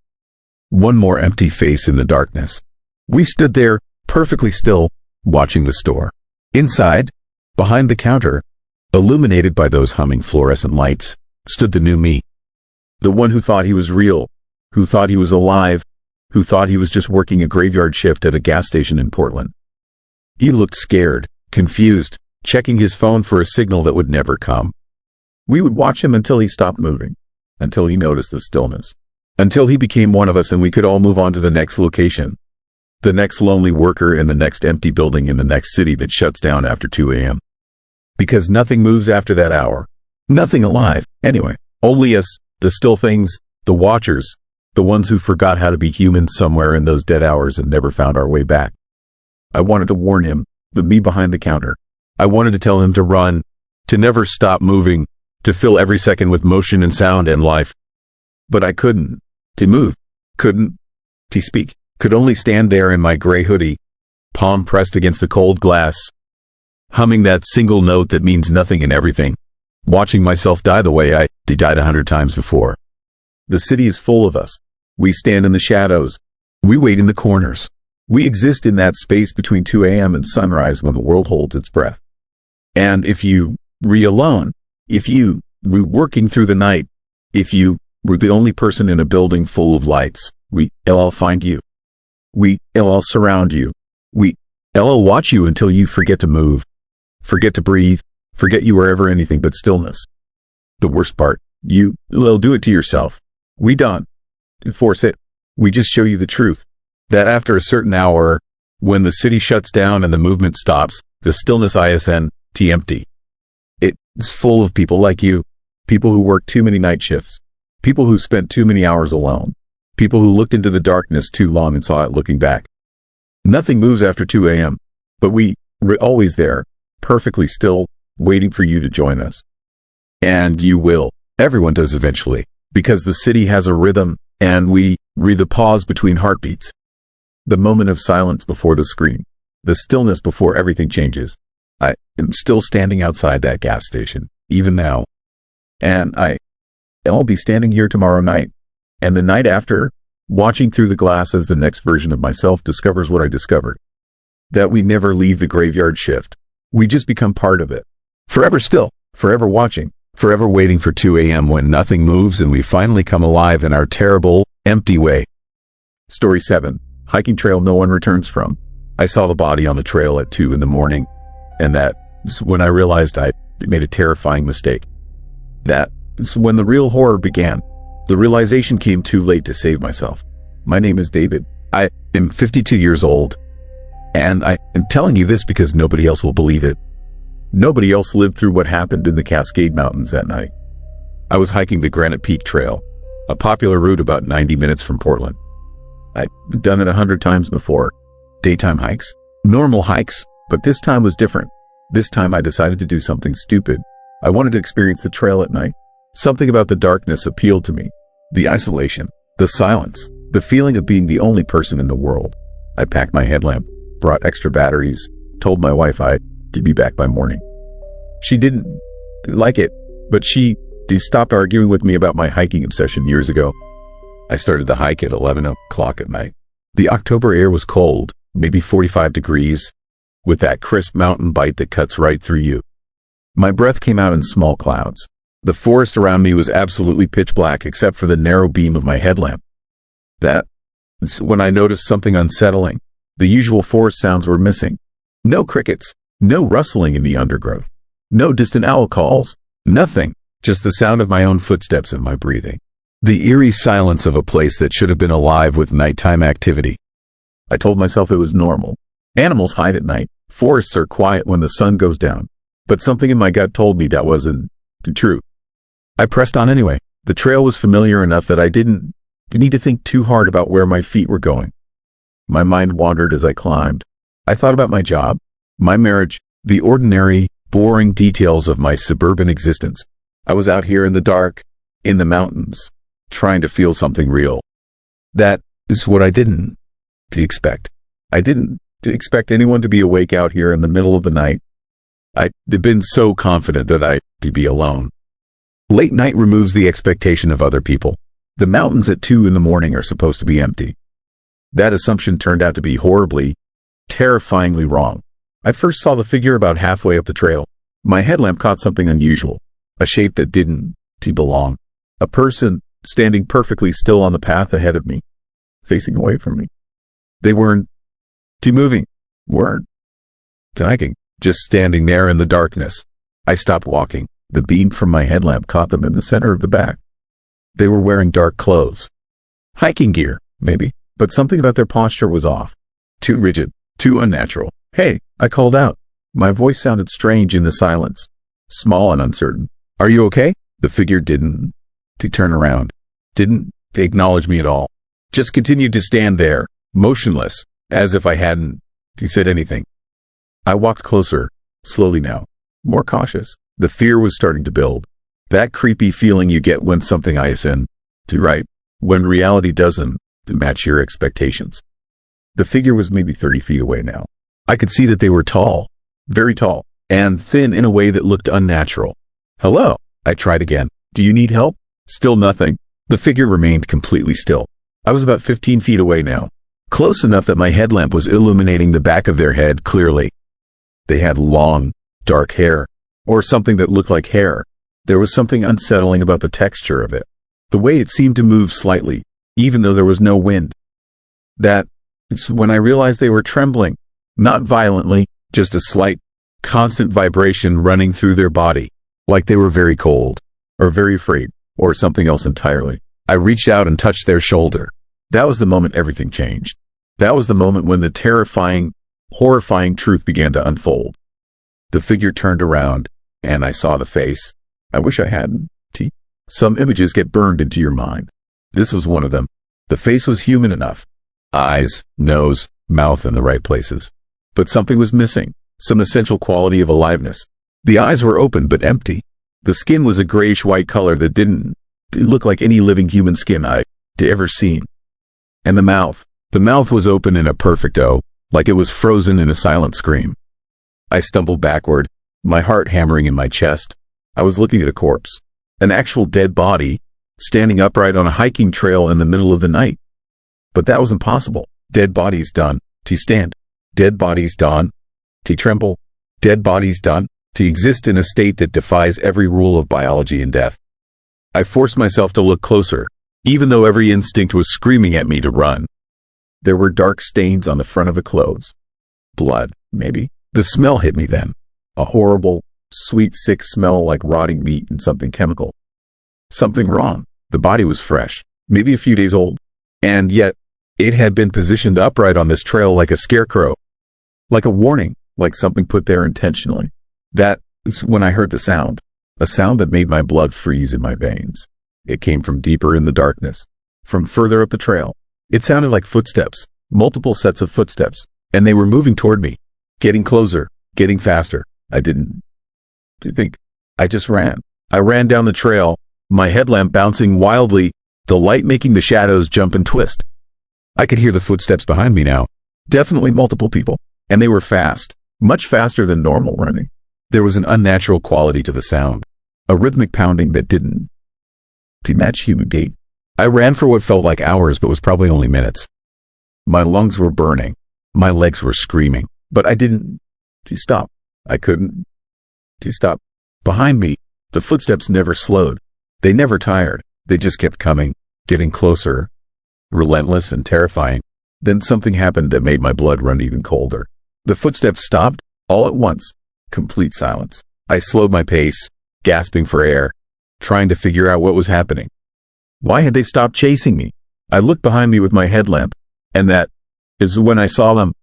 Speaker 1: one more empty face in the darkness. We stood there, perfectly still, watching the store. Inside, behind the counter, illuminated by those humming fluorescent lights, stood the new me. The one who thought he was real, who thought he was alive, who thought he was just working a graveyard shift at a gas station in Portland. He looked scared, confused, checking his phone for a signal that would never come. We would watch him until he stopped moving, until he noticed the stillness, until he became one of us and we could all move on to the next location, the next lonely worker in the next empty building in the next city that shuts down after 2 a.m. Because nothing moves after that hour. Nothing alive, anyway. Only us, the still things, the watchers, the ones who forgot how to be human somewhere in those dead hours and never found our way back. I wanted to warn him, the me behind the counter. I wanted to tell him to run, to never stop moving, to fill every second with motion and sound and life. But I couldn't. To move. Couldn't. To speak. Could only stand there in my gray hoodie, palm pressed against the cold glass, humming that single note that means nothing and everything, watching myself die the way I died 100 times before. The city is full of us. We stand in the shadows. We wait in the corners. We exist in that space between 2 a.m. and sunrise when the world holds its breath. And if you were alone, if you were working through the night, if you were the only person in a building full of lights, we'll all find you. We'll all surround you. We'll all watch you until you forget to move, forget to breathe, forget you were ever anything but stillness. The worst part, you'll do it to yourself. We don't force it. We just show you the truth. That after a certain hour, when the city shuts down and the movement stops, the stillness isn't empty. It's full of people like you, People who worked too many night shifts. People who spent too many hours alone. People who looked into the darkness too long and saw it looking back. Nothing moves after 2 a.m., but we're always there, perfectly still, waiting for you to join us. And you will. Everyone does eventually, because the city has a rhythm, and we read the pause between heartbeats. The moment of silence before the scream. The stillness before everything changes. I am still standing outside that gas station, even now. And I'll be standing here tomorrow night. And the night after, watching through the glass as the next version of myself discovers what I discovered. That we never leave the graveyard shift. We just become part of it. Forever still, forever watching, forever waiting for 2 a.m. when nothing moves and we finally come alive in our terrible, empty way. Story 7. Hiking trail no one returns from. I saw the body on the trail at 2 in the morning, and that's when I realized I made a terrifying mistake. That's when the real horror began. The realization came too late to save myself. My name is David. I am 52 years old. And I am telling you this because nobody else will believe it. Nobody else lived through what happened in the Cascade Mountains that night. I was hiking the Granite Peak Trail, a popular route about 90 minutes from Portland. I'd done it 100 times before. Daytime hikes, normal hikes, but this time was different. This time I decided to do something stupid. I wanted to experience the trail at night. Something about the darkness appealed to me. The isolation, the silence, the feeling of being the only person in the world. I packed my headlamp, brought extra batteries, told my wife I'd be back by morning. She didn't like it, but she stopped arguing with me about my hiking obsession years ago. I started the hike at 11 o'clock at night. The October air was cold, maybe 45 degrees, with that crisp mountain bite that cuts right through you. My breath came out in small clouds. The forest around me was absolutely pitch black except for the narrow beam of my headlamp. That's when I noticed something unsettling. The usual forest sounds were missing. No crickets, no rustling in the undergrowth, no distant owl calls, nothing, just the sound of my own footsteps and my breathing. The eerie silence of a place that should have been alive with nighttime activity. I told myself it was normal. Animals hide at night. Forests are quiet when the sun goes down. But something in my gut told me that wasn't true. I pressed on anyway. The trail was familiar enough that I didn't need to think too hard about where my feet were going. My mind wandered as I climbed. I thought about my job, my marriage, the ordinary, boring details of my suburban existence. I was out here in the dark, in the mountains, trying to feel something real. That is what I didn't expect. I didn't expect anyone to be awake out here in the middle of the night. I'd been so confident that I'd be alone. Late night removes the expectation of other people. The mountains at 2 in the morning are supposed to be empty. That assumption turned out to be horribly, terrifyingly wrong. I first saw the figure about halfway up the trail. My headlamp caught something unusual, a shape that didn't belong. A person standing perfectly still on the path ahead of me, facing away from me. They weren't moving, weren't hiking, just standing there in the darkness. I stopped walking. The beam from my headlamp caught them in the center of the back. They were wearing dark clothes. Hiking gear, maybe, but something about their posture was off. Too rigid, too unnatural. Hey, I called out. My voice sounded strange in the silence, small and uncertain. Are you okay? The figure didn't turn around, didn't acknowledge me at all. Just continued to stand there, motionless, as if I hadn't said anything. I walked closer, slowly now, more cautious. The fear was starting to build. That creepy feeling you get when something isn't right, when reality doesn't match your expectations. The figure was maybe 30 feet away now. I could see that they were tall, very tall, and thin in a way that looked unnatural. Hello, I tried again. Do you need help? Still nothing. The figure remained completely still. I was about 15 feet away now, close enough that my headlamp was illuminating the back of their head clearly. They had long, dark hair, or something that looked like hair. There was something unsettling about the texture of it, the way it seemed to move slightly, even though there was no wind. That's when I realized they were trembling, not violently, just a slight, constant vibration running through their body, like they were very cold, or very afraid, or something else entirely. I reached out and touched their shoulder. That was the moment everything changed. That was the moment when the terrifying, horrifying truth began to unfold. The figure turned around, and I saw the face. I wish I hadn't Some images get burned into your mind. This was one of them. The face was human enough. Eyes, nose, mouth in the right places. But something was missing, some essential quality of aliveness. The eyes were open but empty. The skin was a grayish-white color that didn't look like any living human skin I'd ever seen. And the mouth was open in a perfect O, like it was frozen in a silent scream. I stumbled backward, my heart hammering in my chest. I was looking at a corpse, an actual dead body, standing upright on a hiking trail in the middle of the night. But that was impossible. Dead bodies done, to stand. Dead bodies done, to tremble. Dead bodies done, to exist in a state that defies every rule of biology and death. I forced myself to look closer, even though every instinct was screaming at me to run. There were dark stains on the front of the clothes. Blood, maybe. The smell hit me then. A horrible, sweet, sick smell like rotting meat and something chemical. Something wrong. The body was fresh, maybe a few days old. And yet, it had been positioned upright on this trail like a scarecrow. Like a warning, like something put there intentionally. That is when I heard the sound. A sound that made my blood freeze in my veins. It came from deeper in the darkness, from further up the trail. It sounded like footsteps, multiple sets of footsteps, and they were moving toward me, getting closer, getting faster. I didn't think. I just ran. I ran down the trail, my headlamp bouncing wildly, the light making the shadows jump and twist. I could hear the footsteps behind me now. Definitely multiple people, and they were fast, much faster than normal running. There was an unnatural quality to the sound, a rhythmic pounding that didn't match human gait. I ran for what felt like hours but was probably only minutes. My lungs were burning. My legs were screaming, but I didn't stop. I couldn't stop. Behind me, the footsteps never slowed. They never tired. They just kept coming, getting closer, relentless and terrifying. Then something happened that made my blood run even colder. The footsteps stopped, all at once. Complete silence. I slowed my pace, gasping for air, trying to figure out what was happening. Why had they stopped chasing me? I looked behind me with my headlamp, and that is when I saw them.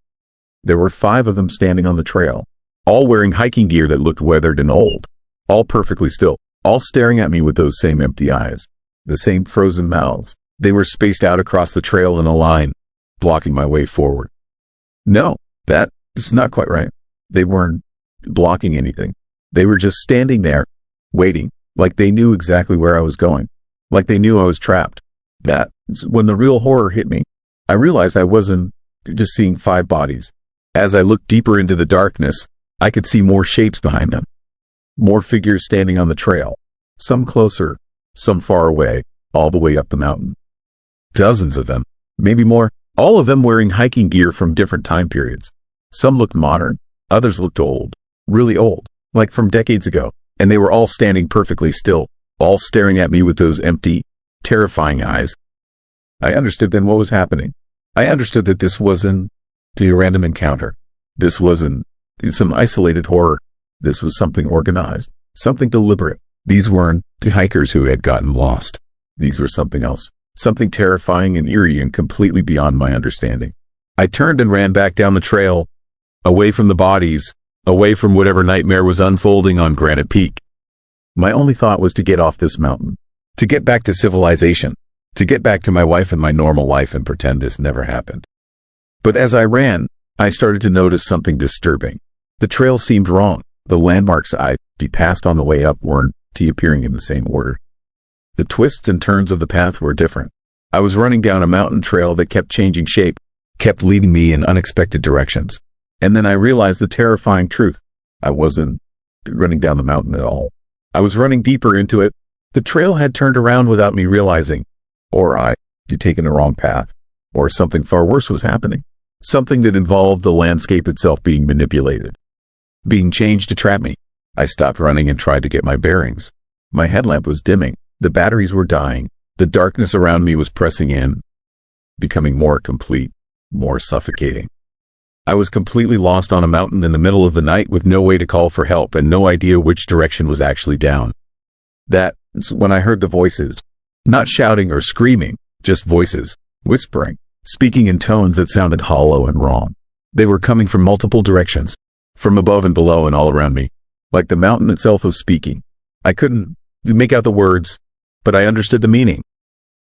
Speaker 1: There were 5 of them standing on the trail, all wearing hiking gear that looked weathered and old, all perfectly still, all staring at me with those same empty eyes, the same frozen mouths. They were spaced out across the trail in a line, blocking my way forward. No, that is not quite right. They weren't blocking anything. They were just standing there, waiting, like they knew exactly where I was going, like they knew I was trapped. That's when the real horror hit me. I realized I wasn't just seeing 5 bodies. As I looked deeper into the darkness, I could see more shapes behind them. More figures standing on the trail. Some closer, some far away, all the way up the mountain. Dozens of them, maybe more, all of them wearing hiking gear from different time periods. Some looked modern, others looked old, really old, like from decades ago, and they were all standing perfectly still, all staring at me with those empty, terrifying eyes. I understood then what was happening. I understood that this wasn't a random encounter. This wasn't some isolated horror. This was something organized, something deliberate. These weren't the hikers who had gotten lost. These were something else, something terrifying and eerie and completely beyond my understanding. I turned and ran back down the trail, away from the bodies, away from whatever nightmare was unfolding on Granite Peak. My only thought was to get off this mountain, to get back to civilization, to get back to my wife and my normal life and pretend this never happened. But as I ran, I started to notice something disturbing. The trail seemed wrong. The landmarks I'd passed on the way up weren't appearing in the same order. The twists and turns of the path were different. I was running down a mountain trail that kept changing shape, kept leading me in unexpected directions. And then I realized the terrifying truth. I wasn't running down the mountain at all. I was running deeper into it. The trail had turned around without me realizing, or I had taken the wrong path, or something far worse was happening. Something that involved the landscape itself being manipulated, being changed to trap me. I stopped running and tried to get my bearings. My headlamp was dimming. The batteries were dying. The darkness around me was pressing in, becoming more complete, more suffocating. I was completely lost on a mountain in the middle of the night with no way to call for help and no idea which direction was actually down. That's when I heard the voices. Not shouting or screaming, just voices, whispering, speaking in tones that sounded hollow and wrong. They were coming from multiple directions, from above and below and all around me, like the mountain itself was speaking. I couldn't make out the words, but I understood the meaning.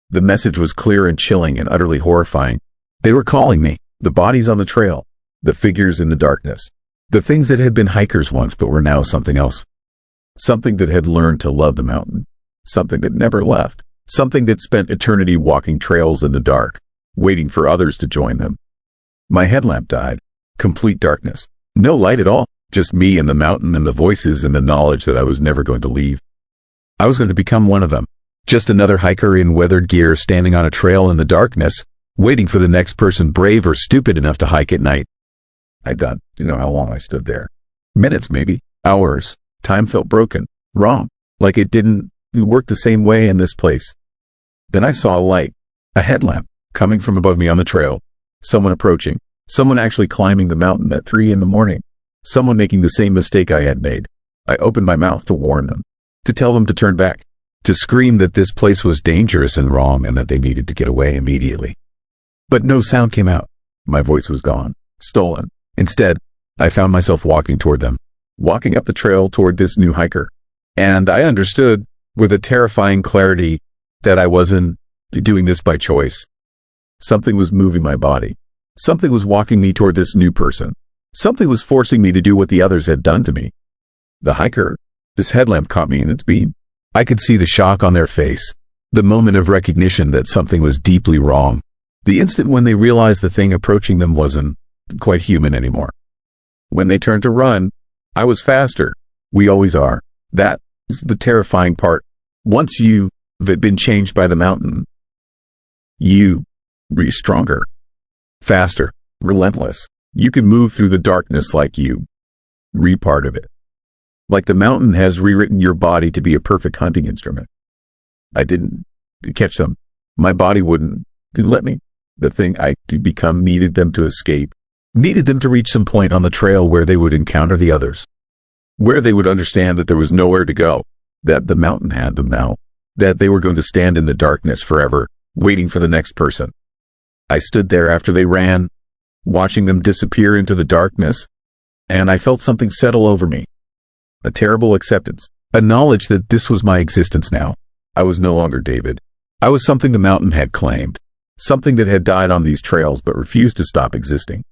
Speaker 1: The message was clear and chilling and utterly horrifying. They were calling me, the bodies on the trail, the figures in the darkness, the things that had been hikers once but were now something else. Something that had learned to love the mountain, something that never left, something that spent eternity walking trails in the dark, waiting for others to join them. My headlamp died. Complete darkness. No light at all, just me and the mountain and the voices and the knowledge that I was never going to leave. I was going to become one of them. Just another hiker in weathered gear standing on a trail in the darkness, waiting for the next person brave or stupid enough to hike at night. I don't know how long I stood there. Minutes maybe. Hours. Time felt broken. Wrong. Like it didn't work the same way in this place. Then I saw a light. A headlamp. Coming from above me on the trail. Someone approaching. Someone actually climbing the mountain at 3 a.m. Someone making the same mistake I had made. I opened my mouth to warn them. To tell them to turn back. To scream that this place was dangerous and wrong and that they needed to get away immediately. But no sound came out. My voice was gone. Stolen. Instead, I found myself walking toward them. Walking up the trail toward this new hiker. And I understood, with a terrifying clarity, that I wasn't doing this by choice. Something was moving my body. Something was walking me toward this new person. Something was forcing me to do what the others had done to me. The hiker, this headlamp caught me in its beam. I could see the shock on their face, the moment of recognition that something was deeply wrong, the instant when they realized the thing approaching them wasn't quite human anymore. When they turned to run, I was faster. We always are. That is the terrifying part. Once you've been changed by the mountain, you be stronger, faster, relentless. You can move through the darkness like you part of it. Like the mountain has rewritten your body to be a perfect hunting instrument. I didn't catch them. My body didn't let me. The thing I to become needed them to escape, needed them to reach some point on the trail where they would encounter the others, where they would understand that there was nowhere to go, that the mountain had them now, that they were going to stand in the darkness forever, waiting for the next person. I stood there after they ran, watching them disappear into the darkness, and I felt something settle over me. A terrible acceptance, a knowledge that this was my existence now. I was no longer David. I was something the mountain had claimed, something that had died on these trails but refused to stop existing.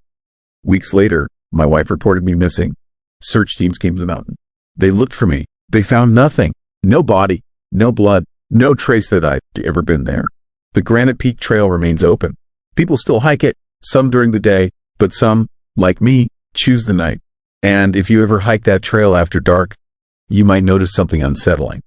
Speaker 1: Weeks later, my wife reported me missing. Search teams came to the mountain. They looked for me. They found nothing. No body, no blood, no trace that I'd ever been there. The Granite Peak Trail remains open. People still hike it, some during the day, but some, like me, choose the night. And if you ever hike that trail after dark, you might notice something unsettling.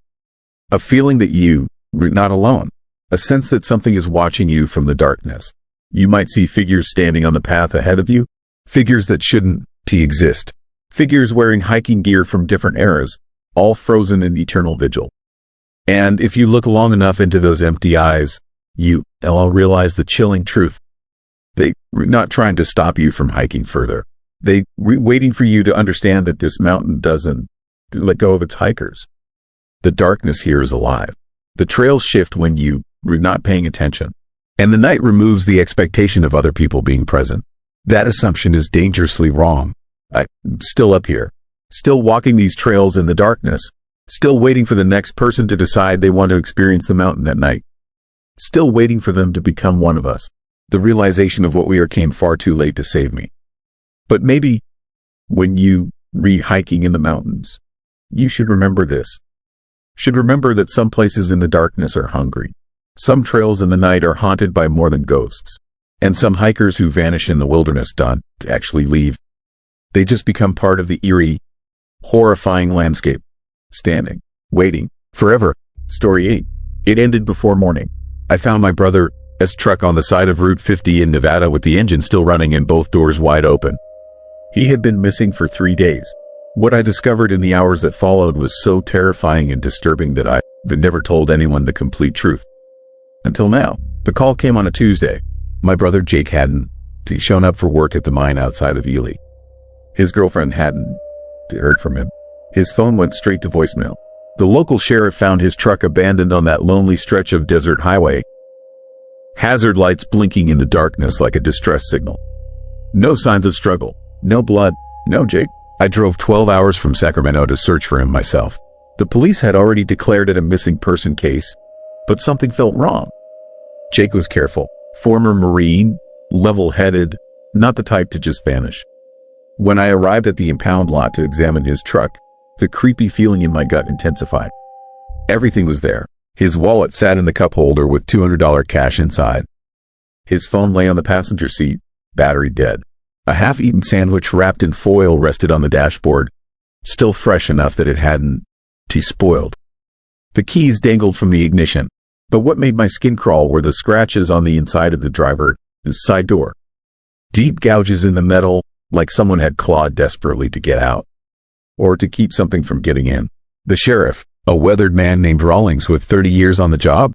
Speaker 1: A feeling that you're not alone. A sense that something is watching you from the darkness. You might see figures standing on the path ahead of you, figures that shouldn't exist. Figures wearing hiking gear from different eras, all frozen in eternal vigil. And if you look long enough into those empty eyes, you'll realize the chilling truth. They're not trying to stop you from hiking further. They're waiting for you to understand that this mountain doesn't let go of its hikers. The darkness here is alive. The trails shift when you're not paying attention. And the night removes the expectation of other people being present. That assumption is dangerously wrong. I'm still up here, still walking these trails in the darkness, still waiting for the next person to decide they want to experience the mountain at night. Still waiting for them to become one of us. The realization of what we are came far too late to save me. But maybe when you hiking in the mountains, you should remember this. Should remember that some places in the darkness are hungry. Some trails in the night are haunted by more than ghosts. And some hikers who vanish in the wilderness don't actually leave. They just become part of the eerie, horrifying landscape. Standing, waiting, forever. Story 8. It ended before morning. I found my brother's truck on the side of Route 50 in Nevada with the engine still running and both doors wide open. He had been missing for 3 days. What I discovered in the hours that followed was so terrifying and disturbing that I never told anyone the complete truth. Until now. The call came on a Tuesday. My brother Jake hadn't shown up for work at the mine outside of Ely. His girlfriend hadn't heard from him. His phone went straight to voicemail. The local sheriff found his truck abandoned on that lonely stretch of desert highway. Hazard lights blinking in the darkness like a distress signal. No signs of struggle. No blood. No Jake. I drove 12 hours from Sacramento to search for him myself. The police had already declared it a missing person case, but something felt wrong. Jake was careful, former Marine, level-headed, not the type to just vanish. When I arrived at the impound lot to examine his truck, the creepy feeling in my gut intensified. Everything was there. His wallet sat in the cup holder with $200 cash inside. His phone lay on the passenger seat, battery dead. A half-eaten sandwich wrapped in foil rested on the dashboard, still fresh enough that it hadn't spoiled. The keys dangled from the ignition, but what made my skin crawl were the scratches on the inside of the driver's side door. Deep gouges in the metal, like someone had clawed desperately to get out, or to keep something from getting in. The sheriff, a weathered man named Rawlings with 30 years on the job,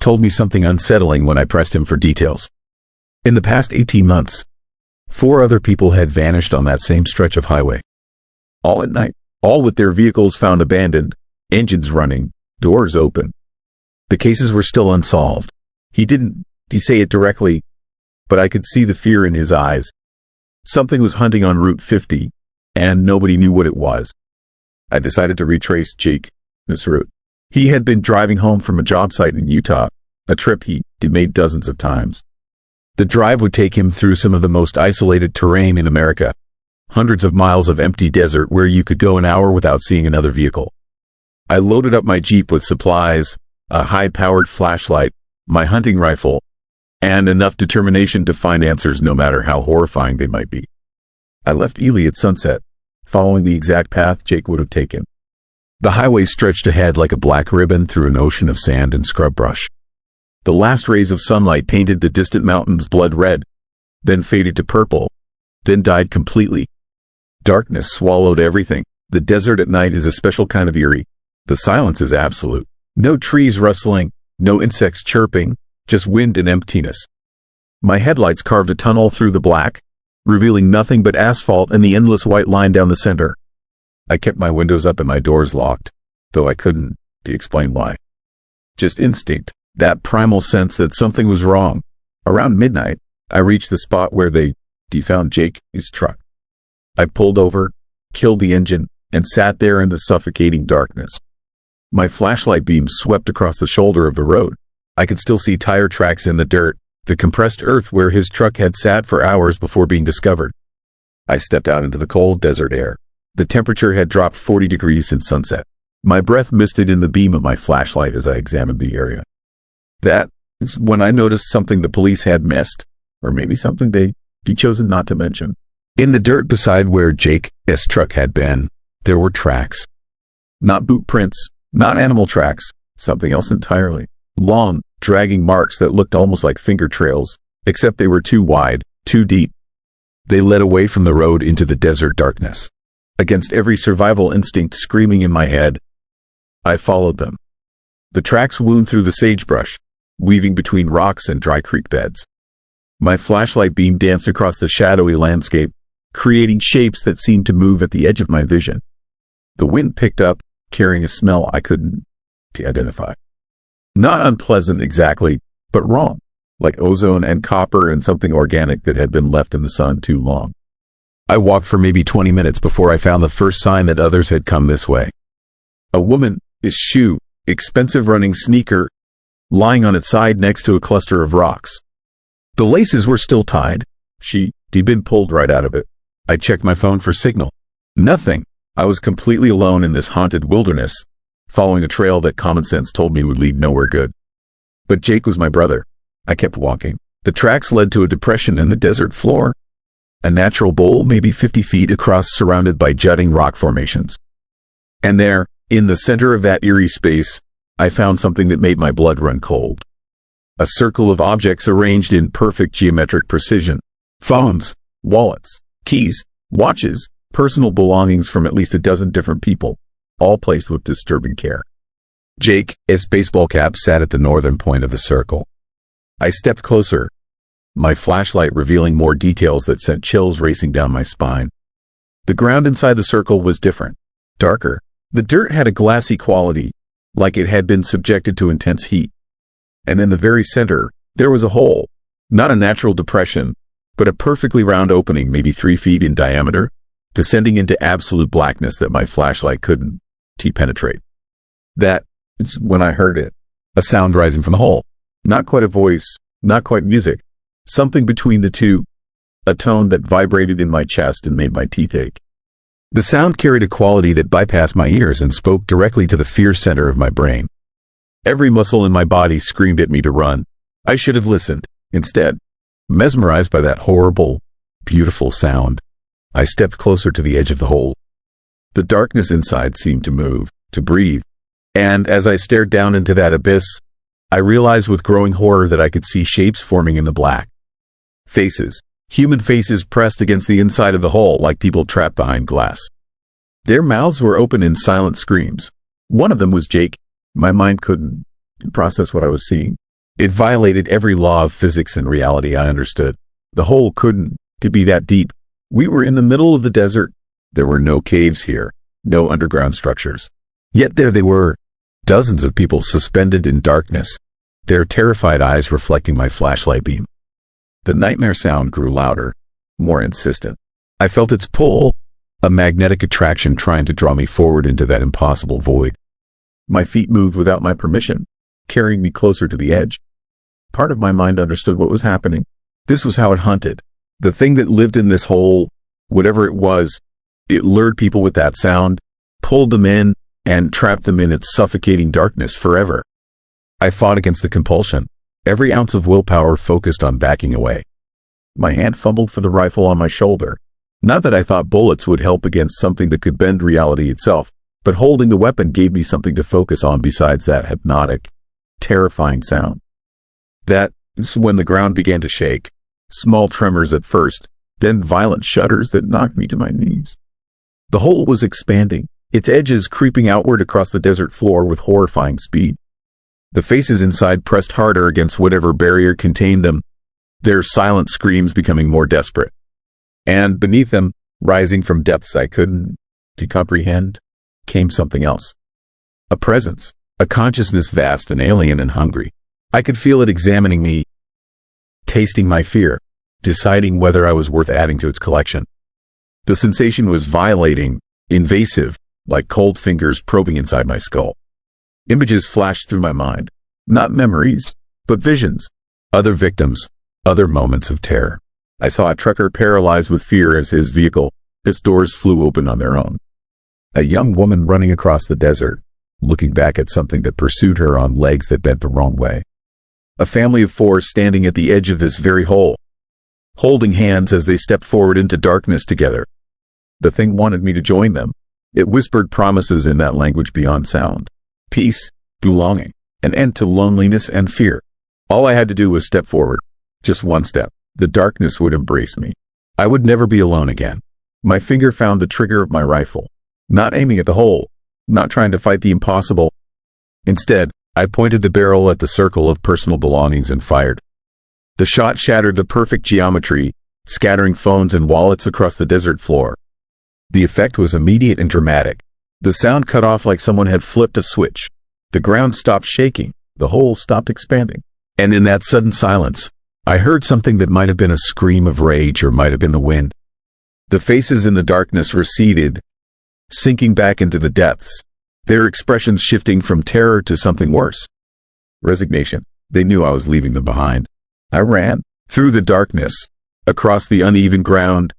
Speaker 1: told me something unsettling when I pressed him for details. In the past 18 months, 4 other people had vanished on that same stretch of highway. All at night, all with their vehicles found abandoned, engines running, doors open. The cases were still unsolved. He didn't say it directly, but I could see the fear in his eyes. Something was hunting on Route 50, and nobody knew what it was. I decided to retrace Jake's route. He had been driving home from a job site in Utah, a trip he'd made dozens of times. The drive would take him through some of the most isolated terrain in America, hundreds of miles of empty desert where you could go an hour without seeing another vehicle. I loaded up my Jeep with supplies, a high-powered flashlight, my hunting rifle, and enough determination to find answers no matter how horrifying they might be. I left Ely at sunset, following the exact path Jake would have taken. The highway stretched ahead like a black ribbon through an ocean of sand and scrub brush. The last rays of sunlight painted the distant mountains blood red, then faded to purple, then died completely. Darkness swallowed everything. The desert at night is a special kind of eerie. The silence is absolute. No trees rustling, no insects chirping, just wind and emptiness. My headlights carved a tunnel through the black, revealing nothing but asphalt and the endless white line down the center. I kept my windows up and my doors locked, though I couldn't explain why. Just instinct, that primal sense that something was wrong. Around midnight, I reached the spot where they found Jake's truck. I pulled over, killed the engine, and sat there in the suffocating darkness. My flashlight beam swept across the shoulder of the road. I could still see tire tracks in the dirt, the compressed earth where his truck had sat for hours before being discovered. I stepped out into the cold desert air. The temperature had dropped 40 degrees since sunset. My breath misted in the beam of my flashlight as I examined the area. That is when I noticed something the police had missed, or maybe something they'd chosen not to mention. In the dirt beside where Jake's truck had been, there were tracks. Not boot prints, not animal tracks, something else entirely. Long, dragging marks that looked almost like finger trails, except they were too wide, too deep. They led away from the road into the desert darkness. Against every survival instinct screaming in my head, I followed them. The tracks wound through the sagebrush, weaving between rocks and dry creek beds. My flashlight beam danced across the shadowy landscape, creating shapes that seemed to move at the edge of my vision. The wind picked up, carrying a smell I couldn't identify. Not unpleasant exactly, but wrong, like ozone and copper and something organic that had been left in the sun too long. I walked for maybe 20 minutes before I found the first sign that others had come this way. A woman's shoe, expensive running sneaker, lying on its side next to a cluster of rocks. The laces were still tied. She'd been pulled right out of it. I checked my phone for signal. Nothing. I was completely alone in this haunted wilderness, following a trail that common sense told me would lead nowhere good. But Jake was my brother. I kept walking. The tracks led to a depression in the desert floor, a natural bowl maybe 50 feet across surrounded by jutting rock formations. And there, in the center of that eerie space, I found something that made my blood run cold. A circle of objects arranged in perfect geometric precision. Phones, wallets, keys, watches, personal belongings from at least a dozen different people, all placed with disturbing care. Jake's baseball cap sat at the northern point of the circle. I stepped closer, my flashlight revealing more details that sent chills racing down my spine. The ground inside the circle was different, darker. The dirt had a glassy quality, like it had been subjected to intense heat. And in the very center, there was a hole, not a natural depression, but a perfectly round opening maybe 3 feet in diameter, descending into absolute blackness that my flashlight couldn't penetrate. That is when I heard it. A sound rising from the hole. Not quite a voice, not quite music. Something between the two. A tone that vibrated in my chest and made my teeth ache. The sound carried a quality that bypassed my ears and spoke directly to the fear center of my brain. Every muscle in my body screamed at me to run. I should have listened. Instead, mesmerized by that horrible, beautiful sound, I stepped closer to the edge of the hole. The darkness inside seemed to move, to breathe, and as I stared down into that abyss, I realized with growing horror that I could see shapes forming in the black. Faces, human faces pressed against the inside of the hole like people trapped behind glass. Their mouths were open in silent screams. One of them was Jake. My mind couldn't process what I was seeing. It violated every law of physics and reality I understood. The hole couldn't be that deep. We were in the middle of the desert. There were no caves here, no underground structures. Yet there they were, dozens of people suspended in darkness, their terrified eyes reflecting my flashlight beam. The nightmare sound grew louder, more insistent. I felt its pull, a magnetic attraction trying to draw me forward into that impossible void. My feet moved without my permission, carrying me closer to the edge. Part of my mind understood what was happening. This was how it hunted. The thing that lived in this hole, whatever it was, it lured people with that sound, pulled them in, and trapped them in its suffocating darkness forever. I fought against the compulsion, every ounce of willpower focused on backing away. My hand fumbled for the rifle on my shoulder. Not that I thought bullets would help against something that could bend reality itself, but holding the weapon gave me something to focus on besides that hypnotic, terrifying sound. That's when the ground began to shake. Small tremors at first, then violent shudders that knocked me to my knees. The hole was expanding, its edges creeping outward across the desert floor with horrifying speed. The faces inside pressed harder against whatever barrier contained them, their silent screams becoming more desperate. And beneath them, rising from depths I couldn't comprehend, came something else. A presence, a consciousness vast and alien and hungry. I could feel it examining me, tasting my fear, deciding whether I was worth adding to its collection. The sensation was violating, invasive, like cold fingers probing inside my skull. Images flashed through my mind, not memories, but visions, other victims, other moments of terror. I saw a trucker paralyzed with fear as his vehicle, its doors flew open on their own. A young woman running across the desert, looking back at something that pursued her on legs that bent the wrong way. A family of 4 standing at the edge of this very hole, holding hands as they stepped forward into darkness together. The thing wanted me to join them. It whispered promises in that language beyond sound. Peace, belonging, an end to loneliness and fear. All I had to do was step forward. Just one step. The darkness would embrace me. I would never be alone again. My finger found the trigger of my rifle, not aiming at the hole, not trying to fight the impossible. Instead, I pointed the barrel at the circle of personal belongings and fired. The shot shattered the perfect geometry, scattering phones and wallets across the desert floor. The effect was immediate and dramatic. The sound cut off like someone had flipped a switch. The ground stopped shaking, the hole stopped expanding. And in that sudden silence, I heard something that might have been a scream of rage or might have been the wind. The faces in the darkness receded, sinking back into the depths, their expressions shifting from terror to something worse. Resignation. They knew I was leaving them behind. I ran, through the darkness, across the uneven ground,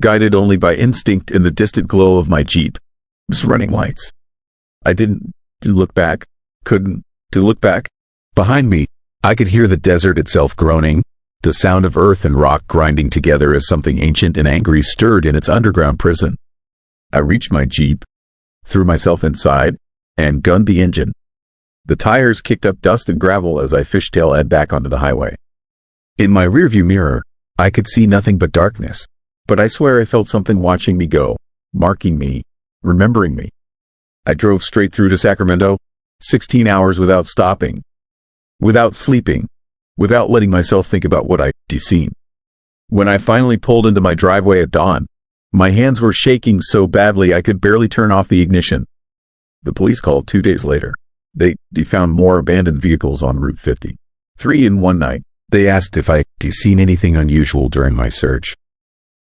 Speaker 1: guided only by instinct and the distant glow of my Jeep's running lights. I didn't look back, couldn't look back. Behind me, I could hear the desert itself groaning, the sound of earth and rock grinding together as something ancient and angry stirred in its underground prison. I reached my Jeep, threw myself inside, and gunned the engine. The tires kicked up dust and gravel as I fishtailed back onto the highway. In my rearview mirror, I could see nothing but darkness, but I swear I felt something watching me go, marking me, remembering me. I drove straight through to Sacramento, 16 hours without stopping, without sleeping, without letting myself think about what I'd seen. When I finally pulled into my driveway at dawn, my hands were shaking so badly I could barely turn off the ignition. The police called 2 days later. They found more abandoned vehicles on Route 50. 3 in one night. They asked if I'd seen anything unusual during my search.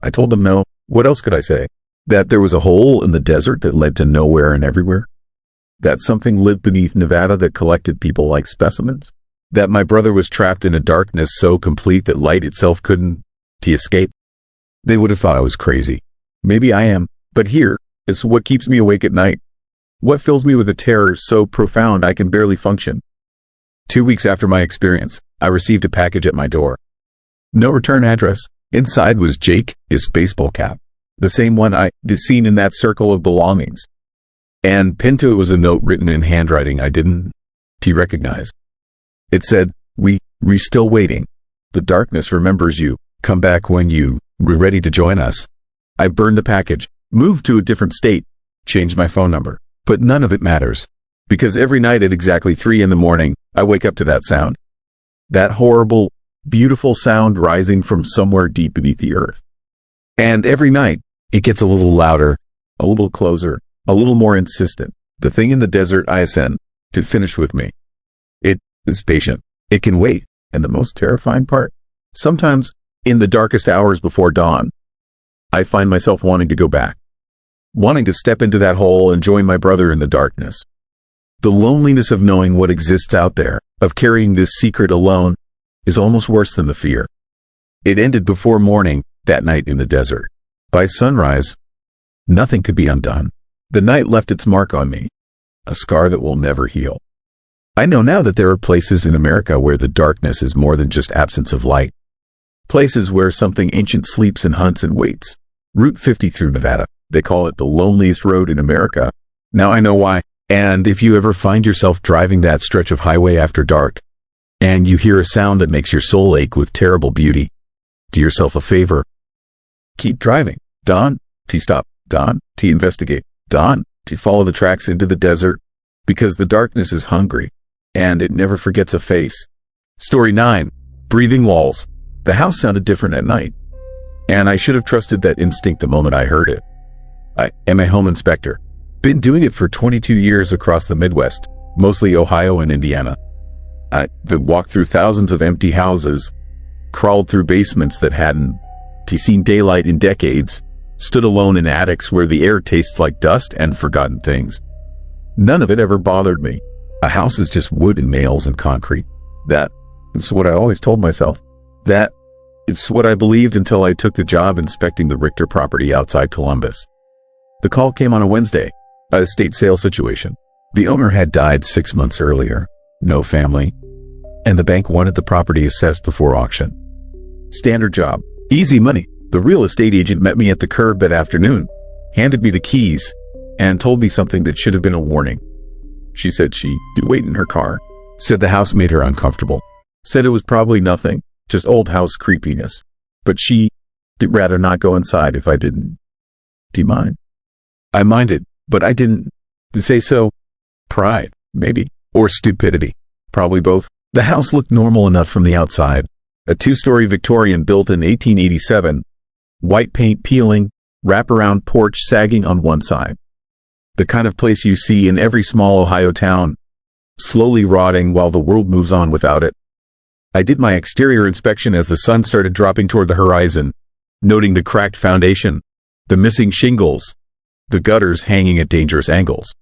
Speaker 1: I told them no. What else could I say? That there was a hole in the desert that led to nowhere and everywhere? That something lived beneath Nevada that collected people like specimens? That my brother was trapped in a darkness so complete that light itself couldn't escape? They would have thought I was crazy. Maybe I am, but here is what keeps me awake at night. What fills me with a terror so profound I can barely function. 2 weeks after my experience, I received a package at my door. No return address. Inside was Jake, his baseball cap. The same one I'd seen in that circle of belongings. And pinned to it was a note written in handwriting I didn't recognize. It said, we're still waiting. The darkness remembers you. Come back when you're ready to join us. I burned the package, moved to a different state, changed my phone number. But none of it matters. Because every night at exactly 3 a.m, I wake up to that sound. That horrible, beautiful sound rising from somewhere deep beneath the earth. And every night, it gets a little louder, a little closer, a little more insistent. The thing in the desert I ascend to finish with me. It is patient. It can wait. And the most terrifying part, sometimes, in the darkest hours before dawn, I find myself wanting to go back. Wanting to step into that hole and join my brother in the darkness. The loneliness of knowing what exists out there, of carrying this secret alone, is almost worse than the fear. It ended before morning, that night in the desert. By sunrise, nothing could be undone. The night left its mark on me, a scar that will never heal. I know now that there are places in America where the darkness is more than just absence of light. Places where something ancient sleeps and hunts and waits. Route 50 through Nevada. They call it the loneliest road in America. Now I know why. And if you ever find yourself driving that stretch of highway after dark, and you hear a sound that makes your soul ache with terrible beauty, do yourself a favor. Keep driving. Don, stop. Don, investigate. Don, follow the tracks into the desert, because the darkness is hungry, and it never forgets a face. Story 9. Breathing walls. The house sounded different at night, and I should have trusted that instinct the moment I heard it. I am a home inspector. Been doing it for 22 years across the Midwest, mostly Ohio and Indiana. I've walked through thousands of empty houses, crawled through basements that hadn't seen daylight in decades, stood alone in attics where the air tastes like dust and forgotten things. None of it ever bothered me. A house is just wood and nails and concrete. That's what I always told myself. It's what I believed until I took the job inspecting the Richter property outside Columbus. The call came on a Wednesday, a estate sale situation. The owner had died 6 months earlier, no family, and the bank wanted the property assessed before auction. Standard job, easy money. The real estate agent met me at the curb that afternoon, handed me the keys, and told me something that should have been a warning. She said she'd wait in her car, said the house made her uncomfortable, said it was probably nothing, just old house creepiness, but she'd rather not go inside if I didn't. Do you mind? I minded, but I didn't say so. Pride, maybe, or stupidity, probably both. The house looked normal enough from the outside. A 2-story Victorian built in 1887, white paint peeling, wraparound porch sagging on one side. The kind of place you see in every small Ohio town, slowly rotting while the world moves on without it. I did my exterior inspection as the sun started dropping toward the horizon, noting the cracked foundation, the missing shingles, the gutters hanging at dangerous angles.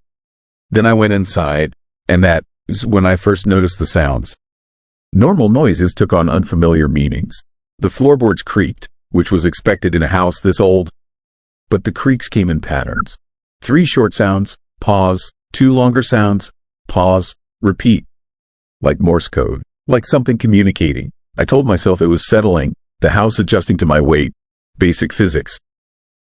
Speaker 1: Then I went inside, and that is when I first noticed the sounds. Normal noises took on unfamiliar meanings. The floorboards creaked, which was expected in a house this old, but the creaks came in patterns. 3 short sounds, pause, 2 longer sounds, pause, repeat. Like Morse code, like something communicating. I told myself it was settling, the house adjusting to my weight, basic physics.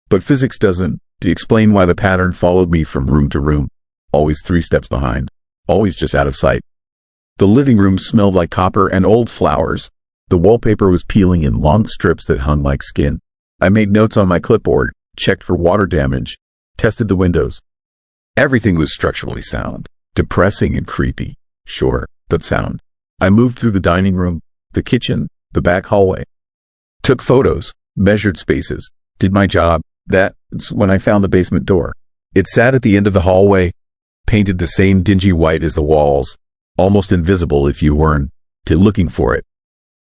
Speaker 1: But physics doesn't explain why the pattern followed me from room to room, always 3 steps behind, always just out of sight. The living room smelled like copper and old flowers. The wallpaper was peeling in long strips that hung like skin. I made notes on my clipboard, checked for water damage, tested the windows. Everything was structurally sound, depressing and creepy, sure, but sound. I moved through the dining room, the kitchen, the back hallway. Took photos, measured spaces, did my job. That's when I found the basement door. It sat at the end of the hallway, painted the same dingy white as the walls, almost invisible if you weren't looking for it.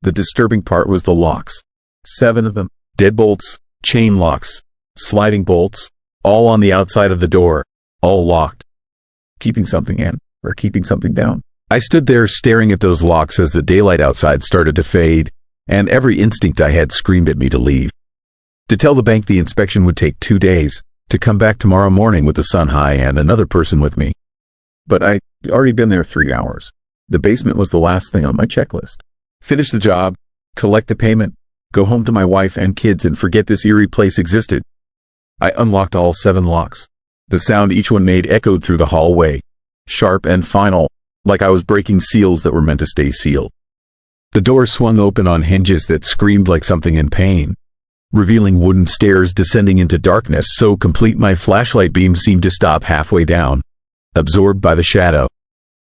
Speaker 1: The disturbing part was the locks. 7 of them, deadbolts, chain locks, sliding bolts, all on the outside of the door, all locked. keeping something in, or keeping something down. I stood there staring at those locks as the daylight outside started to fade, and every instinct I had screamed at me to leave. To tell the bank the inspection would take 2 days, to come back tomorrow morning with the sun high and another person with me. But I'd already been there 3 hours. The basement was the last thing on my checklist. Finish the job, collect the payment, go home to my wife and kids and forget this eerie place existed. I unlocked all 7 locks. The sound each one made echoed through the hallway, sharp and final, like I was breaking seals that were meant to stay sealed. The door swung open on hinges that screamed like something in pain, revealing wooden stairs descending into darkness so complete my flashlight beam seemed to stop halfway down, absorbed by the shadow.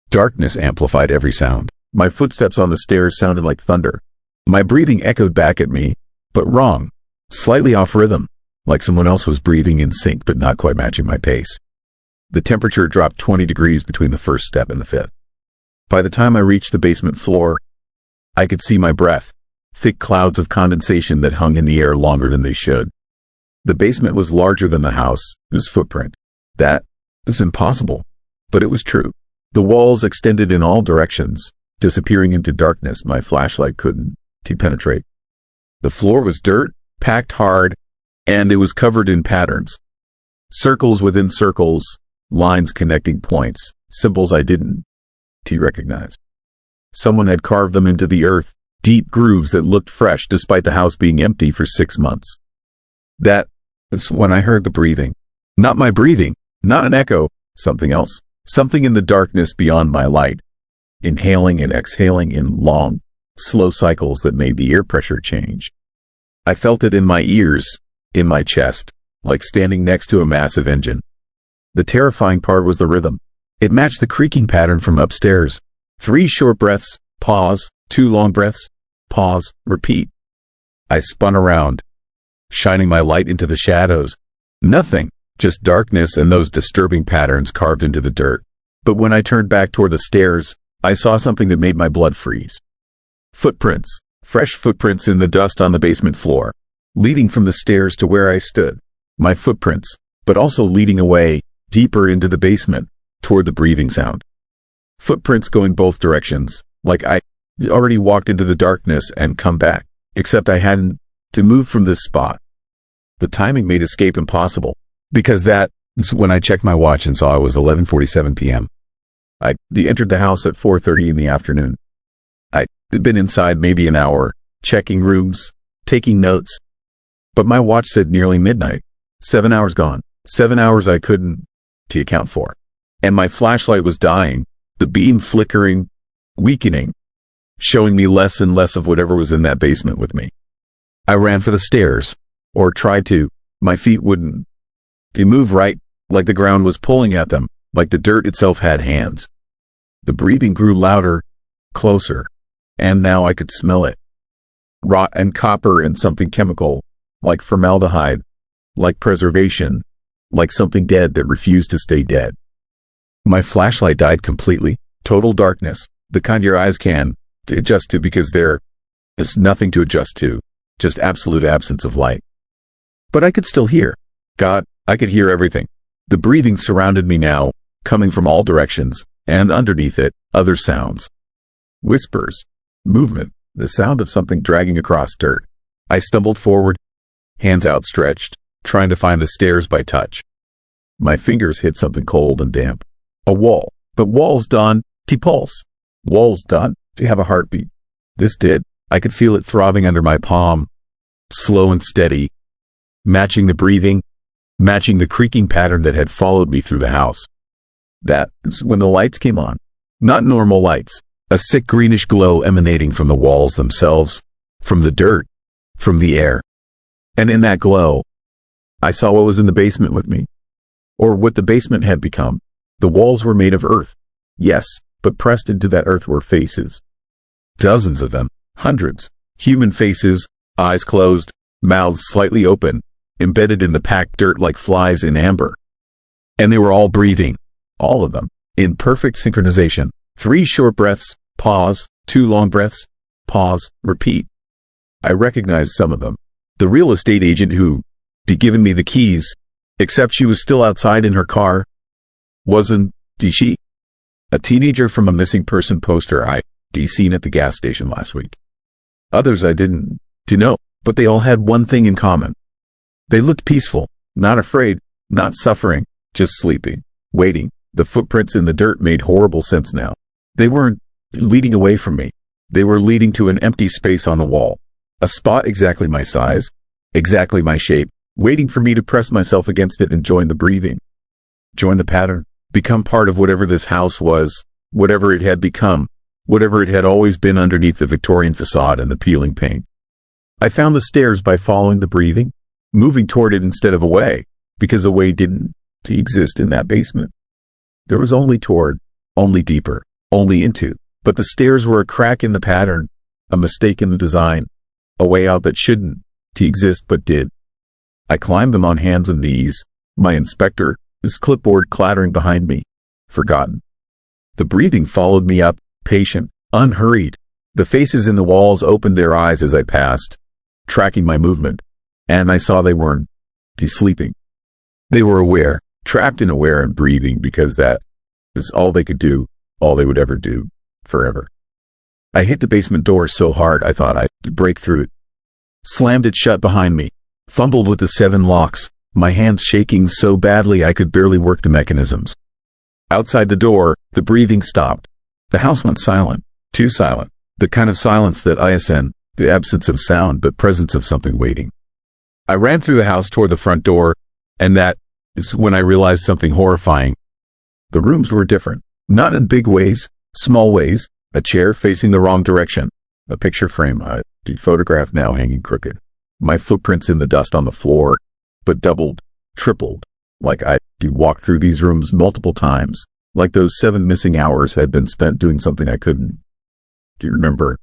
Speaker 1: Darkness amplified every sound. My footsteps on the stairs sounded like thunder. My breathing echoed back at me, but wrong, slightly off rhythm, like someone else was breathing in sync but not quite matching my pace. The temperature dropped 20 degrees between the first step and the 5th. By the time I reached the basement floor, I could see my breath, thick clouds of condensation that hung in the air longer than they should. The basement was larger than the house's footprint. That was impossible, but it was true. The walls extended in all directions, disappearing into darkness my flashlight couldn't penetrate. The floor was dirt, packed hard, and it was covered in patterns. Circles within circles, lines connecting points, symbols I didn't recognize. Someone had carved them into the earth, deep grooves that looked fresh despite the house being empty for 6 months. That is when I heard the breathing. Not my breathing, not an echo, something else. Something in the darkness beyond my light, inhaling and exhaling in long, slow cycles that made the air pressure change. I felt it in my ears, in my chest, like standing next to a massive engine. The terrifying part was the rhythm. It matched the creaking pattern from upstairs. 3 short breaths, pause, 2 long breaths, pause, repeat. I spun around, shining my light into the shadows. Nothing. Just darkness and those disturbing patterns carved into the dirt. But when I turned back toward the stairs, I saw something that made my blood freeze. Footprints, fresh footprints in the dust on the basement floor, leading from the stairs to where I stood. My footprints, but also leading away, deeper into the basement, toward the breathing sound. Footprints going both directions, like I already walked into the darkness and come back, except I hadn't to move from this spot. The timing made escape impossible. Because that is when I checked my watch and saw it was 11:47 p.m. I entered the house at 4:30 in the afternoon. I'd been inside maybe an hour, checking rooms, taking notes. But my watch said nearly midnight. 7 hours gone. 7 hours I couldn't account for. And my flashlight was dying, the beam flickering, weakening, showing me less and less of whatever was in that basement with me. I ran for the stairs, or tried to. My feet wouldn't. They moved right, like the ground was pulling at them, like the dirt itself had hands. The breathing grew louder, closer, and now I could smell it. Rot and copper and something chemical, like formaldehyde, like preservation, like something dead that refused to stay dead. My flashlight died completely, total darkness, the kind your eyes can adjust to because there is nothing to adjust to, just absolute absence of light. But I could still hear. God, I could hear everything. The breathing surrounded me now, coming from all directions, and underneath it, other sounds. Whispers, movement, the sound of something dragging across dirt. I stumbled forward, hands outstretched, trying to find the stairs by touch. My fingers hit something cold and damp. A wall. But walls don't pulse. Walls don't have a heartbeat. This did. I could feel it throbbing under my palm, slow and steady, matching the breathing, matching the creaking pattern that had followed me through the house. That is when the lights came on. Not normal lights, a sick greenish glow emanating from the walls themselves, from the dirt, from the air. And in that glow, I saw what was in the basement with me, or what the basement had become. The walls were made of earth, yes, but pressed into that earth were faces. Dozens of them, hundreds, human faces, eyes closed, mouths slightly open, embedded in the packed dirt like flies in amber. And they were all breathing, all of them, in perfect synchronization. 3 short breaths, pause, 2 long breaths, pause, repeat. I recognized some of them. The real estate agent who had given me the keys, except she was still outside in her car, wasn't she? A teenager from a missing person poster ID seen at the gas station last week. Others I didn't know, but they all had one thing in common. They looked peaceful, not afraid, not suffering, just sleeping, waiting. The footprints in the dirt made horrible sense now. They weren't leading away from me. They were leading to an empty space on the wall. A spot exactly my size, exactly my shape, waiting for me to press myself against it and join the breathing. Join the pattern. Become part of whatever this house was, whatever it had become, whatever it had always been underneath the Victorian facade and the peeling paint. I found the stairs by following the breathing, moving toward it instead of away, because away didn't exist in that basement. There was only toward, only deeper, only into, but the stairs were a crack in the pattern, a mistake in the design, a way out that shouldn't exist but did. I climbed them on hands and knees, my inspector, his clipboard clattering behind me, forgotten. The breathing followed me up, patient, unhurried. The faces in the walls opened their eyes as I passed, tracking my movement, and I saw they weren't sleeping. They were aware, trapped and aware and breathing because that is all they could do, all they would ever do, forever. I hit the basement door so hard I thought I'd break through it. Slammed it shut behind me, fumbled with the 7 locks, my hands shaking so badly I could barely work the mechanisms. Outside the door, the breathing stopped. The house went silent, too silent, the kind of silence that ISN, the absence of sound but presence of something waiting. I ran through the house toward the front door, and that is when I realized something horrifying. The rooms were different, not in big ways, small ways, a chair facing the wrong direction, a picture frame, a photograph now hanging crooked, my footprints in the dust on the floor, but doubled, tripled, like I'd walked through these rooms multiple times, like those 7 missing hours had been spent doing something I couldn't. Do you remember?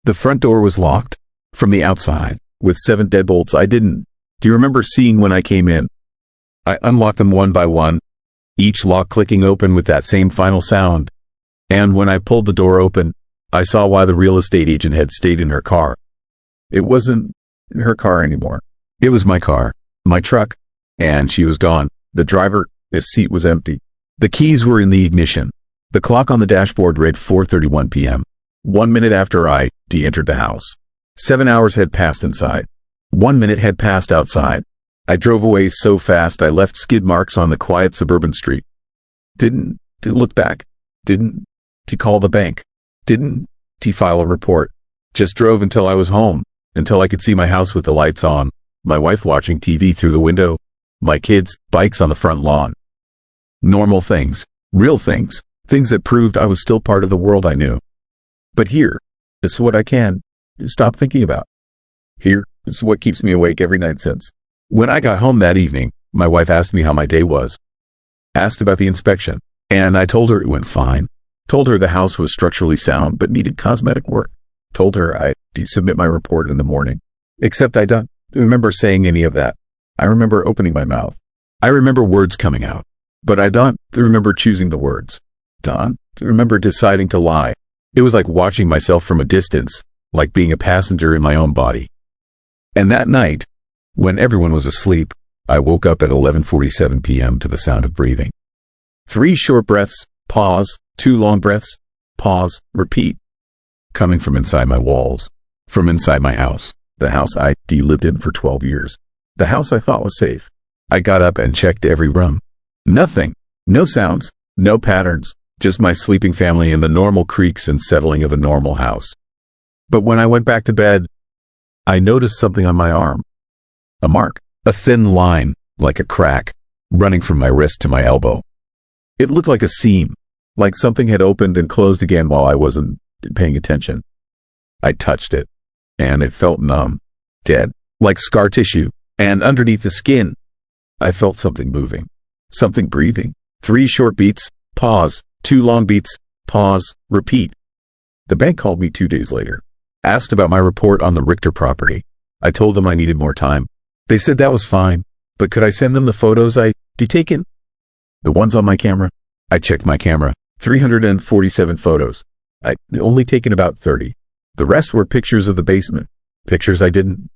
Speaker 1: The front door was locked, from the outside, with 7 deadbolts I didn't. Do you remember seeing when I came in? I unlocked them one by one, each lock clicking open with that same final sound. And when I pulled the door open, I saw why the real estate agent had stayed in her car. It wasn't her car anymore. It was my car. My truck, and she was gone. The driver's seat was empty. The keys were in the ignition. The clock on the dashboard read 4:31 p.m. 1 minute after I entered the house. 7 hours had passed inside. 1 minute had passed outside. I drove away so fast I left skid marks on the quiet suburban street. Didn't look back. Didn't call the bank. Didn't file a report. Just drove until I was home, until I could see my house with the lights on. My wife watching TV through the window, my kids, bikes on the front lawn. Normal things, real things, things that proved I was still part of the world I knew. But here is what I can stop thinking about. Here is what keeps me awake every night since. When I got home that evening, my wife asked me how my day was. Asked about the inspection, and I told her it went fine. Told her the house was structurally sound but needed cosmetic work. Told her I'd submit my report in the morning. Except I don't remember saying any of that. I remember opening my mouth. I remember words coming out. But I don't remember choosing the words. Don't remember deciding to lie. It was like watching myself from a distance, like being a passenger in my own body. And that night, when everyone was asleep, I woke up at 11:47 p.m. to the sound of breathing. 3 short breaths, pause, 2 long breaths, pause, repeat. Coming from inside my walls, from inside my house, the house I lived in for 12 years, the house I thought was safe. I got up and checked every room. Nothing, no sounds, no patterns, just my sleeping family and the normal creaks and settling of a normal house. But when I went back to bed, I noticed something on my arm. A mark, a thin line, like a crack, running from my wrist to my elbow. It looked like a seam, like something had opened and closed again while I wasn't paying attention. I touched it, and it felt numb, dead, like scar tissue, and underneath the skin, I felt something moving, something breathing. 3 short beats, pause, 2 long beats, pause, repeat. The bank called me 2 days later, asked about my report on the Richter property. I told them I needed more time. They said that was fine, but could I send them the photos I'd taken? The ones on my camera? I checked my camera, 347 photos. I'd only taken about 30. The rest were pictures of the basement, pictures I didn't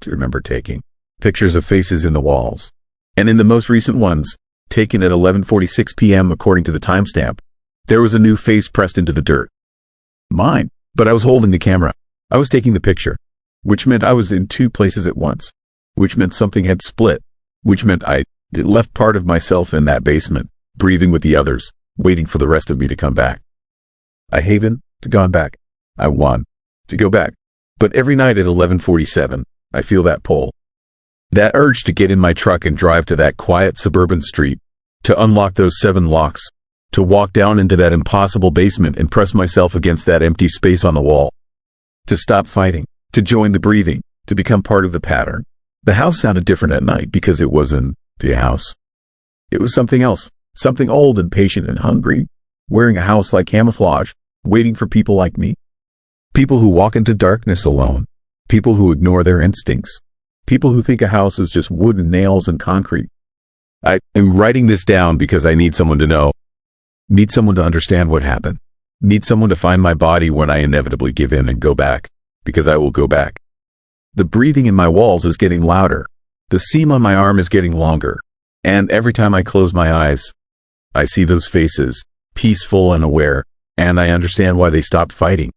Speaker 1: remember taking, pictures of faces in the walls. And in the most recent ones, taken at 11:46 p.m. according to the timestamp. There was a new face pressed into the dirt. Mine, but I was holding the camera. I was taking the picture, which meant I was in two places at once, which meant something had split, which meant I left part of myself in that basement, breathing with the others, waiting for the rest of me to come back. I haven't gone back. I want to go back. But every night at 11:47, I feel that pull. That urge to get in my truck and drive to that quiet suburban street, to unlock those 7 locks, to walk down into that impossible basement and press myself against that empty space on the wall. To stop fighting, to join the breathing, to become part of the pattern. The house sounded different at night because it wasn't the house. It was something else, something old and patient and hungry, wearing a house like camouflage, waiting for people like me. People who walk into darkness alone. People who ignore their instincts. People who think a house is just wood and nails and concrete. I am writing this down because I need someone to know. Need someone to understand what happened. Need someone to find my body when I inevitably give in and go back, because I will go back. The breathing in my walls is getting louder. The seam on my arm is getting longer. And every time I close my eyes, I see those faces, peaceful and aware, and I understand why they stopped fighting.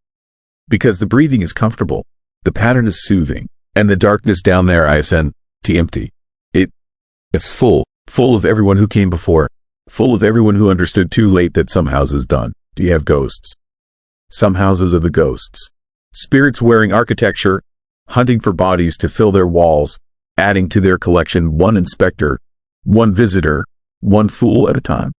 Speaker 1: Because the breathing is comfortable, the pattern is soothing, and the darkness down there I ascend to empty. It's full of everyone who came before, full of everyone who understood too late that some houses done. Do you have ghosts? Some houses are the ghosts. Spirits wearing architecture, hunting for bodies to fill their walls, adding to their collection one inspector, one visitor, one fool at a time.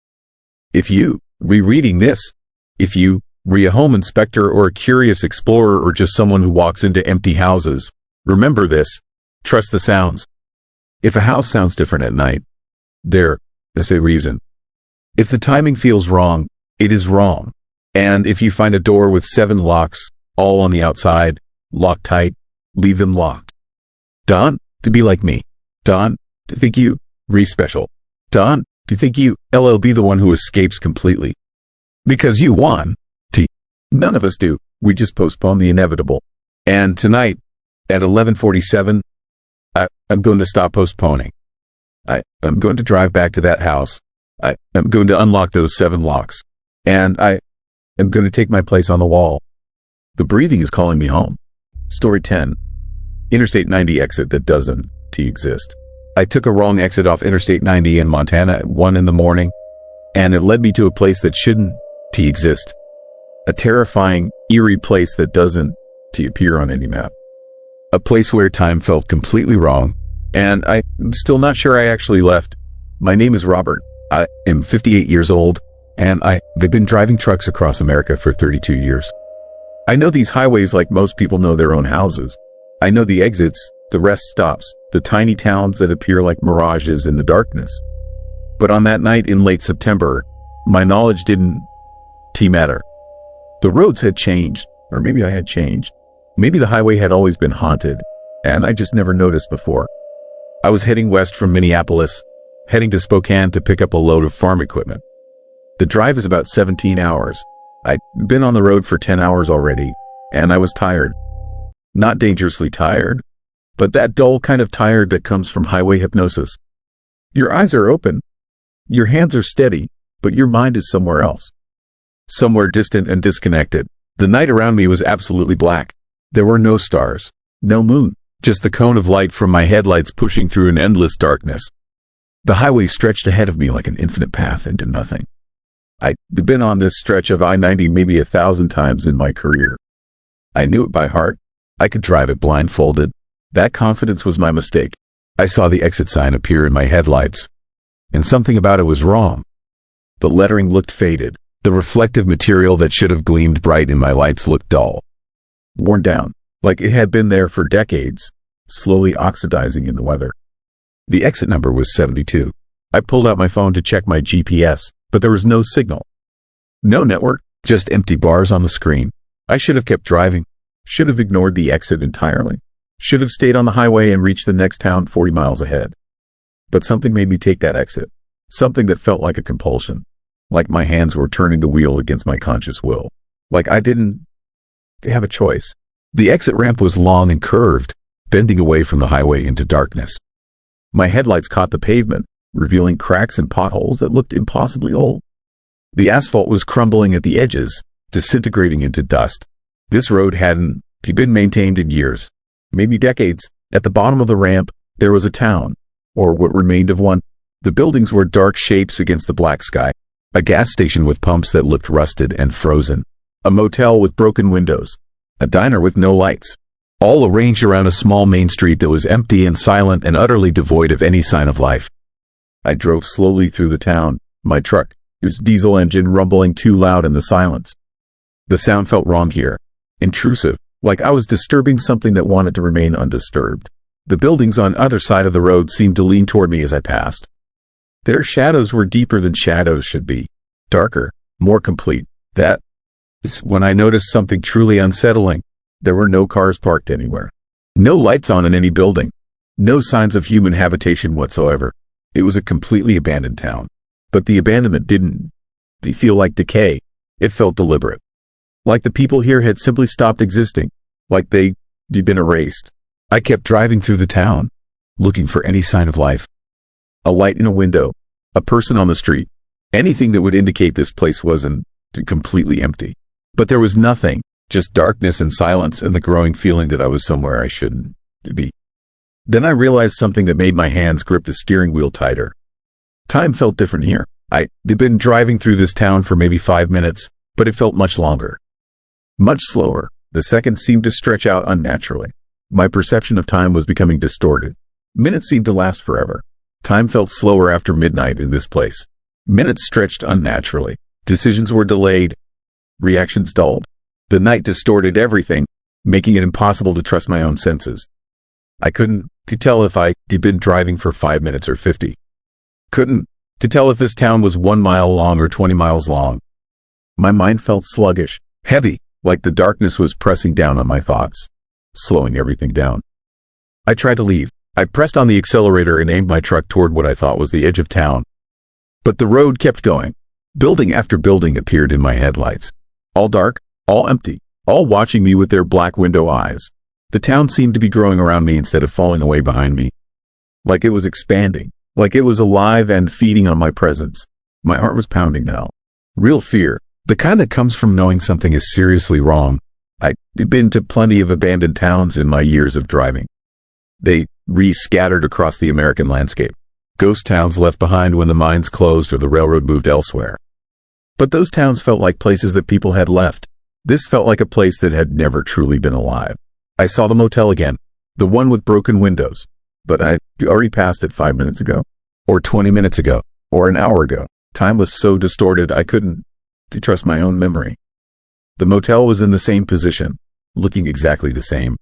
Speaker 1: If you, rereading this, if you, a home inspector or a curious explorer or just someone who walks into empty houses, remember this, trust the sounds. If a house sounds different at night, there's a reason. If the timing feels wrong, it is wrong. And if you find a door with 7 locks, all on the outside, locked tight, leave them locked. Don, to be like me. Don, to think you, special. Don, to think you, be the one who escapes completely. Because you won. None of us do. We just postpone the inevitable. And tonight, at 11:47, I'm going to stop postponing. I'm going to drive back to that house. I'm going to unlock those 7 locks. And I am going to take my place on the wall. The breathing is calling me home. Story 10. Interstate 90 exit that doesn't exist. I took a wrong exit off Interstate 90 in Montana at 1 in the morning, and it led me to a place that shouldn't exist. A terrifying, eerie place that doesn't appear on any map. A place where time felt completely wrong, and I'm still not sure I actually left. My name is Robert. I am 58 years old, and I've been driving trucks across America for 32 years. I know these highways like most people know their own houses. I know the exits, the rest stops, the tiny towns that appear like mirages in the darkness. But on that night in late September, my knowledge didn't matter. The roads had changed, or maybe I had changed. Maybe the highway had always been haunted, and I just never noticed before. I was heading west from Minneapolis, heading to Spokane to pick up a load of farm equipment. The drive is about 17 hours. I'd been on the road for 10 hours already, and I was tired. Not dangerously tired, but that dull kind of tired that comes from highway hypnosis. Your eyes are open, your hands are steady, but your mind is somewhere else. Somewhere distant and disconnected. The night around me was absolutely black. There were no stars, no moon, just the cone of light from my headlights pushing through an endless darkness. The highway stretched ahead of me like an infinite path into nothing. I'd been on this stretch of I-90 maybe 1,000 times in my career. I knew it by heart. I could drive it blindfolded. That confidence was my mistake. I saw the exit sign appear in my headlights, and something about it was wrong. The lettering looked faded. The reflective material that should have gleamed bright in my lights looked dull. Worn down, like it had been there for decades, slowly oxidizing in the weather. The exit number was 72. I pulled out my phone to check my GPS, but there was no signal. No network, just empty bars on the screen. I should have kept driving, should have ignored the exit entirely, should have stayed on the highway and reached the next town 40 miles ahead. But something made me take that exit, something that felt like a compulsion. Like my hands were turning the wheel against my conscious will. Like I didn't have a choice. The exit ramp was long and curved, bending away from the highway into darkness. My headlights caught the pavement, revealing cracks and potholes that looked impossibly old. The asphalt was crumbling at the edges, disintegrating into dust. This road hadn't been maintained in years, maybe decades. At the bottom of the ramp, there was a town, or what remained of one. The buildings were dark shapes against the black sky. A gas station with pumps that looked rusted and frozen. A motel with broken windows. A diner with no lights. All arranged around a small main street that was empty and silent and utterly devoid of any sign of life. I drove slowly through the town, my truck, its diesel engine rumbling too loud in the silence. The sound felt wrong here. Intrusive, like I was disturbing something that wanted to remain undisturbed. The buildings on either side of the road seemed to lean toward me as I passed. Their shadows were deeper than shadows should be. Darker, more complete. That is when I noticed something truly unsettling. There were no cars parked anywhere. No lights on in any building. No signs of human habitation whatsoever. It was a completely abandoned town. But the abandonment didn't feel like decay. It felt deliberate. Like the people here had simply stopped existing. Like they'd been erased. I kept driving through the town, looking for any sign of life. A light in a window. A person on the street. Anything that would indicate this place wasn't completely empty. But there was nothing. Just darkness and silence and the growing feeling that I was somewhere I shouldn't be. Then I realized something that made my hands grip the steering wheel tighter. Time felt different here. I'd been driving through this town for maybe 5 minutes, but it felt much longer. Much slower. The seconds seemed to stretch out unnaturally. My perception of time was becoming distorted. Minutes seemed to last forever. Time felt slower after midnight in this place. Minutes stretched unnaturally. Decisions were delayed. Reactions dulled. The night distorted everything, making it impossible to trust my own senses. I couldn't tell if I'd been driving for 5 minutes or 50. Couldn't tell if this town was 1 mile long or 20 miles long. My mind felt sluggish, heavy, like the darkness was pressing down on my thoughts, slowing everything down. I tried to leave. I pressed on the accelerator and aimed my truck toward what I thought was the edge of town. But the road kept going. Building after building appeared in my headlights. All dark. All empty, all watching me with their black window eyes. The town seemed to be growing around me instead of falling away behind me. Like it was expanding, like it was alive and feeding on my presence. My heart was pounding now. Real fear, the kind that comes from knowing something is seriously wrong. I'd been to plenty of abandoned towns in my years of driving. They scattered across the American landscape. Ghost towns left behind when the mines closed or the railroad moved elsewhere. But those towns felt like places that people had left. This felt like a place that had never truly been alive. I saw the motel again, the one with broken windows, but I'd already passed it 5 minutes ago, or 20 minutes ago, or an hour ago. Time was so distorted I couldn't trust my own memory. The motel was in the same position, looking exactly the same,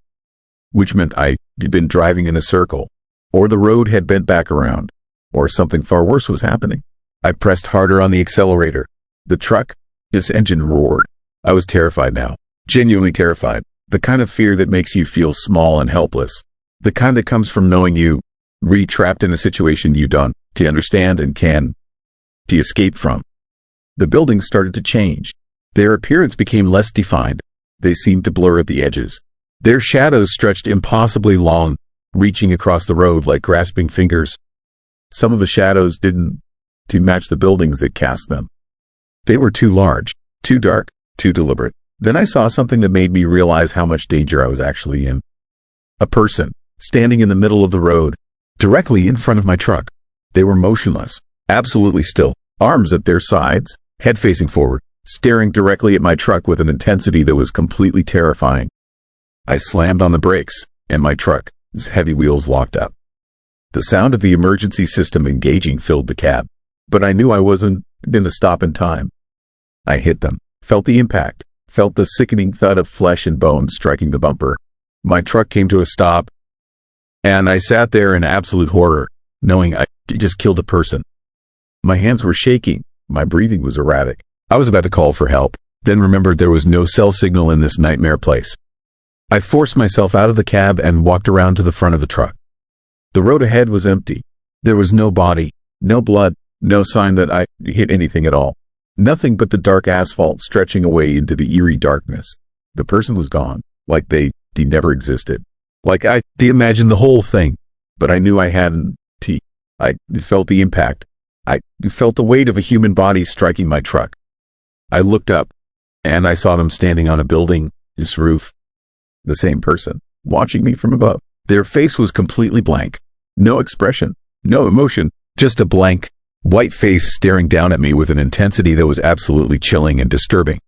Speaker 1: which meant I'd been driving in a circle, or the road had bent back around, or something far worse was happening. I pressed harder on the accelerator. The truck, its engine roared. I was terrified now, genuinely terrified, the kind of fear that makes you feel small and helpless, the kind that comes from knowing you trapped in a situation you don't understand and can escape from. The buildings started to change. Their appearance became less defined. They seemed to blur at the edges. Their shadows stretched impossibly long, reaching across the road like grasping fingers. Some of the shadows didn't match the buildings that cast them. They were too large, too dark, too deliberate. Then I saw something that made me realize how much danger I was actually in. A person, standing in the middle of the road, directly in front of my truck. They were motionless, absolutely still, arms at their sides, head facing forward, staring directly at my truck with an intensity that was completely terrifying. I slammed on the brakes, and my truck's heavy wheels locked up. The sound of the emergency system engaging filled the cab, but I knew I wasn't going to stop in time. I hit them. Felt the impact, felt the sickening thud of flesh and bone striking the bumper. My truck came to a stop, and I sat there in absolute horror, knowing I just killed a person. My hands were shaking, my breathing was erratic. I was about to call for help, then remembered there was no cell signal in this nightmare place. I forced myself out of the cab and walked around to the front of the truck. The road ahead was empty. There was no body, no blood, no sign that I hit anything at all. Nothing but the dark asphalt stretching away into the eerie darkness. The person was gone, like they never existed. Like I imagined the whole thing, but I knew I hadn't I felt the impact. I felt the weight of a human body striking my truck. I looked up, and I saw them standing on a building's roof. The same person, watching me from above. Their face was completely blank. No expression, no emotion, just a blank, white face staring down at me with an intensity that was absolutely chilling and disturbing.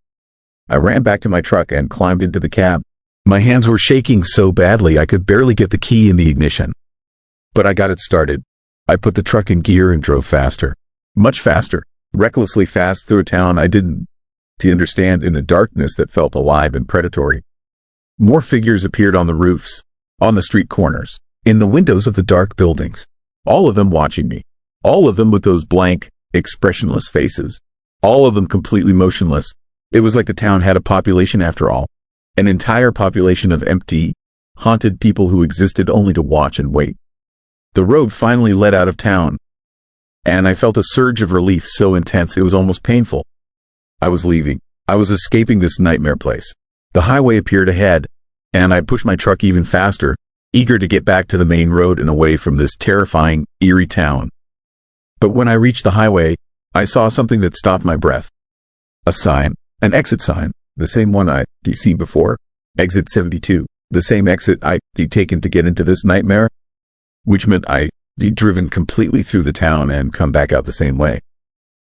Speaker 1: I ran back to my truck and climbed into the cab. My hands were shaking so badly I could barely get the key in the ignition. But I got it started. I put the truck in gear and drove faster. Much faster. Recklessly fast through a town I didn't understand, in a darkness that felt alive and predatory. More figures appeared on the roofs, on the street corners, in the windows of the dark buildings. All of them watching me. All of them with those blank, expressionless faces. All of them completely motionless. It was like the town had a population after all. An entire population of empty, haunted people who existed only to watch and wait. The road finally led out of town, and I felt a surge of relief so intense it was almost painful. I was leaving. I was escaping this nightmare place. The highway appeared ahead, and I pushed my truck even faster, eager to get back to the main road and away from this terrifying, eerie town. But when I reached the highway, I saw something that stopped my breath. A sign, an exit sign, the same one I'd seen before. Exit 72, the same exit I'd taken to get into this nightmare, which meant I'd driven completely through the town and come back out the same way.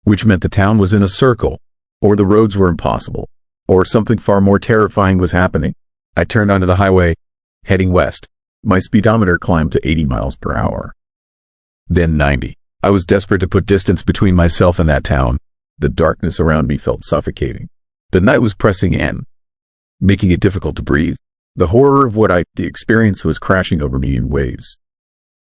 Speaker 1: Which meant the town was in a circle, or the roads were impossible, or something far more terrifying was happening. I turned onto the highway, heading west. My speedometer climbed to 80 miles per hour. Then 90. I was desperate to put distance between myself and that town. The darkness around me felt suffocating. The night was pressing in, making it difficult to breathe. The horror of what I'd experienced was crashing over me in waves.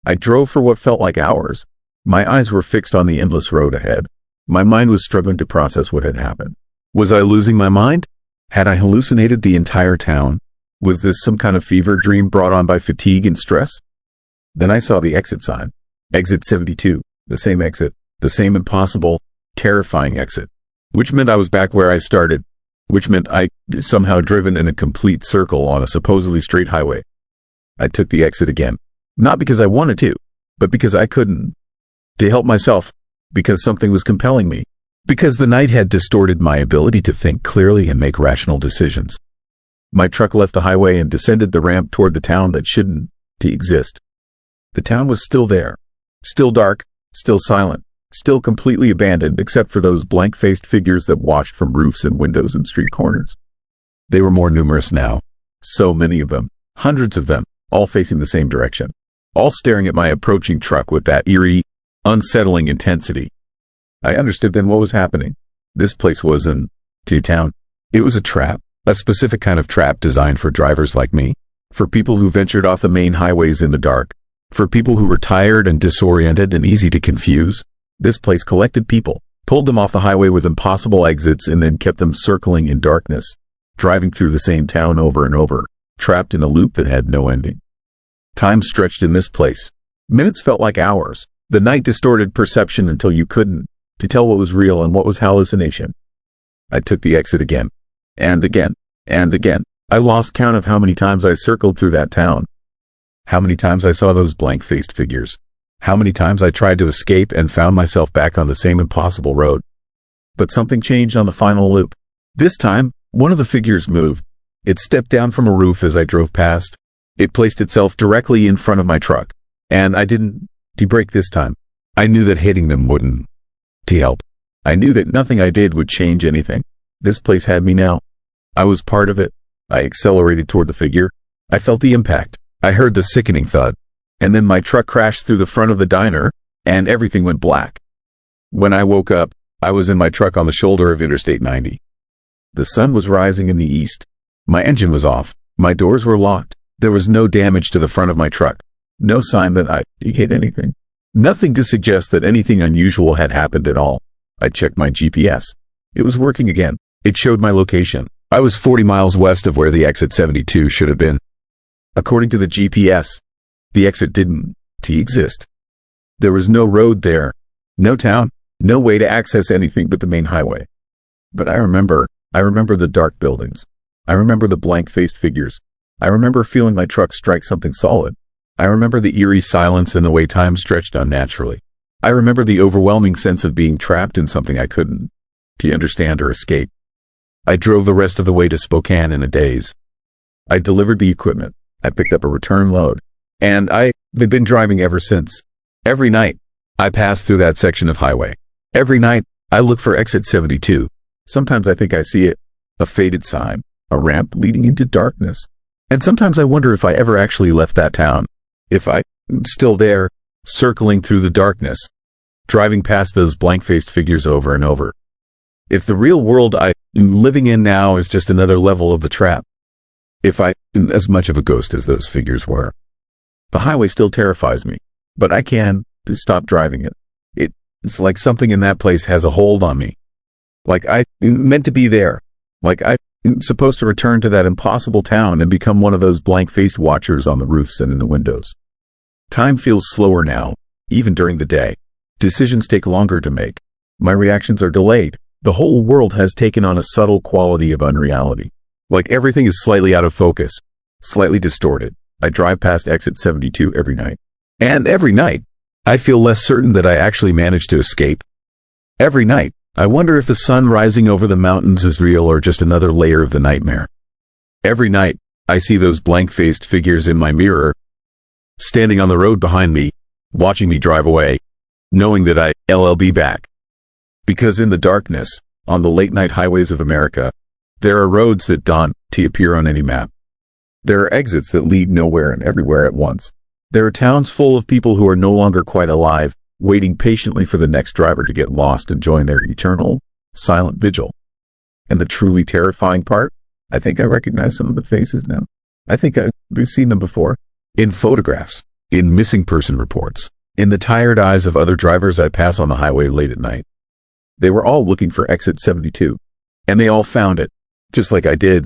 Speaker 1: I drove for what felt like hours. My eyes were fixed on the endless road ahead. My mind was struggling to process what had happened. Was I losing my mind? Had I hallucinated the entire town? Was this some kind of fever dream brought on by fatigue and stress? Then I saw the exit sign. Exit 72, the same exit, the same impossible, terrifying exit. Which meant I was back where I started. Which meant I'd somehow driven in a complete circle on a supposedly straight highway. I took the exit again. Not because I wanted to, but because I couldn't. To help myself, because something was compelling me. Because the night had distorted my ability to think clearly and make rational decisions. My truck left the highway and descended the ramp toward the town that shouldn't exist. The town was still there. Still dark, still silent, still completely abandoned except for those blank-faced figures that watched from roofs and windows and street corners. They were more numerous now. So many of them. Hundreds of them, all facing the same direction. All staring at my approaching truck with that eerie, unsettling intensity. I understood then what was happening. This place wasn't a town. It was a trap, a specific kind of trap designed for drivers like me, for people who ventured off the main highways in the dark, for people who were tired and disoriented and easy to confuse. This place collected people, pulled them off the highway with impossible exits, and then kept them circling in darkness, driving through the same town over and over, trapped in a loop that had no ending. Time stretched in this place. Minutes felt like hours. The night distorted perception until you couldn't tell what was real and what was hallucination. I took the exit again, and again, and again. I lost count of how many times I circled through that town. How many times I saw those blank-faced figures. How many times I tried to escape and found myself back on the same impossible road. But something changed on the final loop. This time, one of the figures moved. It stepped down from a roof as I drove past. It placed itself directly in front of my truck. And I didn't brake this time. I knew that hitting them wouldn't help. I knew that nothing I did would change anything. This place had me now. I was part of it. I accelerated toward the figure. I felt the impact. I heard the sickening thud. And then my truck crashed through the front of the diner, and everything went black. When I woke up, I was in my truck on the shoulder of Interstate 90. The sun was rising in the east. My engine was off. My doors were locked. There was no damage to the front of my truck. No sign that I hit anything. Nothing to suggest that anything unusual had happened at all. I checked my GPS. It was working again. It showed my location. I was 40 miles west of where the exit 72 should have been. According to the GPS, the exit didn't exist. There was no road there, no town, no way to access anything but the main highway. But I remember the dark buildings. I remember the blank-faced figures. I remember feeling my truck strike something solid. I remember the eerie silence and the way time stretched unnaturally. I remember the overwhelming sense of being trapped in something I couldn't understand or escape. I drove the rest of the way to Spokane in a daze. I delivered the equipment. I picked up a return load. And I've been driving ever since. Every night, I pass through that section of highway. Every night, I look for exit 72. Sometimes I think I see it, a faded sign, a ramp leading into darkness. And sometimes I wonder if I ever actually left that town. If I'm still there, circling through the darkness, driving past those blank-faced figures over and over. If the real world I'm living in now is just another level of the trap. If I'm as much of a ghost as those figures were. The highway still terrifies me, but I can't stop driving it. It's like something in that place has a hold on me. Like I'm meant to be there. Like I'm supposed to return to that impossible town and become one of those blank-faced watchers on the roofs and in the windows. Time feels slower now, even during the day. Decisions take longer to make. My reactions are delayed. The whole world has taken on a subtle quality of unreality. Like everything is slightly out of focus, slightly distorted. I drive past exit 72 every night. And every night, I feel less certain that I actually managed to escape. Every night, I wonder if the sun rising over the mountains is real or just another layer of the nightmare. Every night, I see those blank-faced figures in my mirror, standing on the road behind me, watching me drive away, knowing that I'll be back. Because in the darkness, on the late-night highways of America, there are roads that don't appear on any map. There are exits that lead nowhere and everywhere at once. There are towns full of people who are no longer quite alive, waiting patiently for the next driver to get lost and join their eternal, silent vigil. And the truly terrifying part? I think I recognize some of the faces now. I think I've seen them before. In photographs, in missing person reports, in the tired eyes of other drivers I pass on the highway late at night. They were all looking for exit 72. And they all found it, just like I did,